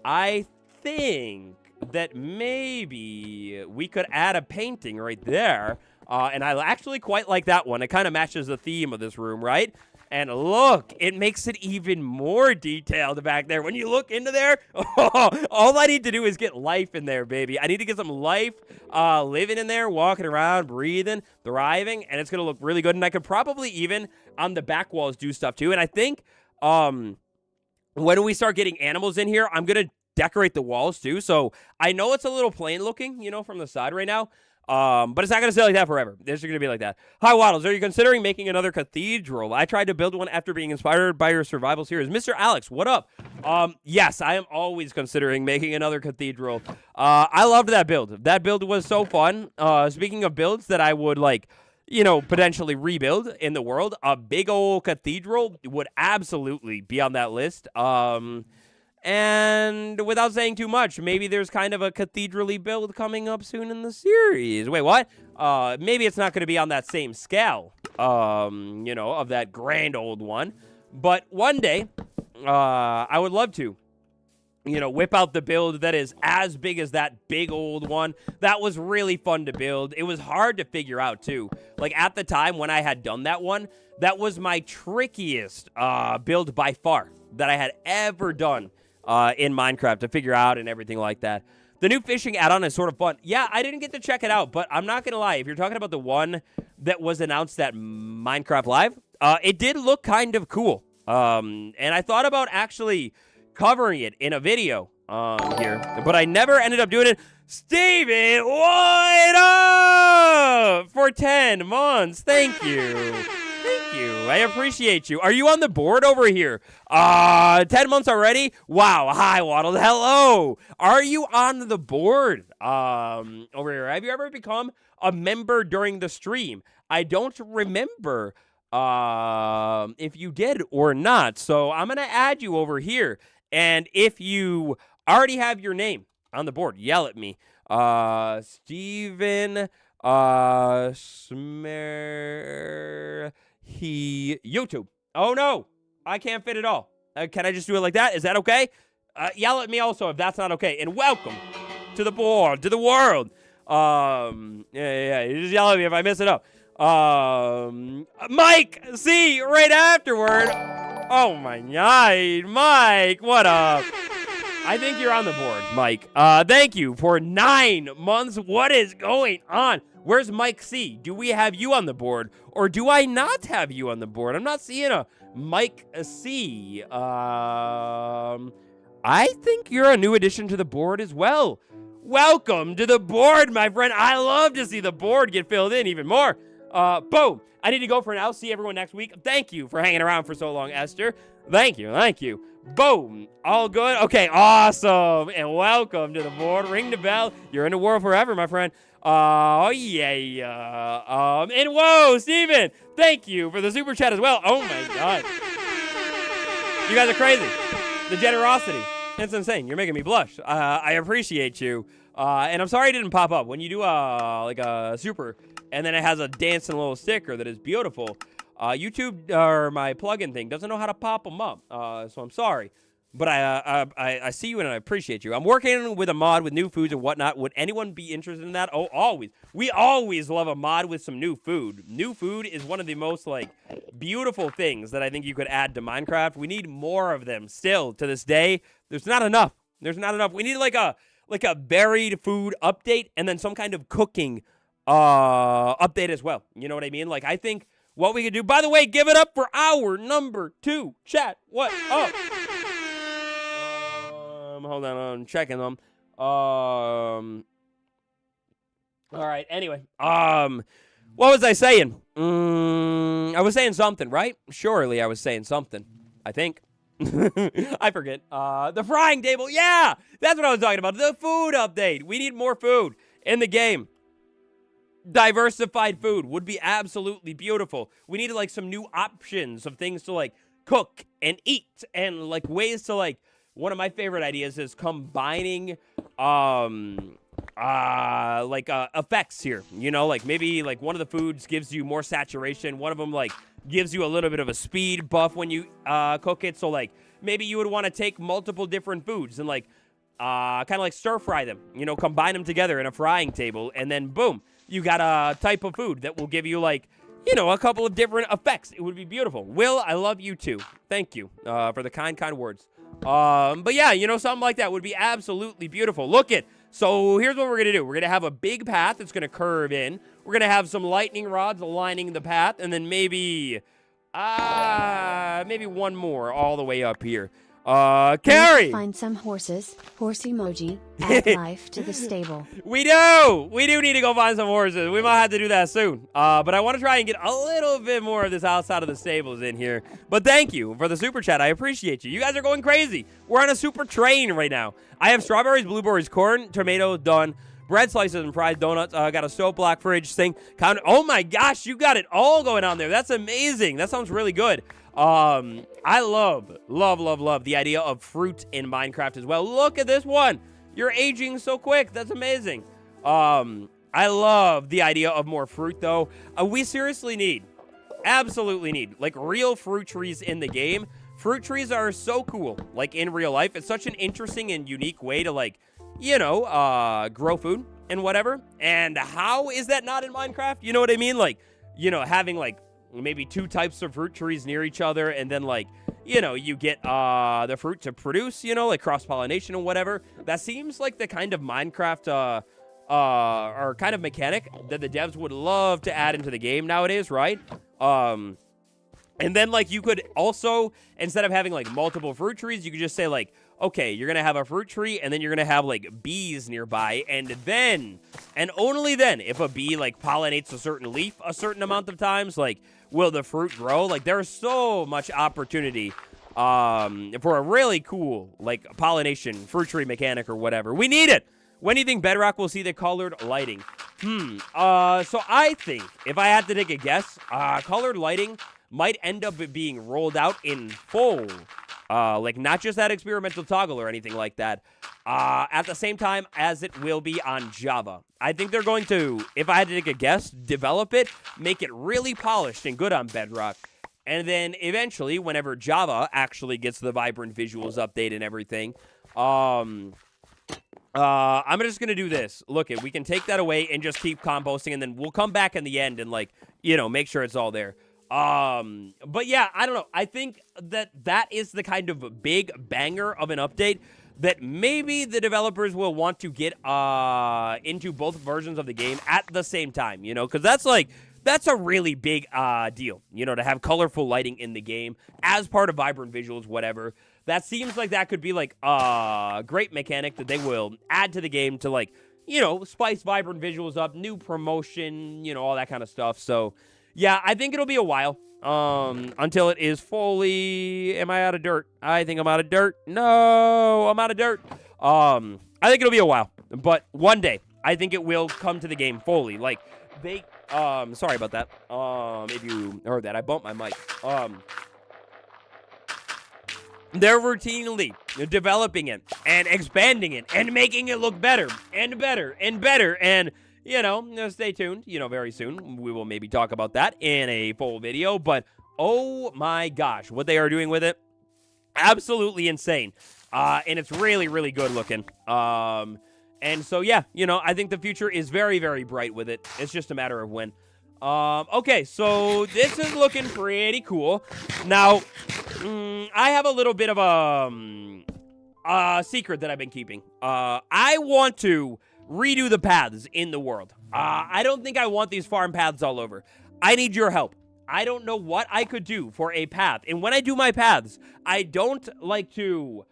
I think that maybe we could add a painting right there. And I actually quite like that one. It kind of matches the theme of this room, right? And look, it makes it even more detailed back there. When you look into there, all I need to do is get life in there, baby. I need to get some life living in there, walking around, breathing, thriving, and it's going to look really good. And I could probably even, on the back walls, do stuff too. And I think when we start getting animals in here, I'm going to decorate the walls too. So I know it's a little plain looking, you know, from the side right now. But it's not going to stay like that forever. It's going to be like that. Hi, Waddles. Are you considering making another cathedral? I tried to build one after being inspired by your survival series. Mr. Alex, what up? Yes, I am always considering making another cathedral. I loved that build. That build was so fun. Speaking of builds that I would, like, you know, potentially rebuild in the world, a big old cathedral would absolutely be on that list. And without saying too much, maybe there's kind of a cathedral-y build coming up soon in the series. Wait, what? Maybe it's not going to be on that same scale, you know, of that grand old one. But one day, I would love to, whip out the build that is as big as that big old one. That was really fun to build. It was hard to figure out, too. Like, at the time when I had done that one, that was my trickiest build by far that I had ever done in Minecraft to figure out and everything like that. The new fishing add-on is sort of fun. Yeah, I didn't get to check it out, but I'm not going to lie. If you're talking about the one that was announced at Minecraft Live, it did look kind of cool. And I thought about actually covering it in a video here, but I never ended up doing it. Steven, what up? For 10 months. Thank you. Thank you. I appreciate you. Are you on the board over here? 10 months already? Wow. Hi, Waddle. Hello. Are you on the board over here? Have you ever become a member during the stream? I don't remember if you did or not. So I'm going to add you over here. And if you already have your name on the board, yell at me. Steven YouTube. Oh, no. I can't fit it all. Can I just do it like that? Is that okay? Yell at me also if that's not okay. And welcome to the board, to the world. Yeah. You just yell at me if I mess it up. Mike, see, right afterward. Oh, my God. Mike, what up? I think you're on the board, Mike. Thank you for 9 months. What is going on? Where's Mike C? Do we have you on the board, or do I not have you on the board? I'm not seeing a Mike C. I think you're a new addition to the board as well. Welcome to the board, my friend. I love to see the board get filled in even more. Boom. I need to go for now. See everyone next week. Thank you for hanging around for so long, Esther. Thank you. Boom. All good? Okay, awesome. And welcome to the board. Ring the bell. You're in the world forever, my friend. Oh, yeah. And whoa, Steven, thank you for the super chat as well. Oh, my God. You guys are crazy. The generosity. It's insane. You're making me blush. I appreciate you. And I'm sorry it didn't pop up. When you do like a super, and then it has a dancing little sticker that is beautiful, YouTube, or my plugin thing, doesn't know how to pop them up. So I'm sorry. But I see you and I appreciate you. I'm working with a mod with new foods and whatnot. Would anyone be interested in that? Oh, always. We always love a mod with some new food. New food is one of the most, like, beautiful things that I think you could add to Minecraft. We need more of them still to this day. There's not enough. We need, like a buried food update and then some kind of cooking update as well. You know what I mean? Like, I think what we could do... By the way, give it up for our number 2 chat. What up? Hold on, I'm checking them. All right, anyway. What was I saying? I was saying something, right? Surely I was saying something. I think. I forget. The frying table. Yeah, that's what I was talking about. The food update. We need more food in the game. Diversified food would be absolutely beautiful. We needed, like, some new options of things to, like, cook and eat and, like, ways to, like... One of my favorite ideas is combining, effects here. You know, like maybe like one of the foods gives you more saturation. One of them like gives you a little bit of a speed buff when you cook it. So like maybe you would want to take multiple different foods and like kind of like stir fry them. You know, combine them together in a frying table, and then boom, you got a type of food that will give you like, you know, a couple of different effects. It would be beautiful. Will, I love you too. Thank you for the kind words. But yeah, you know, something like that would be absolutely beautiful. Look it. So here's what we're going to do. We're going to have a big path that's going to curve in. We're going to have some lightning rods lining the path, and then maybe one more all the way up here. Carrie! Find some horses. Horse emoji. Add life to the stable. We do need to go find some horses. We might have to do that soon. But I want to try and get a little bit more of this outside of the stables in here. But thank you for the super chat. I appreciate you. You guys are going crazy. We're on a super train right now. I have strawberries, blueberries, corn, tomato, done. Bread slices and fried donuts. Got a stove block fridge thing. Oh my gosh, you got it all going on there. That's amazing. That sounds really good. I love the idea of fruit in Minecraft as well. Look at this one. You're aging so quick. That's amazing. I love the idea of more fruit, though. We seriously need absolutely need. Like, real fruit trees in the game. Fruit trees are so cool, like, in real life. It's such an interesting and unique way to, like, you know, grow food and whatever. And how is that not in Minecraft? You know what I mean? Like, you know, having, like, maybe 2 types of fruit trees near each other, and then, like, you know, you get the fruit to produce, you know, like cross-pollination and whatever. That seems like the kind of Minecraft, or kind of mechanic that the devs would love to add into the game nowadays, right? And then, like, you could also, instead of having, like, multiple fruit trees, you could just say, like, okay, you're going to have a fruit tree, and then you're going to have, like, bees nearby, and then, and only then, if a bee, like, pollinates a certain leaf a certain amount of times, like, will the fruit grow? Like, there's so much opportunity for a really cool, like, pollination fruit tree mechanic or whatever. We need it! When do you think Bedrock will see the colored lighting? So I think, if I had to take a guess, colored lighting might end up being rolled out in full. Like, not just that experimental toggle or anything like that, at the same time as it will be on Java. I think they're going to, if I had to take a guess, develop it, make it really polished and good on Bedrock, and then eventually, whenever Java actually gets the vibrant visuals update and everything, I'm just going to do this. Look, we can take that away and just keep composting, and then we'll come back in the end and, like, you know, make sure it's all there. But yeah, I don't know. I think that is the kind of big banger of an update that maybe the developers will want to get into both versions of the game at the same time, you know, because that's a really big deal, you know, to have colorful lighting in the game as part of vibrant visuals, whatever. That seems like that could be, like, a great mechanic that they will add to the game to, like, you know, spice vibrant visuals up, new promotion, you know, all that kind of stuff. So yeah, I think it'll be a while until it is fully... Am I out of dirt? I think I'm out of dirt. No, I'm out of dirt. I think it'll be a while, but one day I think it will come to the game fully. Like, they... sorry about that. If you heard that, I bumped my mic. They're routinely developing it and expanding it and making it look better and better and better. And, you know, stay tuned. You know, very soon we will maybe talk about that in a full video. But, oh my gosh, what they are doing with it, absolutely insane. And it's really, really good looking. And so, yeah, you know, I think the future is very, very bright with it. It's just a matter of when. Okay, so this is looking pretty cool. Now, I have a little bit of a secret that I've been keeping. I want to redo the paths in the world. I don't think I want these farm paths all over. I need your help. I don't know what I could do for a path. And when I do my paths, I don't like to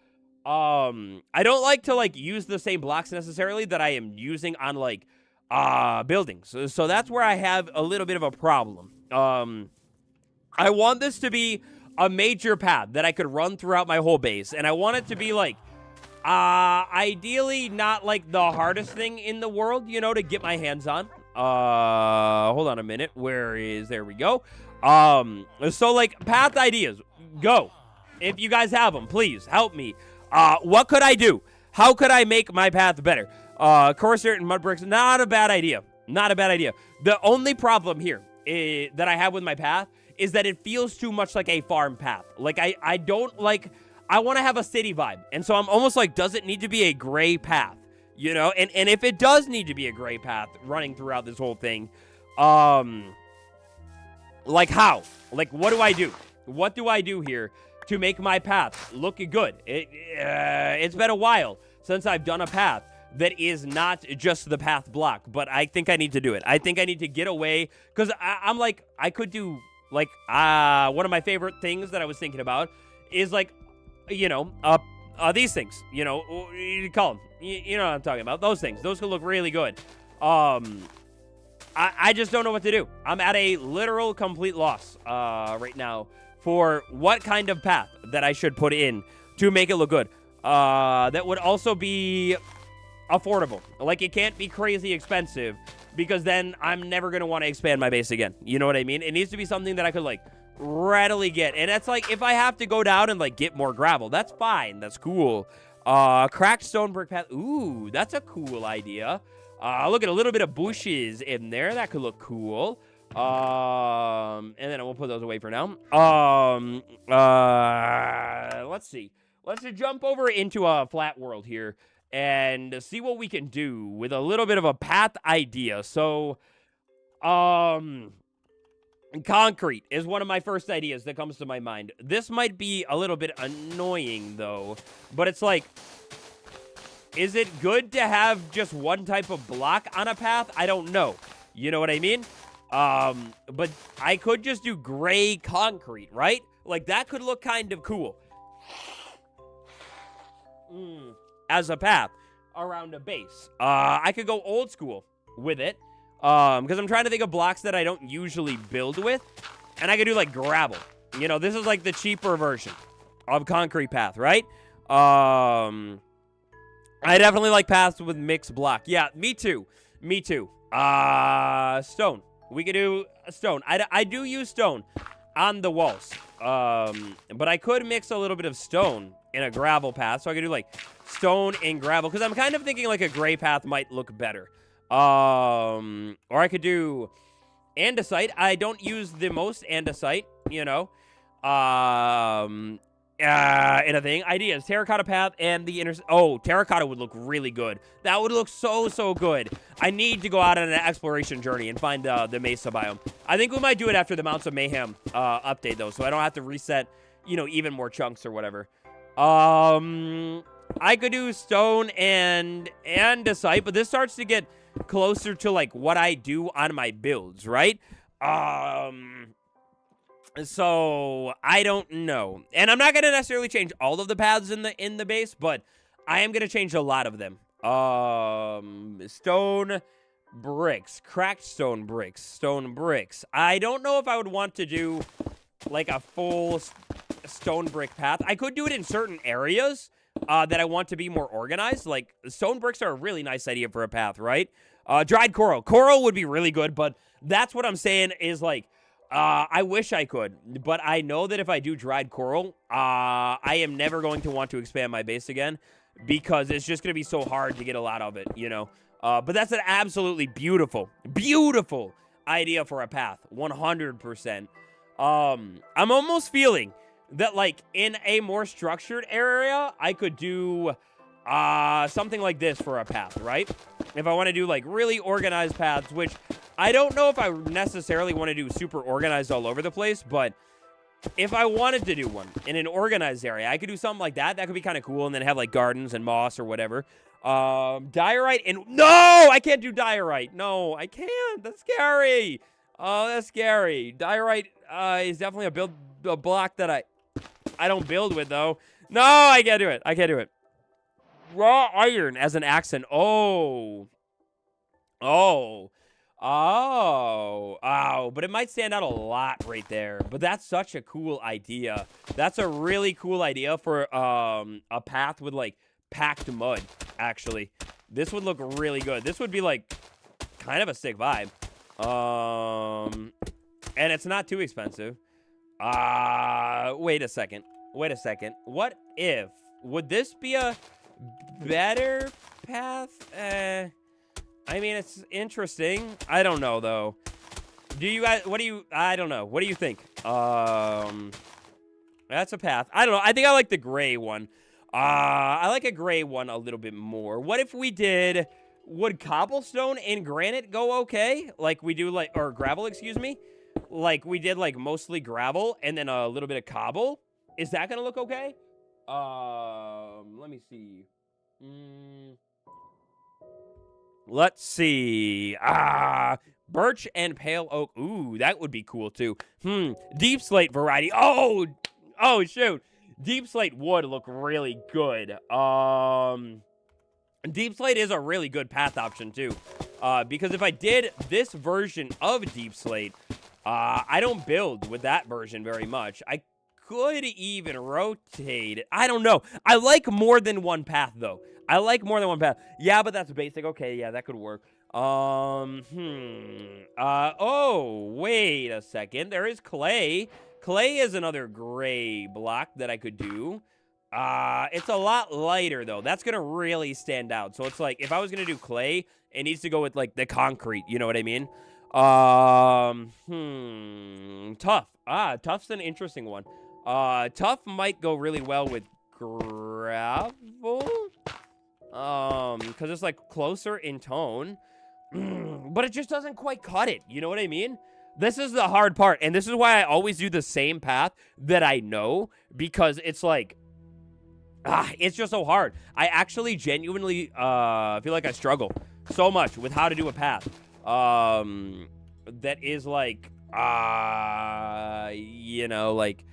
like use the same blocks necessarily that I am using on, like, buildings. So that's where I have a little bit of a problem. I want this to be a major path that I could run throughout my whole base, and I want it to be, like, ideally not, like, the hardest thing in the world, you know, to get my hands on. Hold on a minute. There we go. So, like, path ideas, go. If you guys have them, please help me. What could I do? How could I make my path better? Coarse dirt and mud bricks, not a bad idea. Not a bad idea. The only problem here that I have with my path is that it feels too much like a farm path. Like, I don't like... I want to have a city vibe. And so I'm almost like, does it need to be a gray path? You know? And if it does need to be a gray path running throughout this whole thing, like how? Like, what do I do? What do I do here to make my path look good? It's been a while since I've done a path that is not just the path block, but I think I need to do it. I think I need to get away, because I'm like, I could do, like, one of my favorite things that I was thinking about is, like, you know, these things, you know, you call them, you know what I'm talking about, those things. Those could look really good. I just don't know what to do. I'm at a literal complete loss right now for what kind of path that I should put in to make it look good. That would also be affordable. Like, it can't be crazy expensive, because then I'm never going to want to expand my base again. You know what I mean? It needs to be something that I could, like, readily get. And that's like, if I have to go down and, like, get more gravel, that's fine. That's cool. Cracked stone brick path. Ooh, that's a cool idea. Look at a little bit of bushes in there. That could look cool. And then we'll put those away for now. Let's see. Let's just jump over into a flat world here and see what we can do with a little bit of a path idea. So, concrete is one of my first ideas that comes to my mind. This might be a little bit annoying, though, but it's like, is it good to have just one type of block on a path? I don't know. You know what I mean? But I could just do gray concrete, right? Like, that could look kind of cool. As a path around a base. I could go old school with it. Because I'm trying to think of blocks that I don't usually build with. And I could do, like, gravel. You know, this is, like, the cheaper version of concrete path, right? I definitely like paths with mixed block. Yeah, me too. Me too. Stone. We could do stone. I do use stone on the walls. But I could mix a little bit of stone in a gravel path. So I could do, like, stone and gravel. Because I'm kind of thinking, like, a gray path might look better. Or I could do andesite. I don't use the most andesite, you know. In a thing. Ideas. Terracotta path and the oh, terracotta would look really good. That would look so good. I need to go out on an exploration journey and find the mesa biome. I think we might do it after the Mounts of Mayhem update, though, so I don't have to reset, you know, even more chunks or whatever. I could do stone and andesite, but this starts to get closer to, like, what I do on my builds, right? So I don't know. And I'm not going to necessarily change all of the paths in the base, but I am going to change a lot of them. Stone bricks, cracked stone bricks. I don't know if I would want to do, like, a full stone brick path. I could do it in certain areas that I want to be more organized. Like, stone bricks are a really nice idea for a path, right? Dried coral. Coral would be really good, but that's what I'm saying is, like, I wish I could, but I know that if I do dried coral, I am never going to want to expand my base again because it's just going to be so hard to get a lot of it, you know? But that's an absolutely beautiful idea for a path, 100%. I'm almost feeling that, like, in a more structured area, I could do something like this for a path, right? If I want to do, like, really organized paths, which I don't know if I necessarily want to do super organized all over the place, but if I wanted to do one in an organized area, I could do something like that. That could be kind of cool, and then have, like, gardens and moss or whatever. Diorite and... No! I can't do diorite. No, I can't. That's scary. Oh, that's scary. Diorite is definitely a block that I don't build with, though. No, I can't do it. I can't do it. Raw iron as an accent. Oh. But it might stand out a lot right there. But that's such a cool idea. That's a really cool idea for a path with, like, packed mud, actually. This would look really good. This would be, like, kind of a sick vibe. And it's not too expensive. Wait a second. What if... Would this be a better path? I mean, it's interesting. I don't know, though. Do you guys... I don't know. What do you think? That's a path. I don't know. I think I like the gray one. I like a gray one a little bit more. What if we did... Would cobblestone and granite go okay? Like we do, like... Or gravel, excuse me. Like we did, like, mostly gravel and then a little bit of cobble. Is that gonna look okay? Let me see. Let's see. Birch and pale oak. Ooh, that would be cool, too. Deep slate variety. Oh, shoot. Deep slate would look really good. Deep slate is a really good path option, too. Because if I did this version of deep slate, I don't build with that version very much. I could even rotate it. I don't know. I like more than one path, though. Yeah, but that's basic. Okay, yeah, that could work. Oh, wait a second. There is clay. Clay is another gray block that I could do. It's a lot lighter, though. That's going to really stand out. So it's like, if I was going to do clay, it needs to go with, like, the concrete. You know what I mean? Tough. Tough's an interesting one. Tough might go really well with gravel. Because it's like closer in tone. But it just doesn't quite cut it. You know what I mean? This is the hard part. And this is why I always do the same path that I know. Because it's like, it's just so hard. I actually genuinely feel like I struggle so much with how to do a path. That is like, you know, like,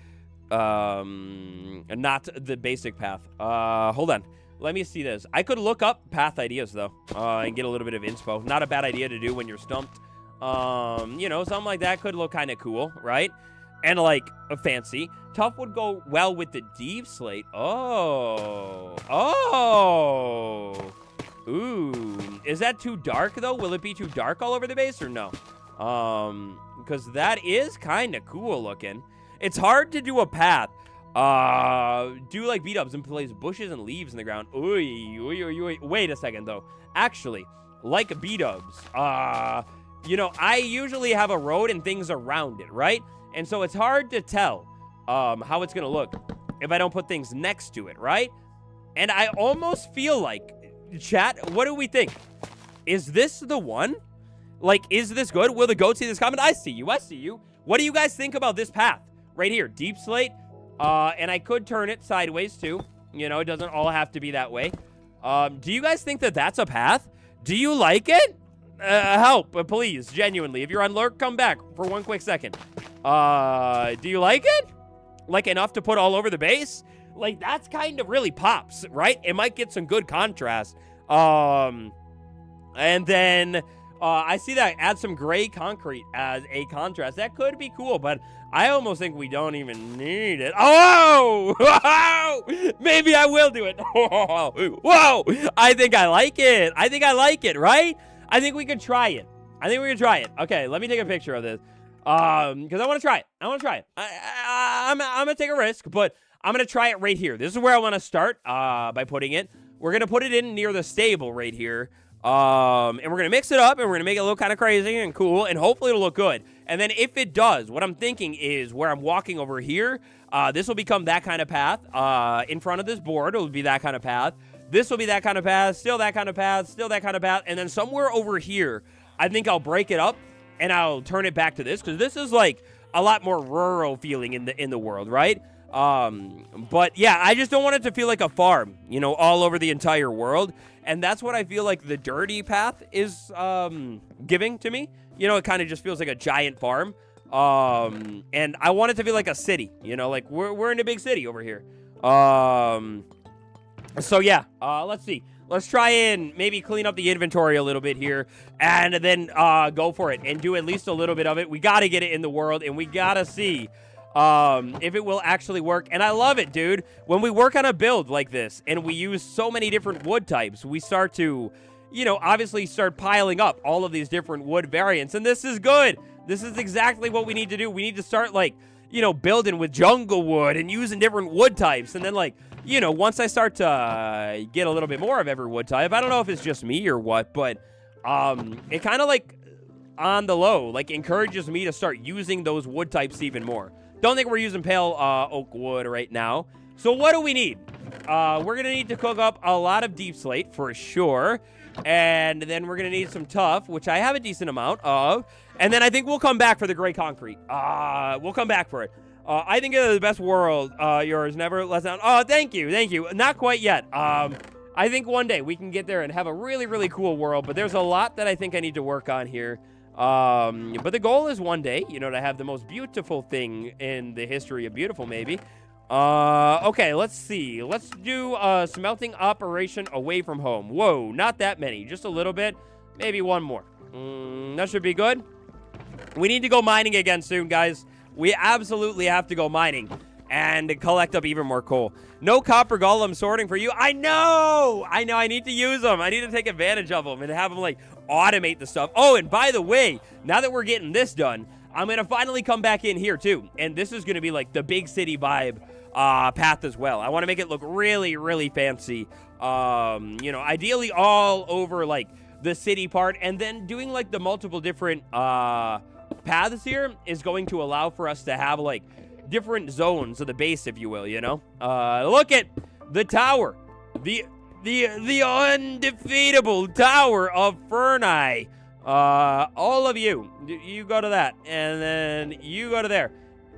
not the basic path. Hold on. Let me see this. I could look up path ideas, though, and get a little bit of inspo. Not a bad idea to do when you're stumped. You know, something like that could look kind of cool, right? And, like, fancy. Tough would go well with the deep slate. Oh. Ooh. Is that too dark, though? Will it be too dark all over the base, or no? Because that is kind of cool looking. It's hard to do a path. Do like beat-ups and place bushes and leaves in the ground. Oy. Wait a second, though. Actually, like beat-ups, you know, I usually have a road and things around it, right? And so it's hard to tell how it's going to look if I don't put things next to it, right? And I almost feel like, chat, what do we think? Is this the one? Like, is this good? Will the goat see this comment? I see you. What do you guys think about this path? Right here, deep slate. And I could turn it sideways, too. You know, it doesn't all have to be that way. Do you guys think that that's a path? Do you like it? Help, please, genuinely. If you're on lurk, come back for one quick second. Do you like it? Like, enough to put all over the base? Like, that's kind of really pops, right? It might get some good contrast. And then... I see that. Add some gray concrete as a contrast. That could be cool, but I almost think we don't even need it. Oh! Maybe I will do it. Whoa! I think I like it. Right? I think we could try it. Okay, let me take a picture of this. Because I want to try it. I'm going to take a risk, but I'm going to try it right here. This is where I want to start by putting it. We're going to put it in near the stable right here. And we're going to mix it up, and we're going to make it look kind of crazy and cool, and hopefully it'll look good. And then if it does, what I'm thinking is where I'm walking over here, this will become that kind of path. In front of this board, it'll be that kind of path. This will be that kind of path, still that kind of path, still that kind of path. And then somewhere over here, I think I'll break it up, and I'll turn it back to this, because this is like a lot more rural feeling in the world, right? But yeah, I just don't want it to feel like a farm, you know, all over the entire world. And that's what I feel like the dirty path is giving to me. You know, it kind of just feels like a giant farm. And I want it to feel like a city, you know, like we're in a big city over here. So yeah, let's see. Let's try and maybe clean up the inventory a little bit here and then go for it and do at least a little bit of it. We got to get it in the world, and we got to see if it will actually work. And I love it, dude. When we work on a build like this and we use so many different wood types, we start to, you know, obviously start piling up all of these different wood variants. And this is good. This is exactly what we need to do. We need to start, like, you know, building with jungle wood and using different wood types. And then, like, you know, once I start to get a little bit more of every wood type, I don't know if it's just me or what, but it kind of, like, on the low, like, encourages me to start using those wood types even more. Don't think we're using pale oak wood right now. So what do we need? We're going to need to cook up a lot of deep slate for sure. And then we're going to need some tough, which I have a decent amount of. And then I think we'll come back for the gray concrete. We'll come back for it. I think it's the best world. Yours never lets down. Oh, thank you. Not quite yet. I think one day we can get there and have a really, really cool world. But there's a lot that I think I need to work on here. But the goal is one day, you know, to have the most beautiful thing in the history of beautiful, maybe. Okay, let's see. Let's do a smelting operation away from home. Whoa, not that many. Just a little bit. Maybe one more. That should be good. We need to go mining again soon, guys. We absolutely have to go mining and collect up even more coal. No copper golem sorting for you. I know. I need to use them. I need to take advantage of them and have them, like, automate the stuff. Oh, and by the way, now that we're getting this done, I'm going to finally come back in here, too. And this is going to be, like, the big city vibe path as well. I want to make it look really, really fancy. You know, ideally all over, like, the city part, and then doing like the multiple different paths here is going to allow for us to have like different zones of the base, if you will, you know? Look at the tower. The undefeatable Tower of Ferni. All of you go to that, and then you go to there.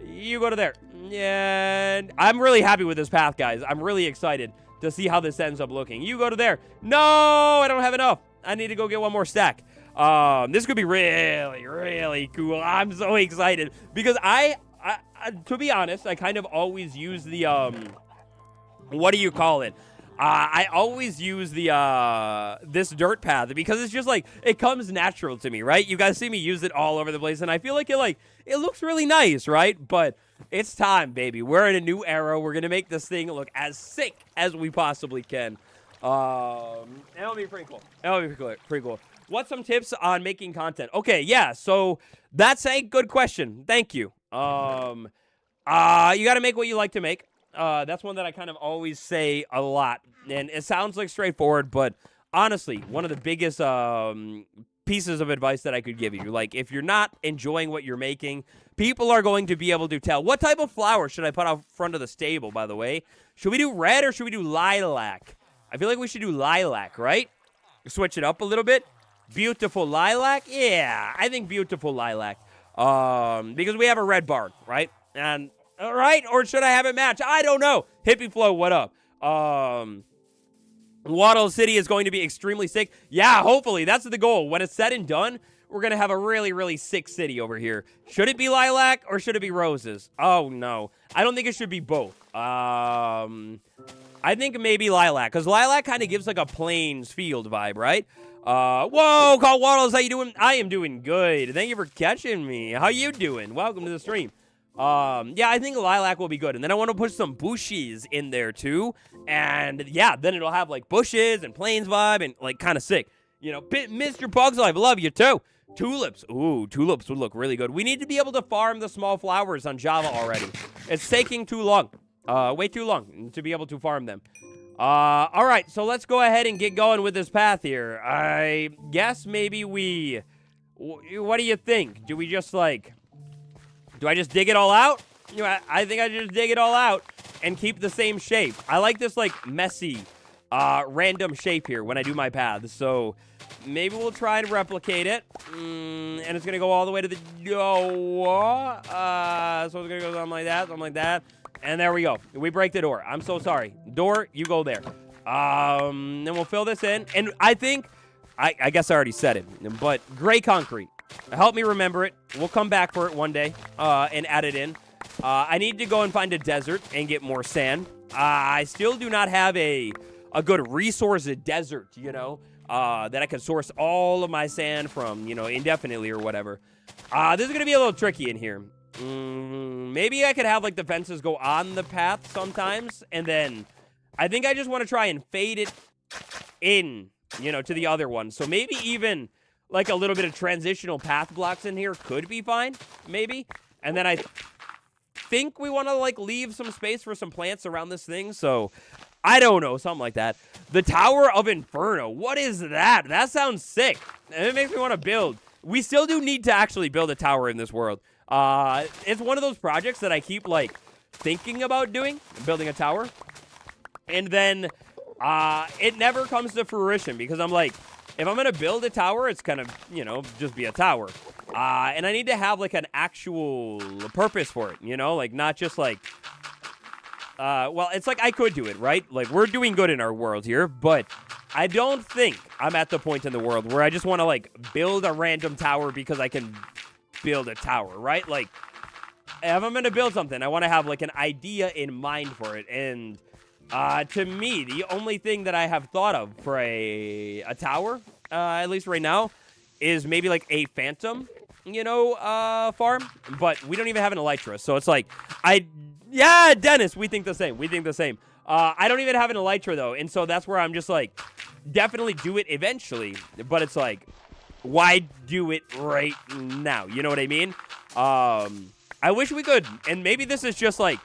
You go to there. And I'm really happy with this path, guys. I'm really excited to see how this ends up looking. You go to there. No, I don't have enough. I need to go get one more stack. This could be really, really cool. I'm so excited because I to be honest, I kind of always use the, what do you call it? I always use the, this dirt path because it's just like, it comes natural to me, right? You guys see me use it all over the place, and I feel like it looks really nice, right? But it's time, baby. We're in a new era. We're going to make this thing look as sick as we possibly can. That'll be pretty cool. That'll be pretty cool. What's some tips on making content? Okay, yeah, so that's a good question. Thank you. You got to make what you like to make. That's one that I kind of always say a lot, and it sounds like straightforward, but honestly, one of the biggest pieces of advice that I could give you, like if you're not enjoying what you're making, people are going to be able to tell. What type of flower should I put out front of the stable, by the way? Should we do red or should we do lilac? I feel like we should do lilac, right? Switch it up a little bit. Beautiful lilac? Yeah, I think beautiful lilac. Because we have a red barn, right? And right? Or should I have it match? I don't know. Hippie Flow, what up? Waddle City is going to be extremely sick. Yeah, hopefully. That's the goal. When it's said and done, we're going to have a really, really sick city over here. Should it be lilac or should it be roses? Oh, no. I don't think it should be both. I think maybe lilac, because lilac kind of gives like a plains field vibe, right? Whoa, Call Waddles, how you doing? I am doing good. Thank you for catching me. How you doing? Welcome to the stream. Yeah, I think lilac will be good. And then I want to put some bushes in there too. And yeah, then it'll have like bushes and plains vibe and like kind of sick. You know, Mr. Pugs Life, love you too. Tulips. Ooh, tulips would look really good. We need to be able to farm the small flowers on Java already. It's taking too long. Way too long to be able to farm them. All right, so let's go ahead and get going with this path here. I guess maybe what do you think? Do we just like... Do I just dig it all out? You know, I think I just dig it all out and keep the same shape. I like this, like, messy, random shape here when I do my paths. So maybe we'll try and replicate it. And it's going to go all the way to the door. So it's going to go something like that. And there we go. We break the door. I'm so sorry. Door, you go there. Then we'll fill this in. And I think, I guess I already said it, but gray concrete. Help me remember it. We'll come back for it one day and add it in. I need to go and find a desert and get more sand. I still do not have a good resource desert, you know, that I can source all of my sand from, you know, indefinitely or whatever. This is going to be a little tricky in here. Maybe I could have, like, the fences go on the path sometimes, and then I think I just want to try and fade it in, you know, to the other one. So maybe even... like a little bit of transitional path blocks in here could be fine, maybe. And then I think we want to, like, leave some space for some plants around this thing. So, I don't know, something like that. The Tower of Inferno. What is that? That sounds sick. And it makes me want to build. We still do need to actually build a tower in this world. It's one of those projects that I keep, like, thinking about doing, building a tower. And then it never comes to fruition because I'm like... if I'm going to build a tower, it's kind of, you know, just be a tower. And I need to have, like, an actual purpose for it, you know? Like, not just, like... well, it's like I could do it, right? Like, we're doing good in our world here, but I don't think I'm at the point in the world where I just want to, like, build a random tower because I can build a tower, right? Like, if I'm going to build something, I want to have, like, an idea in mind for it, and... to me, the only thing that I have thought of for a tower, at least right now, is maybe like a phantom, you know, farm. But we don't even have an elytra, so it's like, yeah, Dennis, we think the same. I don't even have an elytra, though, and so that's where I'm just like, definitely do it eventually. But it's like, why do it right now? You know what I mean? I wish we could, and maybe this is just like,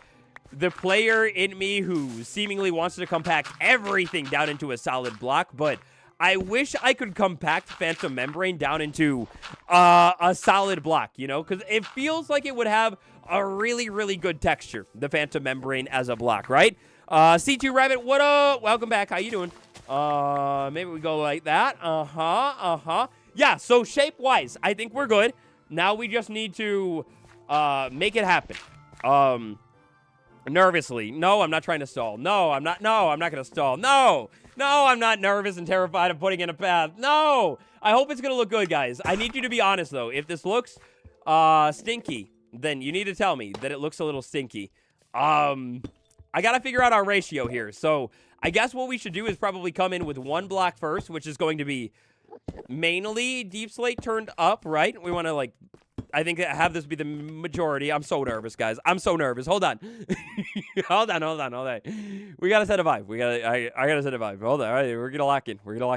the player in me who seemingly wants to compact everything down into a solid block, but I wish I could compact Phantom Membrane down into a solid block, you know, because it feels like it would have a really, really good texture, the Phantom Membrane as a block, right? C2 Rabbit, what up? Welcome back. How you doing? Maybe we go like that. Yeah, so shape-wise, I think we're good. Now we just need to make it happen. Nervously. No, I'm not trying to stall. No, I'm not going to stall. No, I'm not nervous and terrified of putting in a path. No, I hope it's going to look good, guys. I need you to be honest, though. If this looks stinky, then you need to tell me that it looks a little stinky. I got to figure out our ratio here. So I guess what we should do is probably come in with one block first, which is going to be mainly deep slate turned up, right? We want to, like, I think have this be the majority. I'm so nervous, guys. I'm so nervous. Hold on. hold on. We got to set a vibe. I got to set a vibe. Hold on. All right, we're going to lock in. We're going to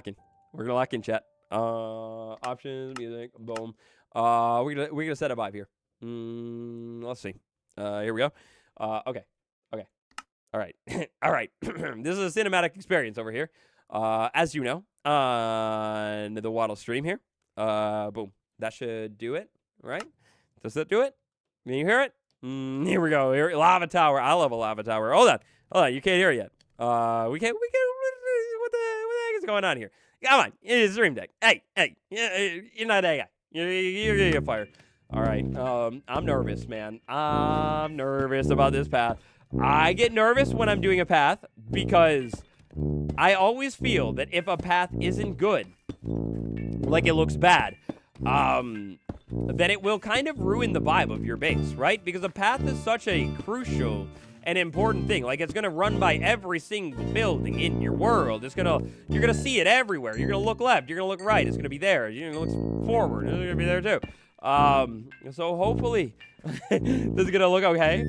lock in, chat. Options, music, boom. We're going to set a vibe here. Let's see. Here we go. Okay. All right. All right. This is a cinematic experience over here. As you know, on the Waddle stream here. Boom. That should do it, right? Does that do it? Can you hear it? Here we go. Here, lava tower. I love a lava tower. Hold on. You can't hear it yet. We can't. What the heck is going on here? Come on. It's Stream Deck. Hey. You're not that guy. You're gonna get fired. All right. I'm nervous, man. I'm nervous about this path. I get nervous when I'm doing a path because I always feel that if a path isn't good, like it looks bad, then it will kind of ruin the vibe of your base, right? Because a path is such a crucial and important thing. Like, it's going to run by every single building in your world. You're going to see it everywhere. You're going to look left. You're going to look right. It's going to be there. You're going to look forward. It's going to be there too. So hopefully this is going to look okay.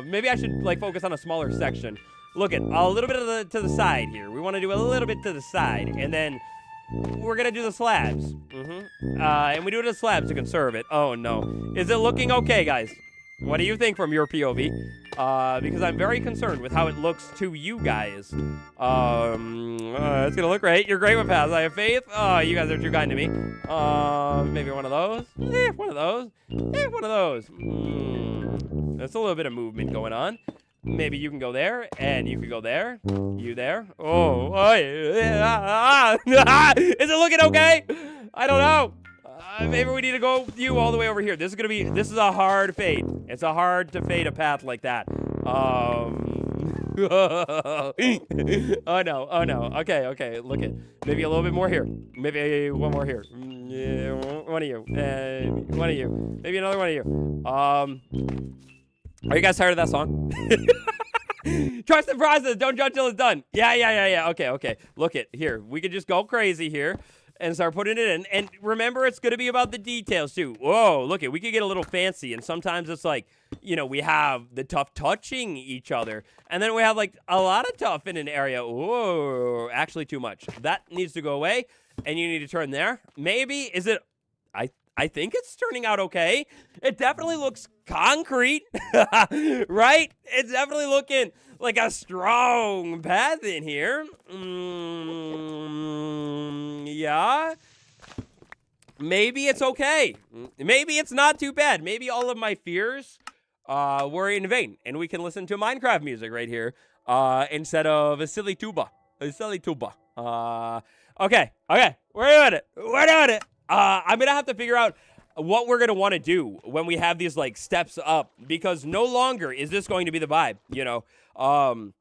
Maybe I should, like, focus on a smaller section. Look at a little bit to the side here. We want to do a little bit to the side, and then we're going to do the slabs. And we do the slabs to conserve it. Oh, no. Is it looking okay, guys? What do you think from your POV? Because I'm very concerned with how it looks to you guys. It's going to look great. You're great with paths. I have faith. Oh, you guys are too kind to me. Maybe one of those. One of those. One of those. There's a little bit of movement going on. Maybe you can go there, and you can go there. You there. Oh yeah. Is it looking okay? I don't know. Maybe we need to go you all the way over here. This is a hard fade. It's a hard to fade a path like that. Oh no. Okay. Look it. Maybe a little bit more here. Maybe one more here. Yeah, one of you. And one of you. Maybe another one of you. Are you guys tired of that song? Trust the process. Don't judge till it's done. Yeah. Okay. Look it. Here. We could just go crazy here and start putting it in. And remember, it's going to be about the details, too. Whoa, look it. We could get a little fancy. And sometimes it's like, you know, we have the tough touching each other. And then we have, like, a lot of tough in an area. Whoa, actually too much. That needs to go away. And you need to turn there. Maybe. Is it... I think it's turning out okay. It definitely looks concrete, right? It's definitely looking like a strong path in here. Yeah. Maybe it's okay. Maybe it's not too bad. Maybe all of my fears were in vain, and we can listen to Minecraft music right here instead of a silly tuba. Okay. We're doing it. I'm going to have to figure out what we're going to want to do when we have these, like, steps up, because no longer is this going to be the vibe, you know? And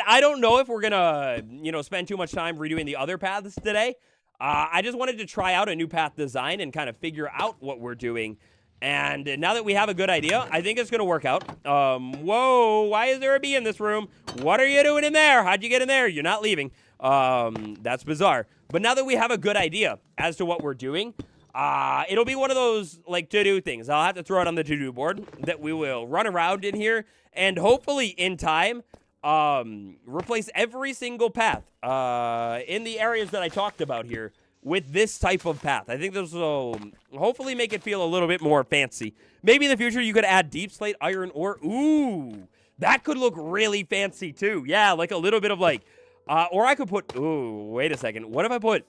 I don't know if we're going to, you know, spend too much time redoing the other paths today. I just wanted to try out a new path design and kind of figure out what we're doing. And now that we have a good idea, I think it's going to work out. Whoa, why is there a bee in this room? What are you doing in there? How'd you get in there? You're not leaving. That's bizarre. But now that we have a good idea as to what we're doing, it'll be one of those, like, to-do things. I'll have to throw it on the to-do board that we will run around in here and hopefully in time replace every single path in the areas that I talked about here with this type of path. I think this will hopefully make it feel a little bit more fancy. Maybe in the future you could add deep slate, iron ore. Ooh, that could look really fancy too. Yeah, like a little bit of, like, Or I could put, ooh, wait a second. What if I put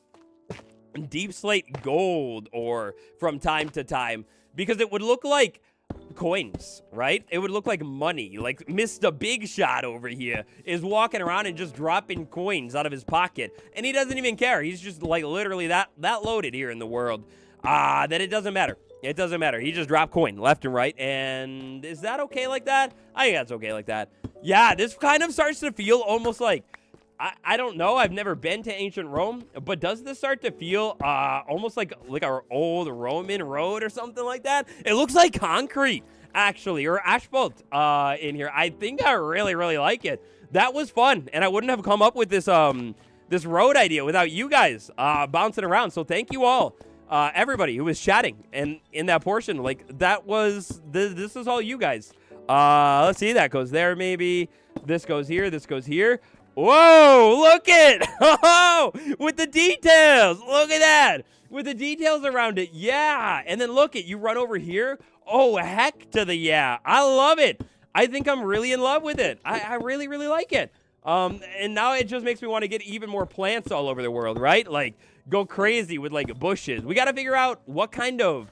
deep slate gold or from time to time? Because it would look like coins, right? It would look like money. Like Mr. Big Shot over here is walking around and just dropping coins out of his pocket. And he doesn't even care. He's just like literally that loaded here in the world. That it doesn't matter. It doesn't matter. He just dropped coin left and right. And is that okay like that? I think that's okay like that. Yeah, this kind of starts to feel almost like, I don't know. I've never been to ancient Rome, but does this start to feel almost like our old Roman road or something like that? It looks like concrete, actually, or asphalt in here. I think I really, really like it. That was fun, and I wouldn't have come up with this this road idea without you guys bouncing around. So thank you all, everybody who was chatting and in that portion. Like that was this is all you guys. Let's see. That goes there, maybe. This goes here. This goes here. Whoa, look it. Oh, with the details. Look at that. With the details around it. Yeah. And then look it. You run over here. Oh, heck to the yeah. I love it. I think I'm really in love with it. I really, really like it. And now it just makes me want to get even more plants all over the world, right? Like, go crazy with, like, bushes. We got to figure out what kind of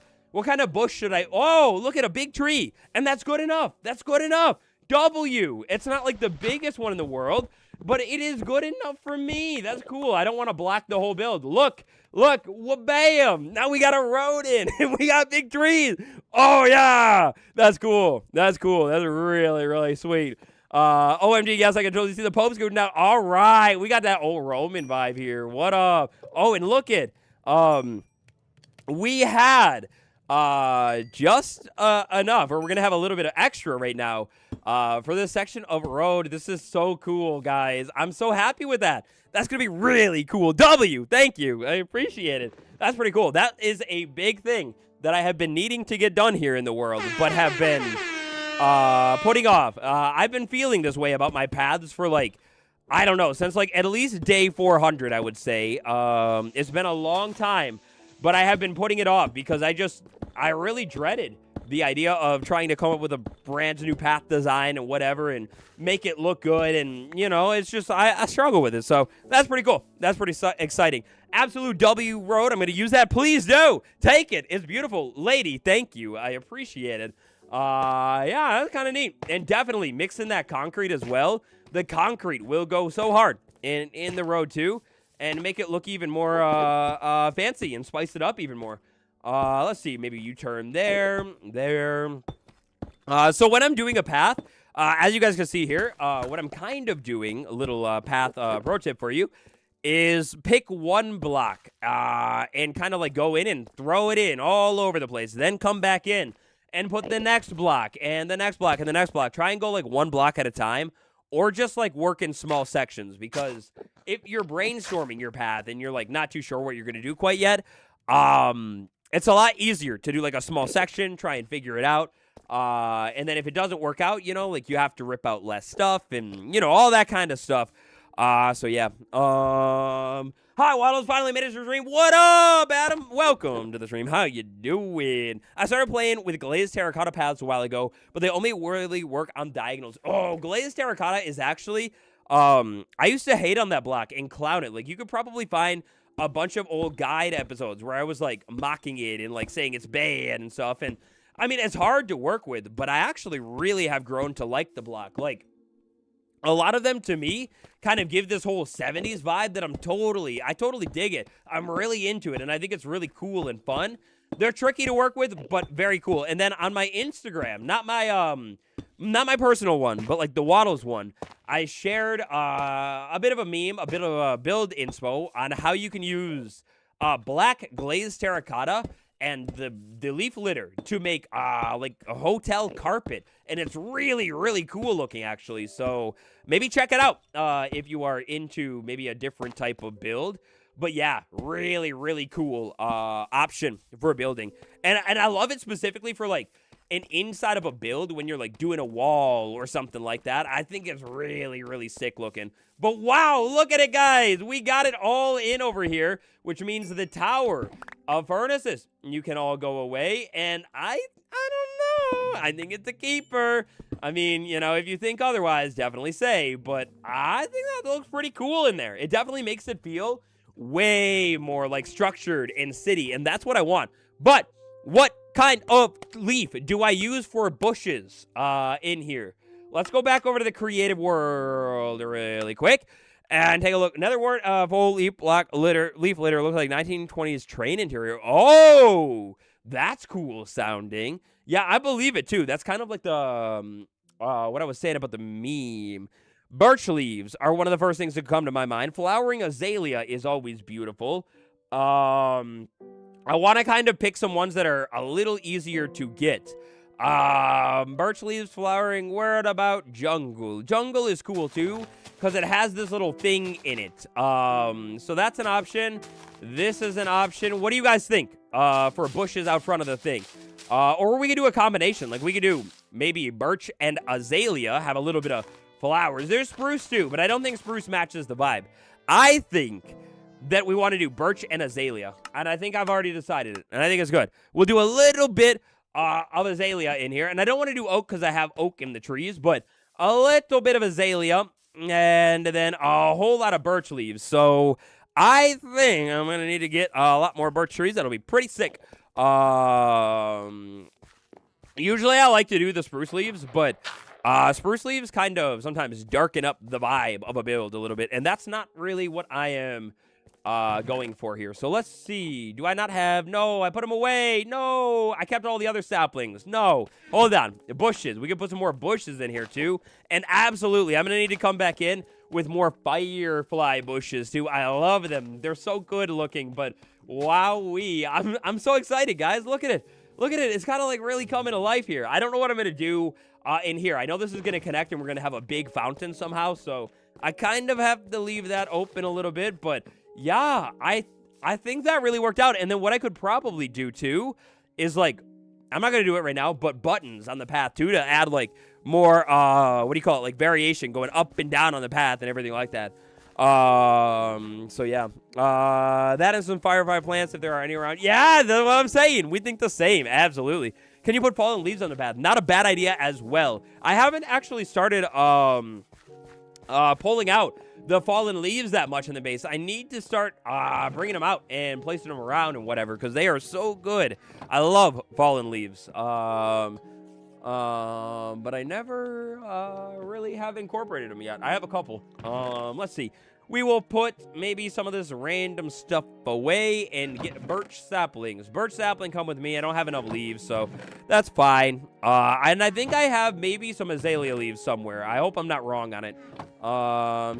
bush should I... Oh, look at a big tree. And that's good enough. That's good enough. W. It's not, like, the biggest one in the world, but it is good enough for me. That's cool. I don't want to block the whole build. Look, bam. Now we got a road in, and we got big trees. Oh, yeah. That's cool. That's cool. That's really, really sweet. OMG, yes, I can totally see the Pope scooting down. All right. We got that old Roman vibe here. What up? Oh, and look it. We had just enough, or we're going to have a little bit of extra right now for this section of road. This is so cool, guys. I'm so happy with that. That's going to be really cool. W, thank you. I appreciate it. That's pretty cool. That is a big thing that I have been needing to get done here in the world, but have been putting off. I've been feeling this way about my paths for like, I don't know, since like at least day 400, I would say. It's been a long time, but I have been putting it off because I really dreaded the idea of trying to come up with a brand new path design and whatever and make it look good. And, you know, it's just, I struggle with it. So that's pretty cool. That's pretty exciting. Absolute W road. I'm going to use that. Please do. Take it. It's beautiful. Lady, thank you. I appreciate it. Yeah, that's kind of neat. And definitely mixing that concrete as well. The concrete will go so hard in the road too and make it look even more fancy and spice it up even more. Let's see, maybe you turn there. So when I'm doing a path, as you guys can see here, what I'm kind of doing, a little path pro tip for you, is pick one block and kind of like go in and throw it in all over the place. Then come back in and put the next block and the next block and the next block. Try and go like one block at a time or just like work in small sections, because if you're brainstorming your path and you're like not too sure what you're going to do quite yet, it's a lot easier to do like a small section, try and figure it out. And then if it doesn't work out, you know, like you have to rip out less stuff and, you know, all that kind of stuff. So yeah. Hi, Waddles finally made it to the stream. What up, Adam? Welcome to the stream. How you doing? I started playing with glazed terracotta paths a while ago, but they only really work on diagonals. Oh, glazed terracotta is actually, I used to hate on that block and clown it. Like you could probably find a bunch of old guide episodes where I was like mocking it and like saying it's bad and stuff. And I mean, it's hard to work with, but I actually really have grown to like the block. Like a lot of them to me kind of give this whole 70s vibe that I totally dig it. I'm really into it. And I think it's really cool and fun. They're tricky to work with, but very cool. And then on my Instagram, not my personal one, but like the Waddles one, I shared a bit of a meme, a bit of a build inspo on how you can use black glazed terracotta and the leaf litter to make like a hotel carpet. And it's really, really cool looking, actually. So maybe check it out if you are into maybe a different type of build. But yeah, really, really cool option for building. And I love it specifically for like an inside of a build when you're like doing a wall or something like that. I think it's really, really sick looking. But wow, look at it, guys. We got it all in over here, which means the tower of furnaces. You can all go away. And I don't know. I think it's a keeper. I mean, you know, if you think otherwise, definitely say, but I think that looks pretty cool in there. It definitely makes it feel way more like structured and city, and that's what I want. But what kind of leaf do I use for bushes in here? Let's go back over to the creative world really quick and take a look. Another word full leaf litter looks like 1920s train interior. Oh, that's cool sounding. Yeah, I believe it too. That's kind of like the what I was saying about the meme. Birch leaves are one of the first things that come to my mind. Flowering azalea is always beautiful. I want to kind of pick some ones that are a little easier to get. Birch leaves flowering. Word about jungle. Jungle is cool too because it has this little thing in it. So that's an option. This is an option. What do you guys think for bushes out front of the thing? Or we could do a combination. Like we could do maybe birch and azalea, have a little bit of flowers. There's spruce too, but I don't think spruce matches the vibe. I think that we want to do birch and azalea, and I think I've already decided it, and I think it's good. We'll do a little bit of azalea in here, and I don't want to do oak because I have oak in the trees, but a little bit of azalea, and then a whole lot of birch leaves. So I think I'm going to need to get a lot more birch trees. That'll be pretty sick. Usually I like to do the spruce leaves, but spruce leaves kind of sometimes darken up the vibe of a build a little bit, and that's not really what I am going for here. So let's see. Do I not have? No, I put them away. No, I kept all the other saplings. No, hold on. The bushes. We can put some more bushes in here too. And absolutely, I'm going to need to come back in with more firefly bushes too. I love them. They're so good looking, but wowee. I'm so excited, guys. Look at it. Look at it. It's kind of like really coming to life here. I don't know what I'm going to do in here. I know this is going to connect and we're going to have a big fountain somehow. So I kind of have to leave that open a little bit, but yeah, I think that really worked out. And then what I could probably do too is like, I'm not going to do it right now, but buttons on the path too to add like more, what do you call it? Like variation going up and down on the path and everything like that. So yeah, that is some firefly plants if there are any around. Yeah, that's what I'm saying. We think the same. Absolutely. Can you put fallen leaves on the path? Not a bad idea as well. I haven't actually started, pulling out the fallen leaves that much in the base. I need to start bringing them out and placing them around and whatever because they are so good. I love fallen leaves. But I never really have incorporated them yet. I have a couple. Let's see. We will put maybe some of this random stuff away and get birch saplings. Birch sapling come with me. I don't have enough leaves, so that's fine. And I think I have maybe some azalea leaves somewhere. I hope I'm not wrong on it.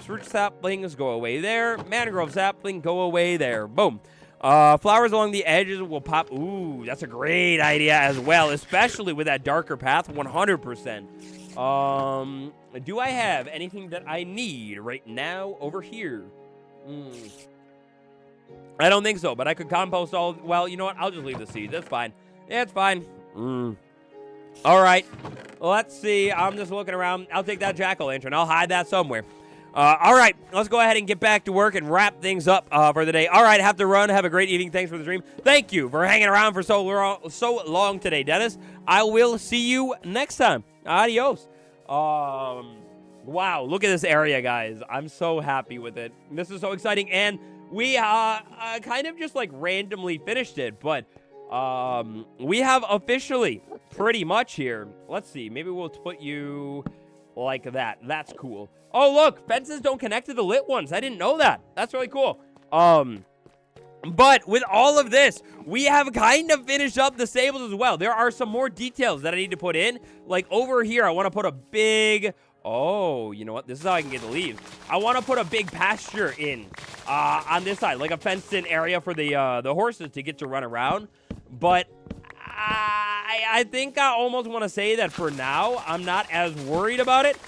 Spruce saplings go away there. Mangrove sapling go away there. Boom. Flowers along the edges will pop. Ooh, that's a great idea as well, especially with that darker path, 100%. Do I have anything that I need right now over here? I don't think so, but I could compost all. Well, you know what? I'll just leave the seeds. That's fine. Yeah, it's fine. All right. Let's see. I'm just looking around. I'll take that jack-o'-lantern. I'll hide that somewhere. All right, let's go ahead and get back to work and wrap things up for the day. All right, have to run. Have a great evening. Thanks for the stream. Thank you for hanging around for so long today, Dennis. I will see you next time. Adios. Wow, look at this area, guys. I'm so happy with it. This is so exciting, and we kind of just like randomly finished it, but we have officially pretty much here. Let's see. Maybe we'll put you like that. That's cool. Oh, look, fences don't connect to the lit ones. I didn't know that. That's really cool. But with all of this, we have kind of finished up the stables as well. There are some more details that I need to put in. Like over here, I want to put a big... Oh, you know what? This is how I can get the leaves. I want to put a big pasture in on this side, like a fenced-in area for the horses to get to run around. But I think I almost want to say that for now, I'm not as worried about it.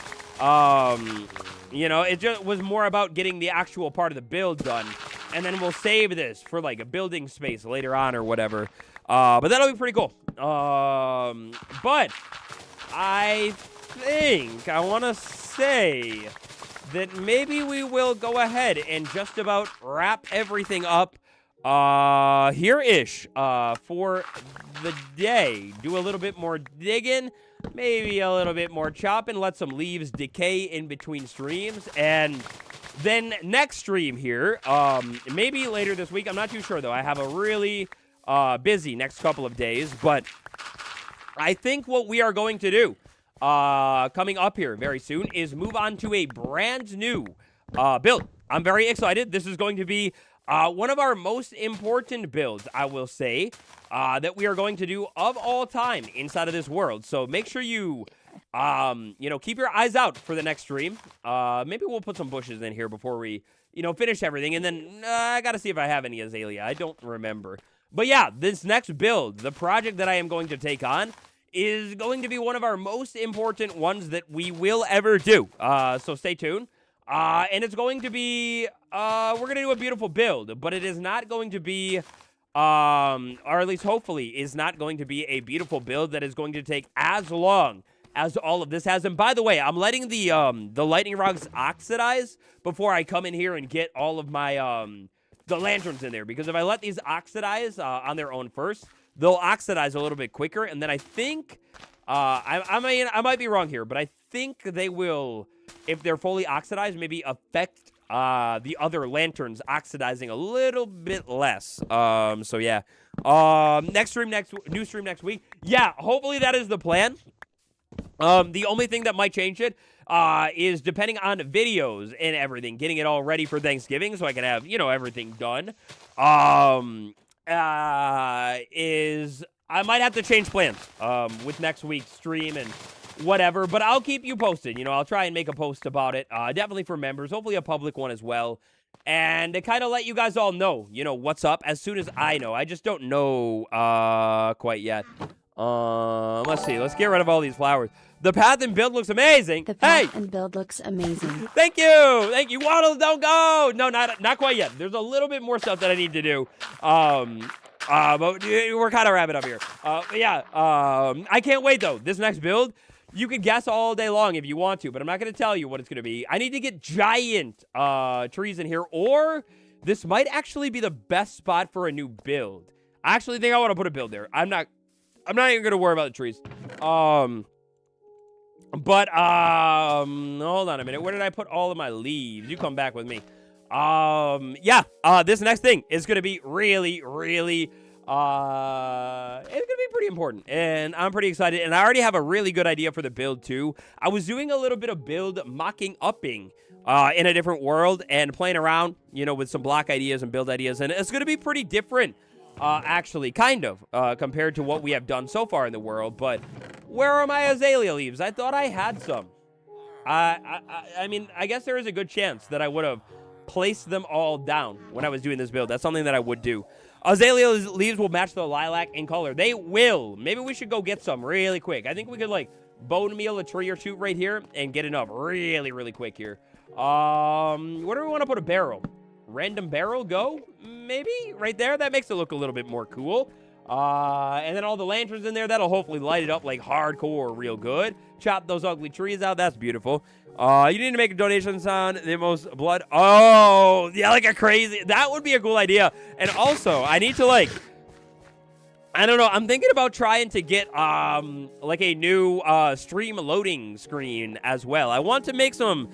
You know, it just was more about getting the actual part of the build done. And then we'll save this for, like, a building space later on or whatever. But that'll be pretty cool. But I think I want to say that maybe we will go ahead and just about wrap everything up here-ish for the day. Do a little bit more digging. maybe a little bit more chop and let some leaves decay in between streams. And then next stream here, maybe later this week. I'm not too sure, though. I have a really busy next couple of days. But I think what we are going to do coming up here very soon is move on to a brand new build. I'm very excited. This is going to be one of our most important builds, I will say, that we are going to do of all time inside of this world. So make sure you, keep your eyes out for the next stream. Maybe we'll put some bushes in here before we, finish everything. And then I got to see if I have any azalea. I don't remember. But yeah, this next build, the project that I am going to take on, is going to be one of our most important ones that we will ever do. So stay tuned. And it's going to be, we're going to do a beautiful build, but it is not going to be, or at least hopefully is not going to be a beautiful build that is going to take as long as all of this has. And by the way, I'm letting the lightning rods oxidize before I come in here and get all of my, the lanterns in there. Because if I let these oxidize, on their own first, they'll oxidize a little bit quicker. And then I think, I might be wrong here, but I think they will, if they're fully oxidized, maybe affect the other lanterns oxidizing a little bit less. So yeah. New stream next week. Yeah, hopefully that is the plan. The only thing that might change it is depending on videos and everything, getting it all ready for Thanksgiving so I can have, everything done. Is I might have to change plans with next week's stream and whatever, but I'll keep you posted. I'll try and make a post about it, definitely for members, hopefully a public one as well, and to kind of let you guys all know, what's up as soon as I know. I just don't know quite yet. Let's see. Let's get rid of all these flowers. The path and build looks amazing. The path and build looks amazing. Thank you. Waddle, don't go. No, not quite yet. There's a little bit more stuff that I need to do. But we're kind of wrapping up here. I can't wait, though. This next build, you can guess all day long if you want to, but I'm not going to tell you what it's going to be. I need to get giant trees in here, or this might actually be the best spot for a new build. I actually think I want to put a build there. I'm not even going to worry about the trees. But hold on a minute. Where did I put all of my leaves? You come back with me. This next thing is going to be really, really, it's going to be pretty important, and I'm pretty excited, and I already have a really good idea for the build, too. I was doing a little bit of build mocking-upping, in a different world, and playing around, with some block ideas and build ideas, and it's going to be pretty different, actually, kind of, compared to what we have done so far in the world, but where are my azalea leaves? I thought I had some. I mean, I guess there is a good chance that I would have placed them all down when I was doing this build. That's something that I would do. Azalea leaves will match the lilac in color. They will. Maybe we should go get some really quick. I think we could, bone meal a tree or two right here and get enough really, really quick here. Where do we want to put a barrel? Random barrel, go? Maybe? Right there? That makes it look a little bit more cool. And then all the lanterns in there, that'll hopefully light it up hardcore real good. Chop those ugly trees out. That's beautiful. You need to make a donation sound the most blood. Oh, yeah, a crazy. That would be a cool idea. And also, I need to I don't know. I'm thinking about trying to get a new stream loading screen as well. I want to make some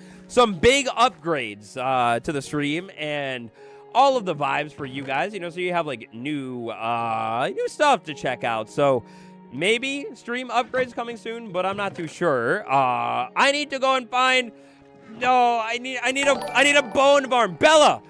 big upgrades to the stream and all of the vibes for you guys, so you have new stuff to check out. So maybe stream upgrades coming soon, but I'm not too sure. I need to go and find. No, I need a bone farm. Bella,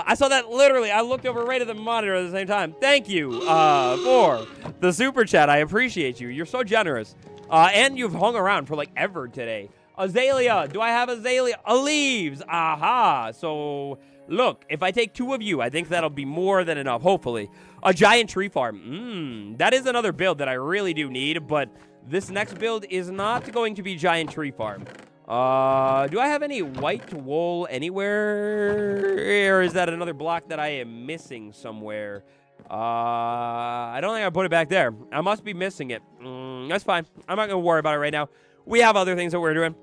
I saw that literally. I looked over right at the monitor at the same time. Thank you for the super chat. I appreciate you. You're so generous. And you've hung around for ever today. Azalea, do I have azalea? Leaves. Aha. So look, if I take 2 of you, I think that'll be more than enough, hopefully. A giant tree farm. That is another build that I really do need, but this next build is not going to be giant tree farm. Do I have any white wool anywhere? Or is that another block that I am missing somewhere? I don't think I put it back there. I must be missing it. That's fine. I'm not going to worry about it right now. We have other things that we're doing.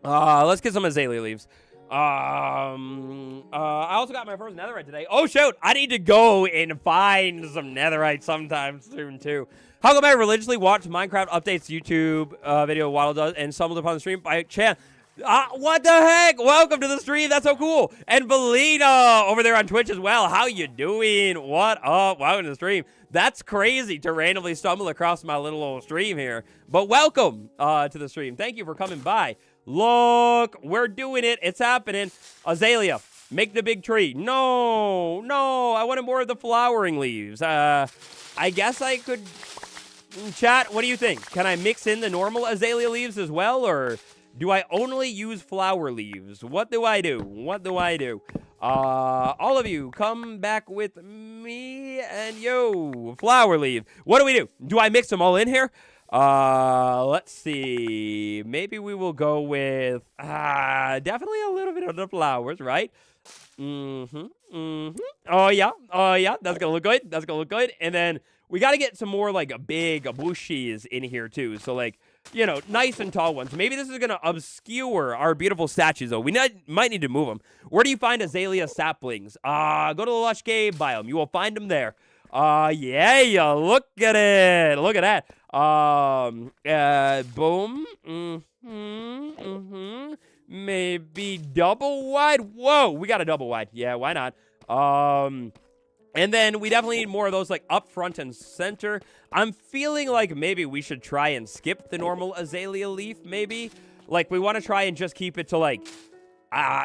Let's get some azalea leaves. I also got my first netherite today. Oh, shoot. I need to go and find some netherite sometime soon, too. How come I religiously watch Minecraft updates YouTube video Waddle does and stumbled upon the stream by chance? What the heck? Welcome to the stream. That's so cool. And Belina over there on Twitch as well. How you doing? What up? Welcome to the stream. That's crazy to randomly stumble across my little old stream here. But welcome to the stream. Thank you for coming by. Look, we're doing it. It's happening. Azalea, make the big tree. No, I wanted more of the flowering leaves. I guess I could... Chat, what do you think? Can I mix in the normal azalea leaves as well, or do I only use flower leaves? What do I do? All of you, come back with me and yo, flower leaf. What do we do? Do I mix them all in here? Let's see. Maybe we will go with definitely a little bit of the flowers, right? Oh yeah. That's gonna look good. And then we gotta get some more like big bushes in here too. So like, you know, nice and tall ones. Maybe this is gonna obscure our beautiful statues though. We might need to move them. Where do you find azalea saplings? Go to the lush cave biome. You will find them there. Yeah, look at it. Look at that. Boom. Maybe double wide. Whoa, we got a double wide. Yeah, why not? And then we definitely need more of those like up front and center. I'm feeling like maybe we should try and skip the normal azalea leaf, maybe. Like we want to try and just keep it to like,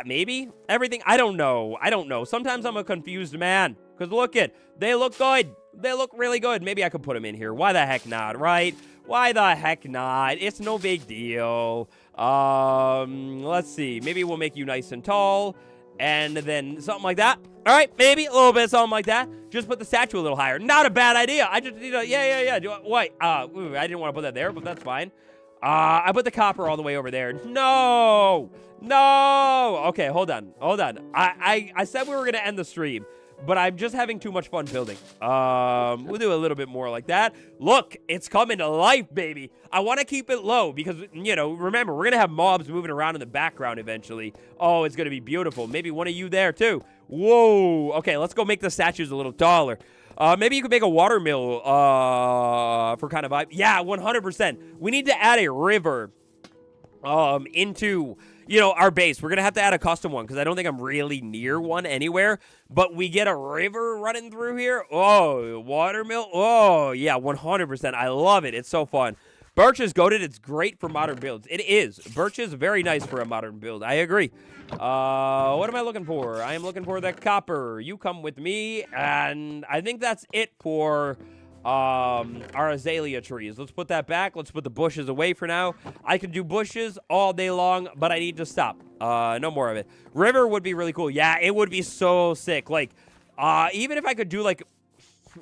maybe everything. I don't know. Sometimes I'm a confused man. Because look they look good. They look really good. Maybe I could put them in here. Why the heck not, right? Why the heck not? It's no big deal. Let's see. Maybe we'll make you nice and tall. And then something like that. All right, maybe a little bit something like that. Just put the statue a little higher. Not a bad idea. I just need to, yeah. Wait, I didn't want to put that there, but that's fine. I put the copper all the way over there. No. Okay, hold on. I said we were going to end the stream, but I'm just having too much fun building. We'll do a little bit more like that. Look, it's coming to life, baby. I want to keep it low because, you know, remember, we're going to have mobs moving around in the background eventually. Oh, it's going to be beautiful. Maybe one of you there, too. Whoa. Okay, let's go make the statues a little taller. Maybe you could make a water mill for kind of vibe. Yeah, 100%. We need to add a river into... you know, our base. We're going to have to add a custom one because I don't think I'm really near one anywhere. But we get a river running through here. Oh, watermill. Oh, yeah, 100%. I love it. It's so fun. Birch is goated. It's great for modern builds. It is. Birch is very nice for a modern build. I agree. What am I looking for? I am looking for the copper. You come with me. And I think that's it for... our azalea trees. Let's put that back. Let's put the bushes away for now. I could do bushes all day long, but I need to stop. No more of it. River would be really cool. Yeah, it would be so sick. Like, even if I could do, like,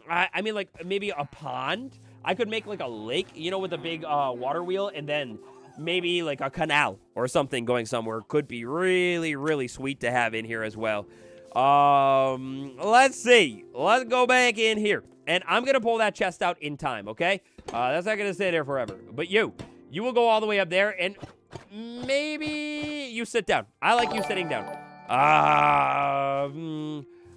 I mean, like, maybe a pond. I could make, like, a lake, you know, with a big, water wheel, and then maybe, like, a canal or something going somewhere. Could be really, really sweet to have in here as well. Let's see. Let's go back in here. And I'm going to pull that chest out in time, okay? That's not going to stay there forever. But you will go all the way up there, and maybe you sit down. I like you sitting down.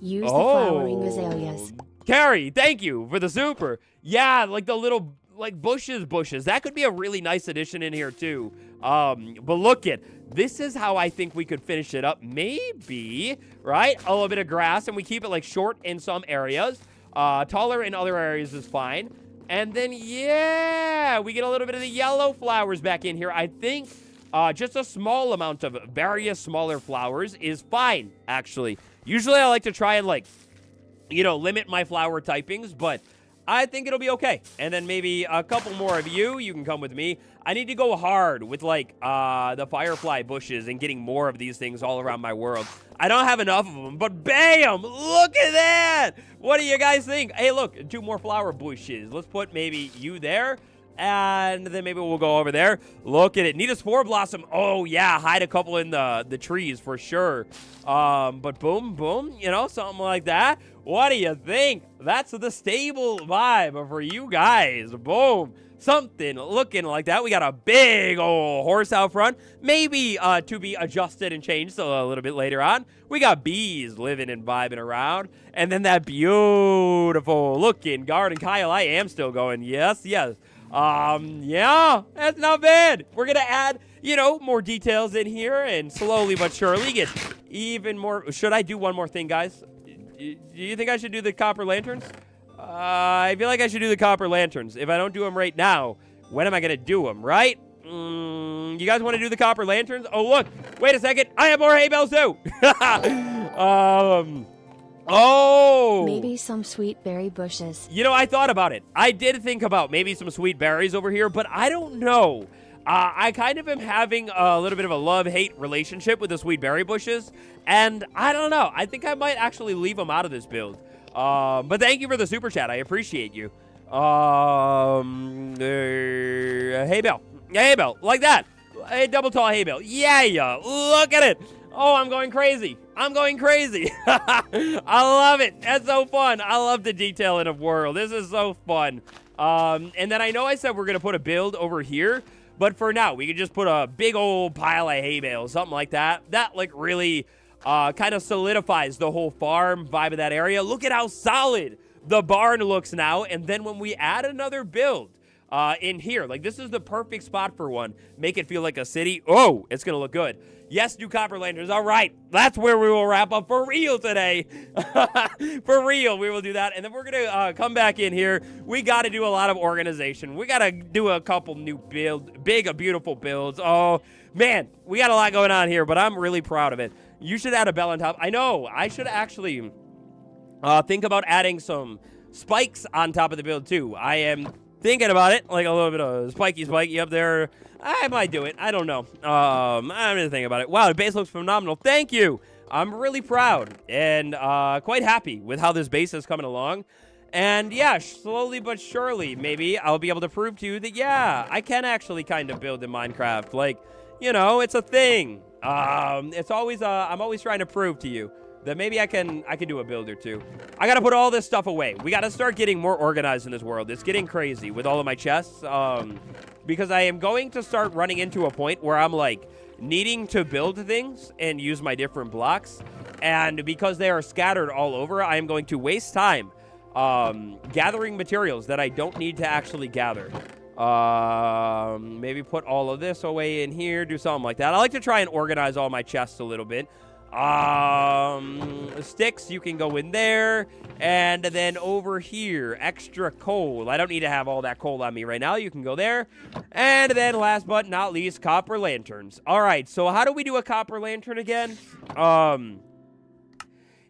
Use the flowering azaleas. Carrie, thank you for the super. Yeah, like the little, like, bushes. That could be a really nice addition in here, too. But look this is how I think we could finish it up. Maybe, right? A little bit of grass, and we keep it, like, short in some areas. Taller in other areas is fine. And then, yeah, we get a little bit of the yellow flowers back in here. I think just a small amount of various smaller flowers is fine, actually. Usually I like to try and, like, you know, limit my flower typings, but I think it'll be okay. And then maybe a couple more of you can come with me. I need to go hard with, like, the firefly bushes and getting more of these things all around my world. I don't have enough of them, but bam! Look at that! What do you guys think? Hey, look, 2 more flower bushes. Let's put maybe you there, and then maybe we'll go over there. Look at it. Need a spore blossom. Oh, yeah, hide a couple in the trees for sure. But boom, you know, something like that. What do you think? That's the stable vibe for you guys. Boom. Something looking like that. We got a big old horse out front. Maybe to be adjusted and changed a little bit later on. We got bees living and vibing around. And then that beautiful looking garden. Kyle, I am still going. Yes, yes. Yeah, that's not bad. We're going to add, you know, more details in here and slowly but surely get even more. Should I do one more thing, guys? Do you think I should do the copper lanterns? I feel like I should do the copper lanterns. If I don't do them right now, when am I going to do them, right? You guys want to do the copper lanterns? Oh, look. Wait a second. I have more hay bales, too. Oh. Maybe some sweet berry bushes. You know, I thought about it. I did think about maybe some sweet berries over here, but I don't know. I kind of am having a little bit of a love-hate relationship with the sweet berry bushes, and I don't know. I think I might actually leave them out of this build. But thank you for the super chat. I appreciate you. Hay bale. Hay bale. Like that. A double tall hay bale. Yeah. Look at it. Oh, I'm going crazy. I'm going crazy. I love it. That's so fun. I love the detailing of world. This is so fun. And then I know I said we're going to put a build over here, but for now, we could just put a big old pile of hay bales, something like that. That, like, really kind of solidifies the whole farm vibe of that area. Look at how solid the barn looks now. And then when we add another build in here, like, this is the perfect spot for one. Make it feel like a city. Oh, it's going to look good. Yes, new copper lanterns. All right. That's where we will wrap up for real today. For real, we will do that. And then we're going to come back in here. We got to do a lot of organization. We got to do a couple new beautiful builds. Oh, man, we got a lot going on here, but I'm really proud of it. You should add a bell on top. I know. I should actually think about adding some spikes on top of the build, too. I am thinking about it, like a little bit of spiky up there. I might do it. I don't know. I'm going to think about it. Wow, the base looks phenomenal. Thank you. I'm really proud and quite happy with how this base is coming along. And yeah, slowly but surely, maybe I'll be able to prove to you that, yeah, I can actually kind of build in Minecraft. Like, you know, it's a thing. It's always, I'm always trying to prove to you that maybe I can do a build or two. I gotta put all this stuff away. We gotta start getting more organized in this world. It's getting crazy with all of my chests, because I am going to start running into a point where I'm like needing to build things and use my different blocks, and because they are scattered all over, I am going to waste time gathering materials that I don't need to actually gather. Maybe put all of this away in here, do something like that. I like to try and organize all my chests a little bit. Sticks, you can go in there, and then over here, extra coal. I don't need to have all that coal on me right now. You can go there. And then last but not least, copper lanterns. All right, so how do we do a copper lantern again?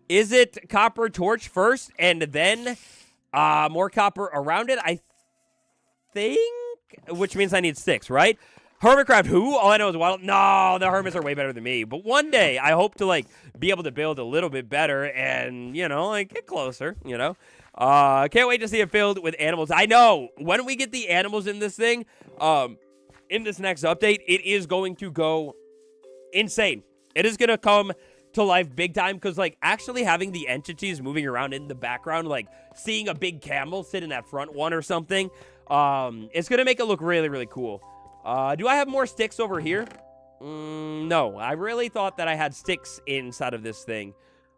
Is it copper torch first and then more copper around it? I think, which means I need sticks, right? Hermitcraft who? All I know is wild. No, the hermits are way better than me. But one day, I hope to, like, be able to build a little bit better and, you know, like, get closer, you know? Can't wait to see it filled with animals. I know. When we get the animals in this thing, in this next update, it is going to go insane. It is going to come to life big time because, like, actually having the entities moving around in the background, like, seeing a big camel sit in that front one or something, it's going to make it look really, really cool. Do I have more sticks over here? No, I really thought that I had sticks inside of this thing.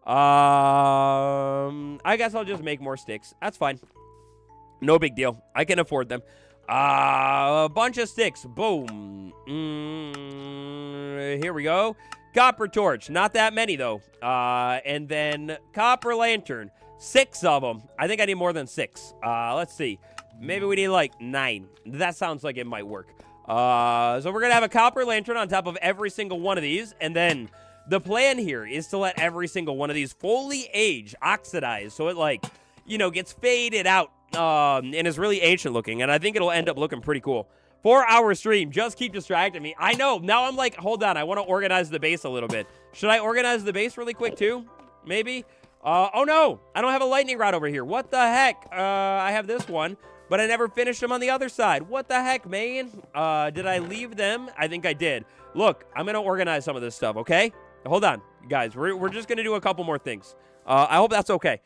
I guess I'll just make more sticks. That's fine. No big deal. I can afford them. A bunch of sticks. Boom. Here we go. Copper torch. Not that many, though. And then copper lantern. 6 of them. I think I need more than 6. Let's see. Maybe we need, like, 9. That sounds like it might work. So we're going to have a copper lantern on top of every single one of these. And then the plan here is to let every single one of these fully age, oxidize. So it, like, you know, gets faded out and is really ancient looking. And I think it'll end up looking pretty cool. 4-hour stream. Just keep distracting me. I know. Now I'm like, hold on. I want to organize the base a little bit. Should I organize the base really quick too? Maybe? Oh, no. I don't have a lightning rod over here. What the heck? I have this one. But I never finished them on the other side. What the heck, man? Did I leave them? I think I did. Look, I'm going to organize some of this stuff, okay? Hold on, guys. We're just going to do a couple more things. I hope that's okay.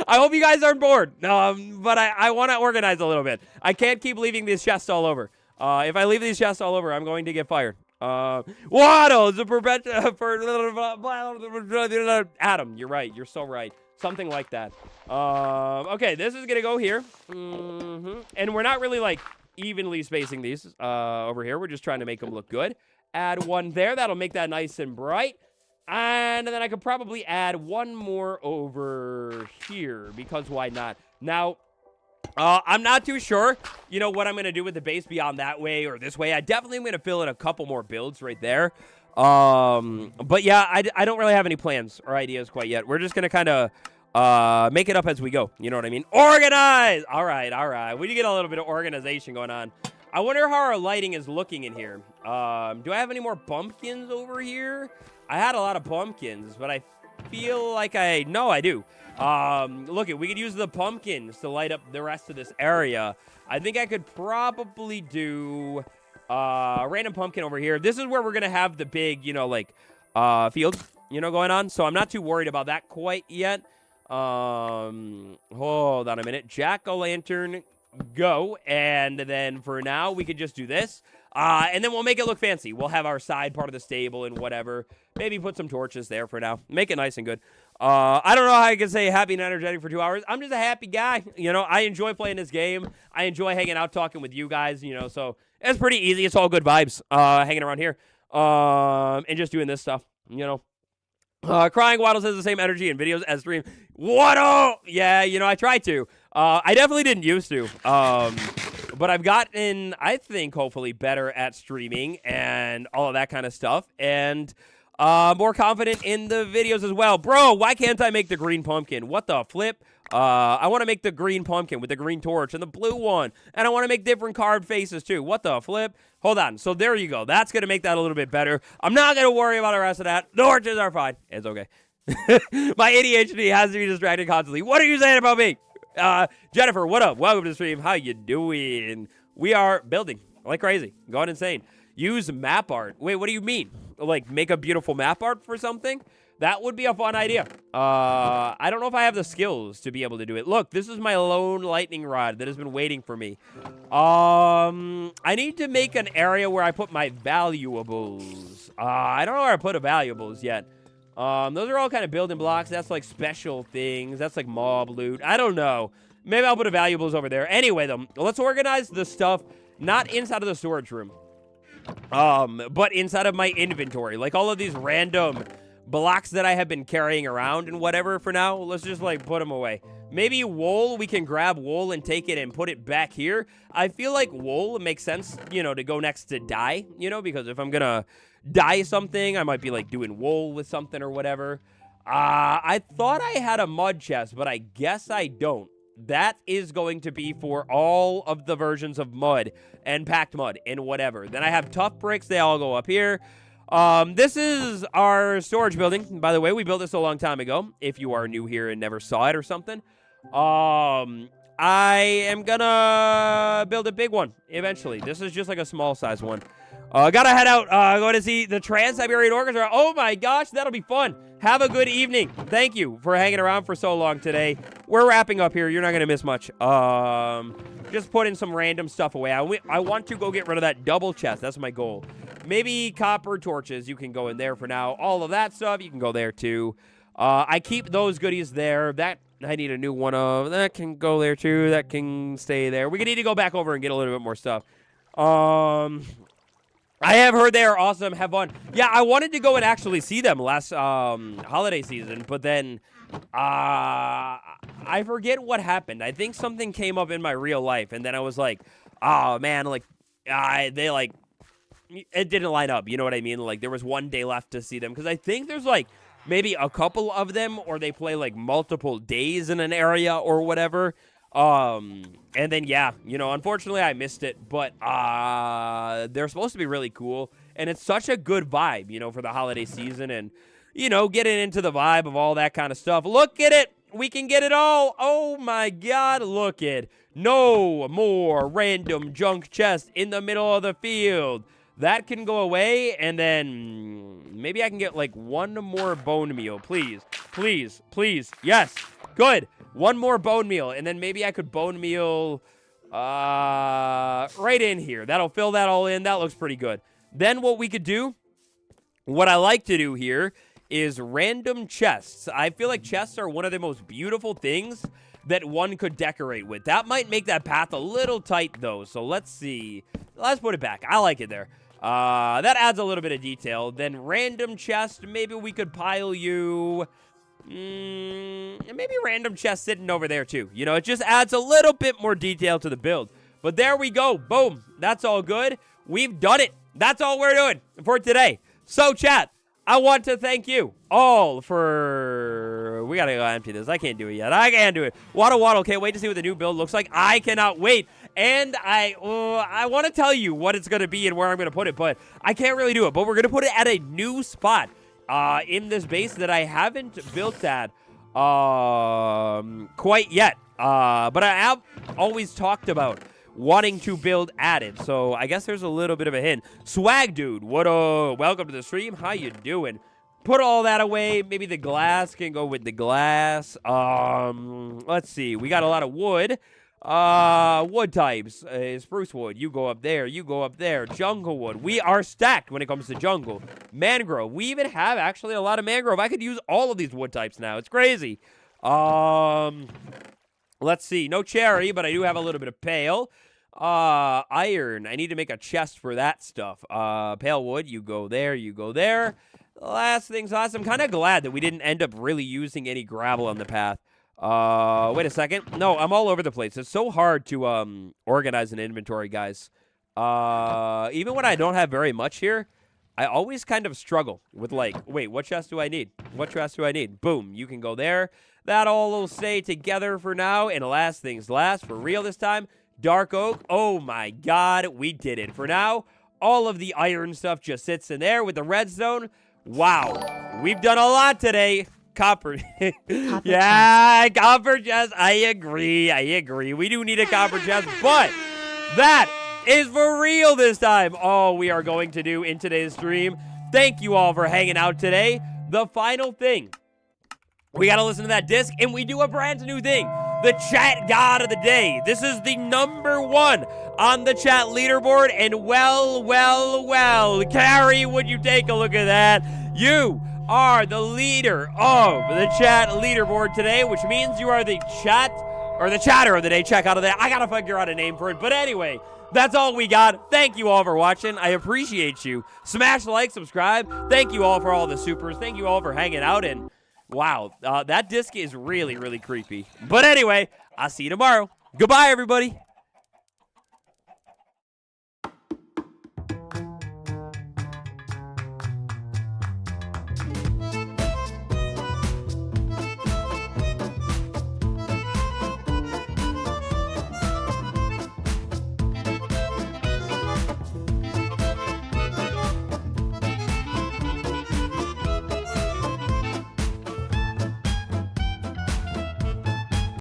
I hope you guys aren't bored. But I want to organize a little bit. I can't keep leaving these chests all over. If I leave these chests all over, I'm going to get fired. Waddle, Adam, you're right. You're so right. Something like that. Okay, this is gonna go here. And we're not really like evenly spacing these over here. We're just trying to make them look good. Add one there. That'll make that nice and bright. And then I could probably add one more over here because why not? Now, I'm not too sure, you know, what I'm going to do with the base beyond that way or this way. I definitely am going to fill in a couple more builds right there. But yeah, I don't really have any plans or ideas quite yet. We're just going to kind of make it up as we go. You know what I mean? Organize! All right. We get a little bit of organization going on. I wonder how our lighting is looking in here. Do I have any more pumpkins over here? I had a lot of pumpkins, but I feel like no, I do. Look, we could use the pumpkins to light up the rest of this area. I think I could probably do a random pumpkin over here. This is where we're going to have the big, you know, like, field, you know, going on. So I'm not too worried about that quite yet. Hold on a minute. Jack-o'-lantern, go. And then for now, we could just do this. And then we'll make it look fancy. We'll have our side part of the stable and whatever. Maybe put some torches there for now. Make it nice and good. I don't know how I can say happy and energetic for 2 hours. I'm just a happy guy. You know, I enjoy playing this game. I enjoy hanging out, talking with you guys, you know. So it's pretty easy. It's all good vibes hanging around here. And just doing this stuff, you know. Crying Waddle says the same energy in videos as stream. Waddle! Yeah, you know, I try to. I definitely didn't used to. But I've gotten, I think, hopefully better at streaming and all of that kind of stuff. And more confident in the videos as well. Bro, why can't I make the green pumpkin? What the flip? I want to make the green pumpkin with the green torch and the blue one. And I want to make different card faces too. What the flip? Hold on. So there you go. That's going to make that a little bit better. I'm not going to worry about the rest of that. The torches are fine. It's okay. My ADHD has to be distracted constantly. What are you saying about me? Jennifer, what up? Welcome to the stream. How you doing? We are building like crazy. Going insane. Use map art. Wait, what do you mean? Like, make a beautiful map art for something? That would be a fun idea. I don't know if I have the skills to be able to do it. Look, this is my lone lightning rod that has been waiting for me. I need to make an area where I put my valuables. I don't know where I put the valuables yet. Those are all kind of building blocks. That's like special things. That's like mob loot. I don't know. Maybe I'll put the valuables over there. Anyway, though, let's organize the stuff not inside of the storage room. But inside of my inventory. Like all of these random blocks that I have been carrying around and whatever for now. Let's just like put them away. Maybe wool, we can grab wool and take it and put it back here. I feel like wool makes sense, you know, to go next to dye, you know, because if I'm gonna dye something, I might be like doing wool with something or whatever. I thought I had a mud chest, but I guess I don't. That is going to be for all of the versions of mud and packed mud and whatever. Then I have tough bricks. They all go up here. This is our storage building. By the way, we built this a long time ago. If you are new here and never saw it or something. I am gonna build a big one eventually. This is just like a small size one. Gotta head out. Going to see the Trans-Siberian Orchestra. Oh my gosh, that'll be fun. Have a good evening. Thank you for hanging around for so long today. We're wrapping up here. You're not gonna miss much. Just putting some random stuff away. I want to go get rid of that double chest. That's my goal. Maybe copper torches. You can go in there for now. All of that stuff, you can go there too. I keep those goodies there. That I need a new one of. That can go there too. That can stay there. We need to go back over and get a little bit more stuff. I have heard they are awesome. Have fun. Yeah, I wanted to go and actually see them last holiday season, but then I forget what happened. I think something came up in my real life, and then I was like, oh man, like they like it didn't line up. You know what I mean? Like there was one day left to see them because I think there's like maybe a couple of them, or they play like multiple days in an area or whatever. And then, yeah, you know, unfortunately I missed it, but, they're supposed to be really cool, and it's such a good vibe, you know, for the holiday season, and, you know, getting into the vibe of all that kind of stuff. Look at it! We can get it all! Oh my god, look at no more random junk chest in the middle of the field. That can go away, and then maybe I can get, like, one more bone meal, please. Please. Please. Yes. Good. One more bone meal. And then maybe I could bone meal right in here. That'll fill that all in. That looks pretty good. Then what we could do, what I like to do here is random chests. I feel like chests are one of the most beautiful things that one could decorate with. That might make that path a little tight, though. So let's see. Let's put it back. I like it there. That adds a little bit of detail. Then random chest. Maybe we could pile you. Maybe random chest sitting over there, too. You know, it just adds a little bit more detail to the build. But there we go. Boom. That's all good. We've done it. That's all we're doing for today. So, chat, I want to thank you all for... We gotta go empty this. I can't do it yet. I can't do it. Waddle, can't wait to see what the new build looks like. I cannot wait. And I want to tell you what it's going to be and where I'm going to put it, but I can't really do it. But we're going to put it at a new spot in this base that I haven't built at quite yet. But I have always talked about wanting to build at it. So I guess there's a little bit of a hint. Swag dude, welcome to the stream. How you doing? Put all that away. Maybe the glass can go with the glass. Let's see. We got a lot of wood. Wood types. Spruce wood. You go up there. You go up there. Jungle wood. We are stacked when it comes to jungle. Mangrove. We even have actually a lot of mangrove. I could use all of these wood types now. It's crazy. Let's see. No cherry, but I do have a little bit of pale. Iron. I need to make a chest for that stuff. Pale wood. You go there. You go there. Last thing's last. I'm kind of glad that we didn't end up really using any gravel on the path. Wait a second. No, I'm all over the place. It's so hard to organize an inventory, guys. Even when I don't have very much here, I always kind of struggle with like, wait, what chest do I need? What chest do I need? Boom, you can go there. That all will stay together for now. And last things last, for real this time, dark oak. Oh my god, we did it. For now, all of the iron stuff just sits in there with the redstone. Wow, we've done a lot today. Copper. Yeah, copper chest. I agree. We do need a copper chest, but that is for real this time. All we are going to do in today's stream. Thank you all for hanging out today. The final thing. We got to listen to that disc, and we do a brand new thing. The chat god of the day. This is the #1 on the chat leaderboard, and well, Carrie, would you take a look at that? You are the leader of the chat leaderboard today, which means you are the chat, or the chatter of the day. Check out of that. I gotta figure out a name for it. But anyway, that's all we got. Thank you all for watching. I appreciate you. Smash the like, subscribe. Thank you all for all the supers. Thank you all for hanging out. And wow, that disc is really, really creepy. But anyway, I'll see you tomorrow. Goodbye, everybody.